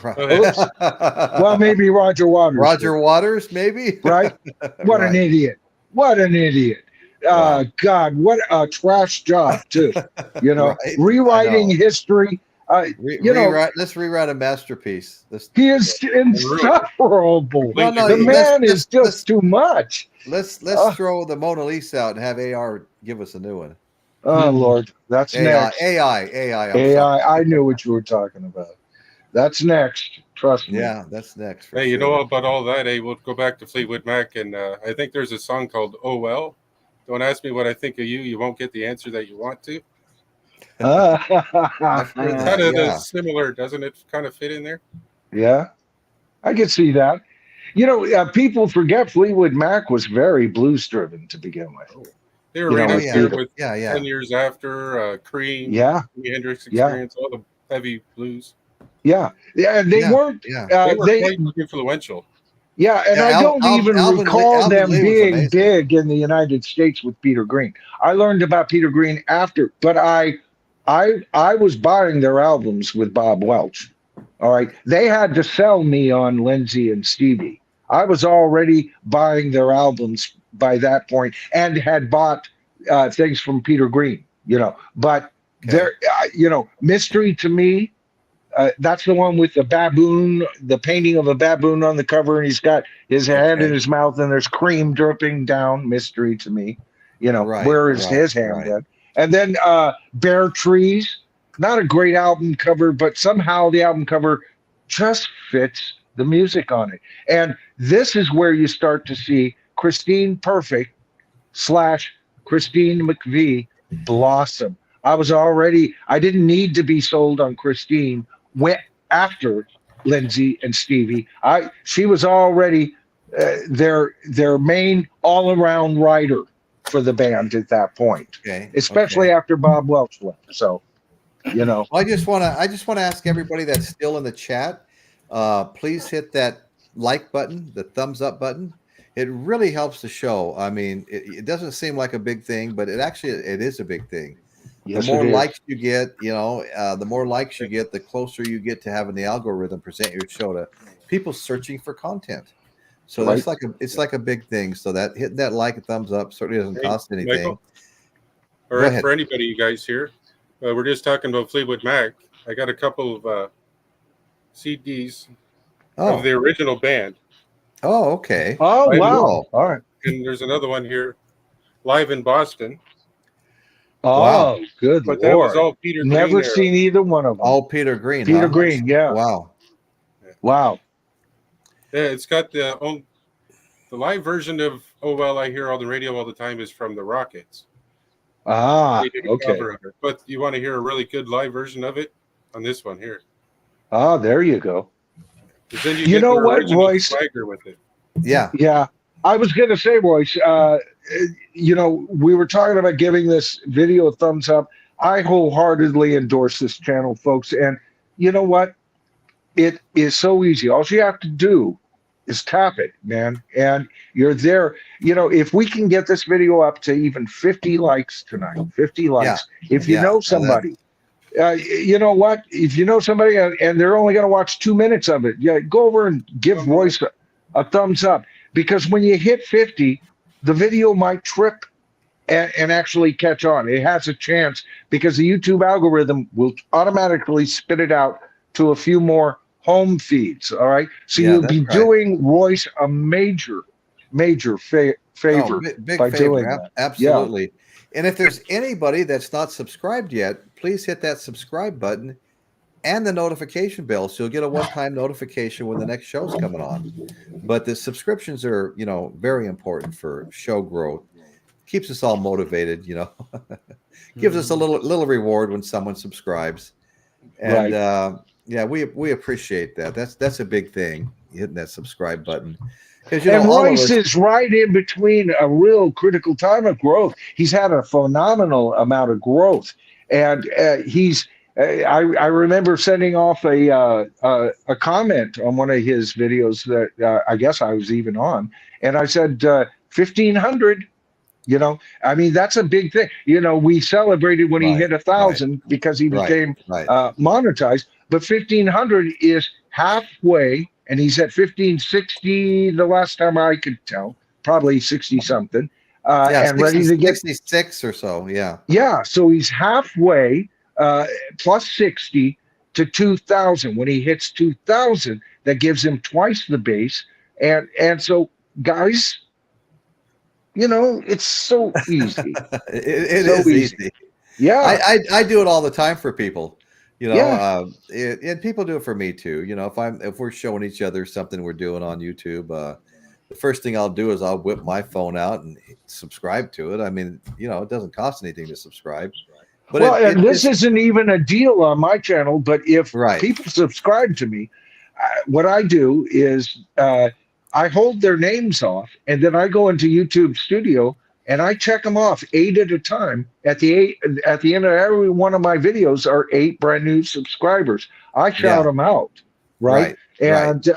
right. Oops. Well, maybe Roger Waters. Roger Waters, maybe. Right? What an idiot! What an idiot! Wow. God, what a trash job too. You know, rewriting history. You know, let's rewrite a masterpiece. He is insufferable. No, the man is just too much. Let's throw the Mona Lisa out and have AR give us a new one. Oh Lord, that's next. AI. I knew what you were talking about. That's next. Trust me. Yeah, that's next. Hey, you know about all that? Hey, we'll go back to Fleetwood Mac, and I think there's a song called "Oh Well." Don't ask me what I think of you. You won't get the answer that you want to. Kind of similar, doesn't it? Kind of fit in there. Yeah, I can see that. You know, people forget Fleetwood Mac was very blues driven to begin with. They were right up there with 10 years after Cream, Jimi Hendrix Experience, all the heavy blues. Yeah, they weren't. They were quite influential. Yeah, and I don't even recall them being big in the United States with Peter Green. I learned about Peter Green after, but I was buying their albums with Bob Welch. All right, they had to sell me on Lindsay and Stevie. I was already buying their albums by that point and had bought things from Peter Green. You know, but there, you know, Mystery to Me. That's the one with the baboon, the painting of a baboon on the cover, and he's got his hand in his mouth, and there's cream dripping down. Mystery to Me, you know, where is his hand at? And then Bare Trees, not a great album cover, but somehow the album cover just fits the music on it. And this is where you start to see Christine Perfect / Christine McVie blossom. I didn't need to be sold on Christine. Went after Lindsay and Stevie. She was already their main all-around writer for the band at that point. Especially after Bob Welch left. So, you know. I just want to ask everybody that's still in the chat, please hit that like button, the thumbs up button. It really helps the show. I mean, it doesn't seem like a big thing, but it is a big thing. Yes, the more likes you get, you know, the more likes you get, the closer you get to having the algorithm present your show to people searching for content. So that's it's like a big thing. So that hitting that like and thumbs up certainly doesn't cost anything. Michael? All right, for anybody, you guys here, we're just talking about Fleetwood Mac. I got a couple of CDs of the original band. Oh, okay. Oh, wow. All right. And there's another one here, Live in Boston. Oh, wow. Good. But that was all Peter Green. Never seen either one of them. All Peter Green. Peter Green, yeah. Wow. Wow. Yeah, it's got the live version of "Oh Well," I hear on the radio all the time is from the Rockets. Ah, okay. But you want to hear a really good live version of it on this one here. Ah, there you go. Then you know what, Royce? Swagger with it. Yeah. Yeah. I was going to say, Royce, you know, we were talking about giving this video a thumbs up. I wholeheartedly endorse this channel, folks. And you know what? It is so easy. All you have to do is tap it, man. And you're there. You know, if we can get this video up to even 50 likes tonight, 50 likes, if you know somebody, you know what? If you know somebody and they're only going to watch 2 minutes of it, go over and give Royce a thumbs up. Because when you hit 50, the video might trip and actually catch on. It has a chance because the YouTube algorithm will automatically spit it out to a few more home feeds. All right. So you'll be doing Royce a major major favor big by favor. doing that. Absolutely. Yeah. And if there's anybody that's not subscribed yet, please hit that subscribe button and the notification bell, so you'll get a one-time notification when the next show's coming on. But the subscriptions are, very important for show growth. Keeps us all motivated, gives us a little reward when someone subscribes. And we appreciate that. That's a big thing, hitting that subscribe button. Because Royce is right in between a real critical time of growth. He's had a phenomenal amount of growth, and he's. I remember sending off a comment on one of his videos that I guess I was even on, and I said 1,500. I mean, that's a big thing. We celebrated when he hit 1,000 because he became monetized, but 1,500 is halfway, and he's at 1,560 the last time I could tell, probably 60 something, and 60, ready to get 66 or so. Yeah. Yeah. So he's halfway. Plus 60 to 2,000. When he hits 2,000, that gives him twice the base. And so, guys, it's so easy. it is easy. Yeah, I do it all the time for people. And people do it for me too. If we're showing each other something we're doing on YouTube, the first thing I'll do is I'll whip my phone out and subscribe to it. I mean, it doesn't cost anything to subscribe. But this isn't even a deal on my channel, but if people subscribe to me, what I do is I hold their names off, and then I go into YouTube Studio and I check them off 8 at a time. At the end of every one of my videos are 8 brand new subscribers. I shout them out, right? And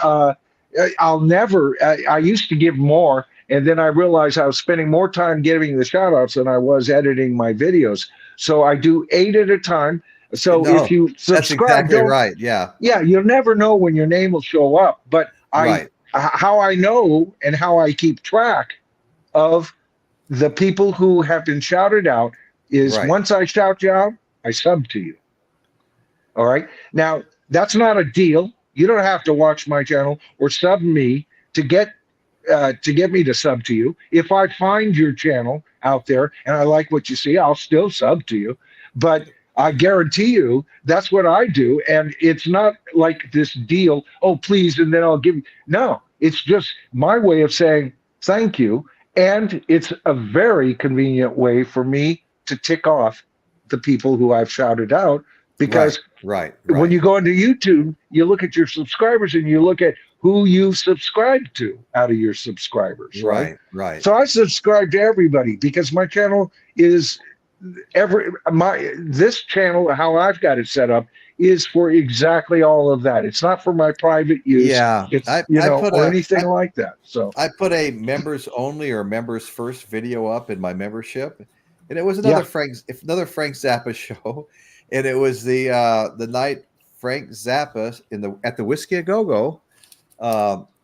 I'll never. I used to give more, and then I realized I was spending more time giving the shout outs than I was editing my videos. So I do 8 at a time. So if you subscribe, that's exactly right. Yeah. Yeah. You'll never know when your name will show up, but how I know and how I keep track of the people who have been shouted out is once I shout you out, I sub to you. All right. Now that's not a deal. You don't have to watch my channel or sub me to get me to sub to you. If I find your channel out there and I like what you see, I'll still sub to you. But I guarantee you that's what I do. And it's not like this deal, oh, please, and then I'll give you. No, it's just my way of saying thank you. And it's a very convenient way for me to tick off the people who I've shouted out. Because when you go into YouTube, you look at your subscribers and you look at who you subscribe to out of your subscribers, right? So I subscribe to everybody because my channel is this channel, how I've got it set up, is for exactly all of that. It's not for my private use. Yeah, it's or anything like that. So I put a members only or members first video up in my membership, and it was another Frank Zappa show. And it was the night Frank Zappa at the Whiskey A Go Go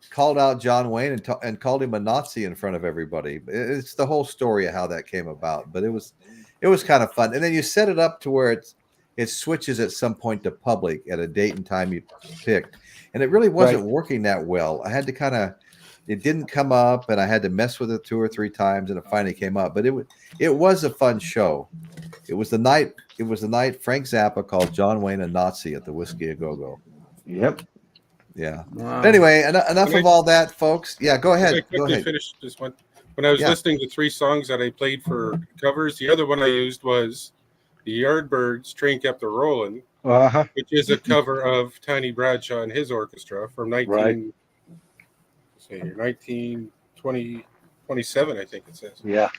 called out John Wayne and called him a Nazi in front of everybody. It's the whole story of how that came about, but it was kind of fun. And then you set it up to where it switches at some point to public at a date and time you picked, and it really wasn't working that well. I had to it didn't come up, and I had to mess with it 2 or 3 times, and it finally came up. But it was a fun show. It was the night Frank Zappa called John Wayne a Nazi at the Whiskey A Go Go. Yep. Yeah. Wow. But anyway, enough of all that, folks. Yeah, go ahead. I quickly finish this one. When I was listening to 3 songs that I played for covers, the other one I used was the Yardbirds' Train Kept a Rollin', which is a cover of Tiny Bradshaw and his orchestra from 1927, I think it says. Yeah.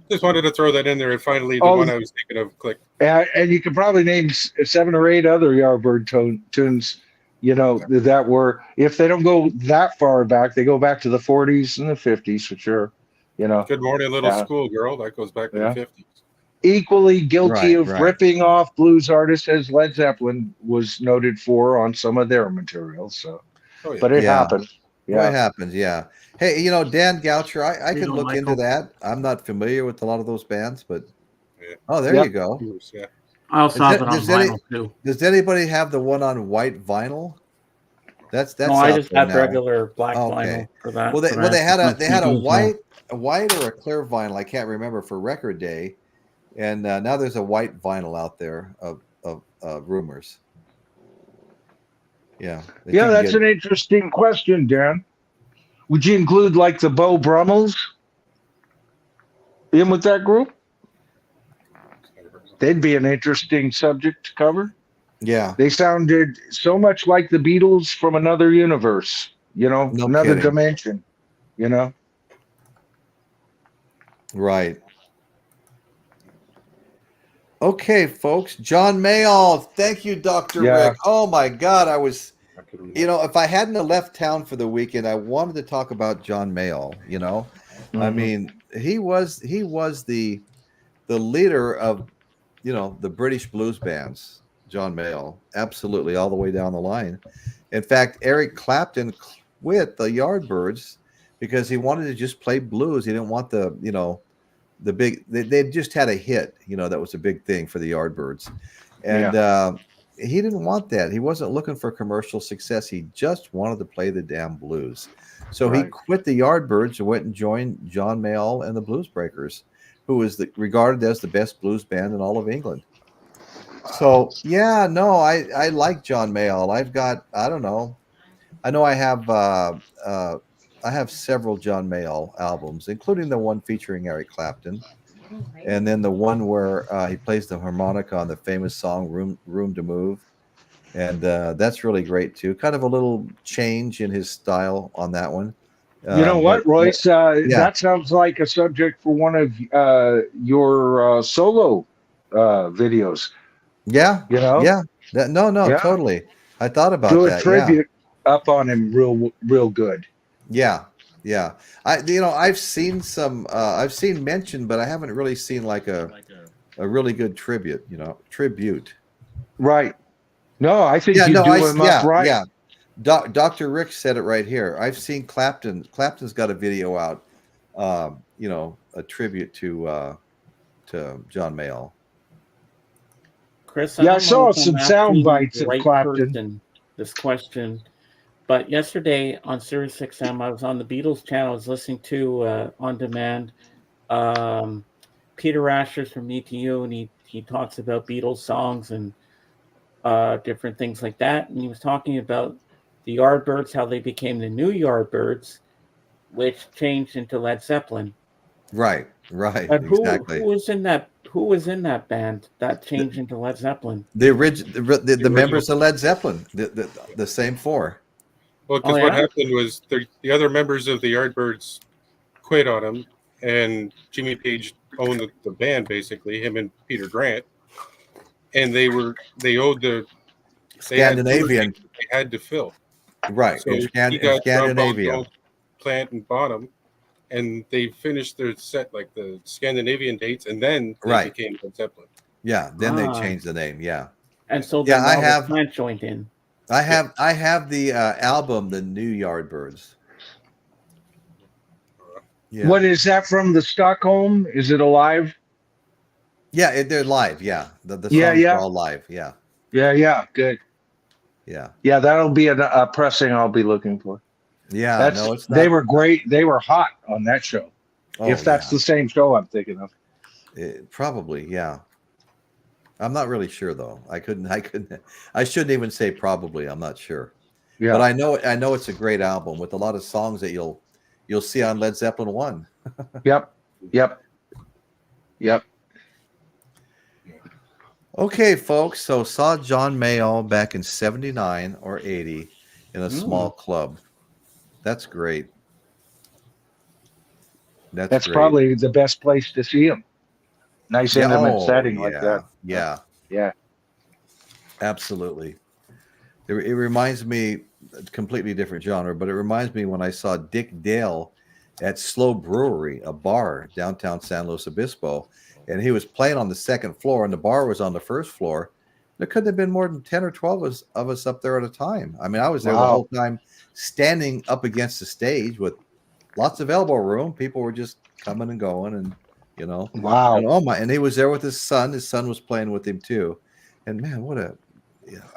Just wanted to throw that in there, and finally the one I was thinking of clicked. And you can probably name 7 or 8 other Yardbird tunes, that were, if they don't go that far back, they go back to the 40s and the 50s for sure. Good Morning Little Schoolgirl, that goes back to the 50s. Equally guilty of ripping off blues artists as Led Zeppelin was noted for on some of their material. So, but it happened. Yeah, it happens. Yeah. Hey, Dan Goucher, I could look into that. I'm not familiar with a lot of those bands, but there you go. Yeah. I also have it on vinyl too. Does anybody have the one on white vinyl? No, I just had regular black vinyl for that. Well, they had a white or a clear vinyl. I can't remember for Record Day, and now there's a white vinyl out there of Rumors. Yeah. Yeah, that's an interesting question, Dan. Would you include like the Beau Brummels in with that group? They'd be an interesting subject to cover. Yeah. They sounded so much like the Beatles from another universe, another dimension, Right. Okay, folks. John Mayall. Thank you, Dr. Rick. Oh, my God. I was, if I hadn't have left town for the weekend, I wanted to talk about John Mayall, Mm-hmm. I mean, he was the leader of, the British blues bands, John Mayall. Absolutely, all the way down the line. In fact, Eric Clapton quit the Yardbirds because he wanted to just play blues. He didn't want the big, they just had a hit, that was a big thing for the Yardbirds. And he didn't want that. He wasn't looking for commercial success. He just wanted to play the damn blues. So he quit the Yardbirds and went and joined John Mayall and the Blues Breakers, who was regarded as the best blues band in all of England. So, I like John Mayall. I've got, I don't know. I know I have several John Mayall albums, including the one featuring Eric Clapton, and then the one where he plays the harmonica on the famous song "Room to Move," and that's really great too. Kind of a little change in his style on that one. You know what, Royce? That sounds like a subject for one of your solo videos. Yeah, totally. I thought about do that. Do a tribute up on him, real good. Yeah. I've seen mention, but I haven't really seen like a really good tribute. Right. No, I think you do him up right. Yeah. Dr. Rick said it right here. I've seen Clapton. Clapton's got a video out. A tribute to John Mayall. Chris, I saw some sound bites of Clapton. This question. But yesterday on Sirius XM, I was on the Beatles channel. I was listening to On Demand Peter Asher's from ETU, and he talks about Beatles songs and different things like that. And he was talking about the Yardbirds, how they became the new Yardbirds, which changed into Led Zeppelin. Right. But exactly. Who was in that band that changed into Led Zeppelin? The members of Led Zeppelin, the same four. Well, because what happened was the other members of the Yardbirds quit on him, and Jimmy Page owned the band, basically, him and Peter Grant, and they owed the Scandinavian. They had to fill. Right. So Scandinavia. Plant and Bonham, and they finished their set, like the Scandinavian dates, and then they became Led Zeppelin. Yeah, then they changed the name. Yeah. And so I have Plant joined in. I have the album, The New Yardbirds. Yeah. What is that from? The Stockholm? Is it alive? Yeah, they're live. Yeah, the songs are all live. Yeah. Yeah. Good. Yeah. Yeah, that'll be a pressing I'll be looking for. Yeah, it's not. They were great. They were hot on that show. If that's the same show I'm thinking of. Probably, yeah. I'm not really sure though. I shouldn't even say probably. I'm not sure. Yeah. But I know it's a great album with a lot of songs that you'll see on Led Zeppelin 1. Yep. Okay, folks. So saw John Mayall back in 79 or 80 in a small club. That's great. That's great. Probably the best place to see him. Nice intimate setting like that. Yeah. Absolutely. It reminds me, a completely different genre, but it reminds me when I saw Dick Dale at Slow Brewery, a bar downtown San Luis Obispo, and he was playing on the second floor and the bar was on the first floor. There couldn't have been more than 10 or 12 of us up there at a time. I mean, I was there the whole time standing up against the stage with lots of elbow room. People were just coming and going and, Wow. And he was there with his son. His son was playing with him too. And man,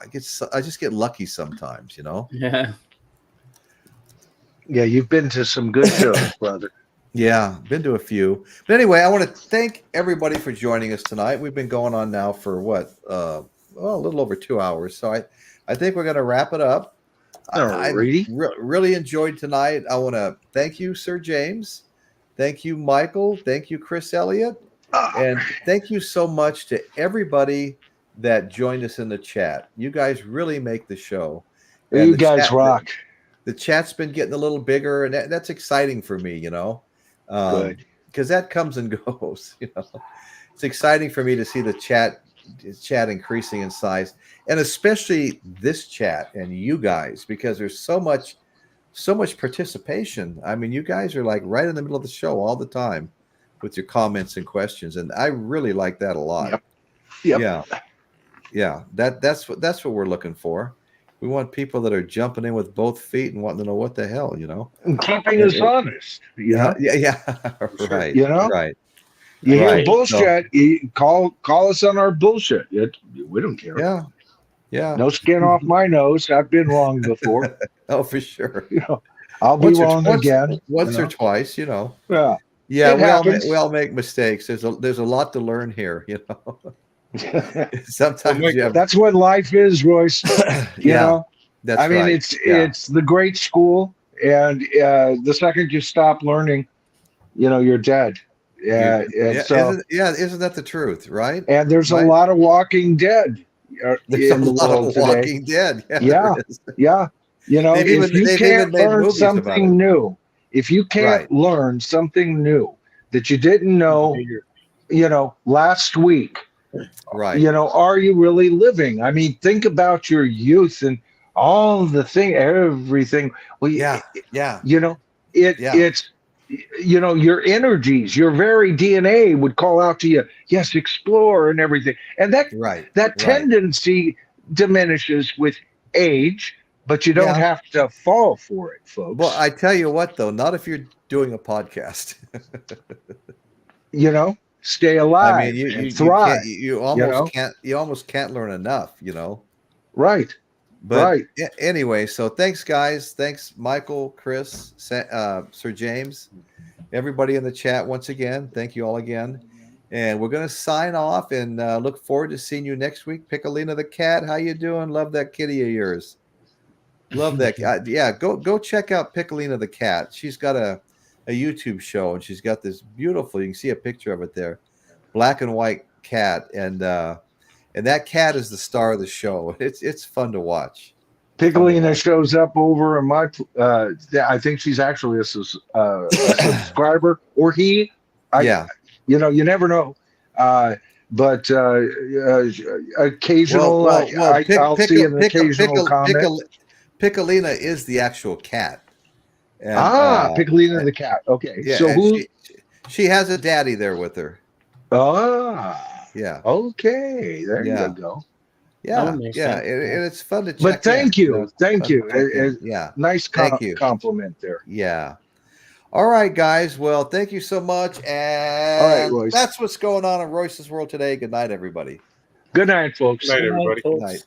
I just get lucky sometimes, Yeah. Yeah, you've been to some good shows, brother. Yeah, been to a few. But anyway, I want to thank everybody for joining us tonight. We've been going on now for what? A little over 2 hours. So I think we're going to wrap it up. I really enjoyed tonight. I want to thank you, Sir James. Thank you, Michael. Thank you, Chris Elliott. And thank you so much to everybody that joined us in the chat. You guys really make the show. And you guys rock. The chat's been getting a little bigger, and that's exciting for me, you know. Good. Because that comes and goes, you know. It's exciting for me to see the chat increasing in size, and especially this chat and you guys, because there's so much participation. I mean, you guys are like right in the middle of the show all the time with your comments and questions, and I really like that a lot. Yep. Yeah. That's what we're looking for. We want people that are jumping in with both feet and wanting to know what the hell, you know, and keeping us honest. You know? Yeah. Right. You know, right. You hear bullshit? You call us on our bullshit. We don't care. Yeah. No skin off my nose. I've been wrong before. Oh, for sure. You know, I'll be wrong again. Once or twice, you know. Yeah. We all make mistakes. There's a lot to learn here, you know. Sometimes that's what life is, Royce. You know, that's it's the great school, and the second you stop learning, you know, you're dead. Isn't that the truth, right? And there's a lot of walking dead in the world today. Walking dead. Yeah. You know, if you can't learn something new, if you can't learn something new that you didn't know, you know, last week. Right. You know, are you really living? I mean, think about your youth and all the everything. Well, you know, it's, you know, your energies, your very DNA would call out to you, yes, explore and everything. And that tendency diminishes with age, but you don't have to fall for it, folks. Well, I tell you what, though, not if you're doing a podcast. You know? Stay alive. I mean, you thrive. You almost can't learn enough, you know. Right. But anyway, so thanks, guys. Thanks, Michael, Chris, Sir James, everybody in the chat once again. Thank you all again. And we're going to sign off and look forward to seeing you next week. Piccolina the cat, how you doing? Love that kitty of yours. Love that. Go check out Piccolina the cat. She's got a YouTube show, and she's got this beautiful, you can see a picture of it there, black and white cat, and that cat is the star of the show. It's fun to watch. Piccolina shows up over in my I think she's actually a subscriber, or he. You know, you never know. But occasional, I'll see an occasional comment. Piccolina is the actual cat. And, Piccolina the cat. Okay. Yeah, so she has a daddy there with her. Yeah. Okay. There you go. Yeah. And it's fun to check. But thank you. Nice compliment there. Yeah. All right, guys. Well, thank you so much. And all right, Royce. That's what's going on in Royce's world today. Good night, everybody. Good night, folks. Good night, everybody. Good night.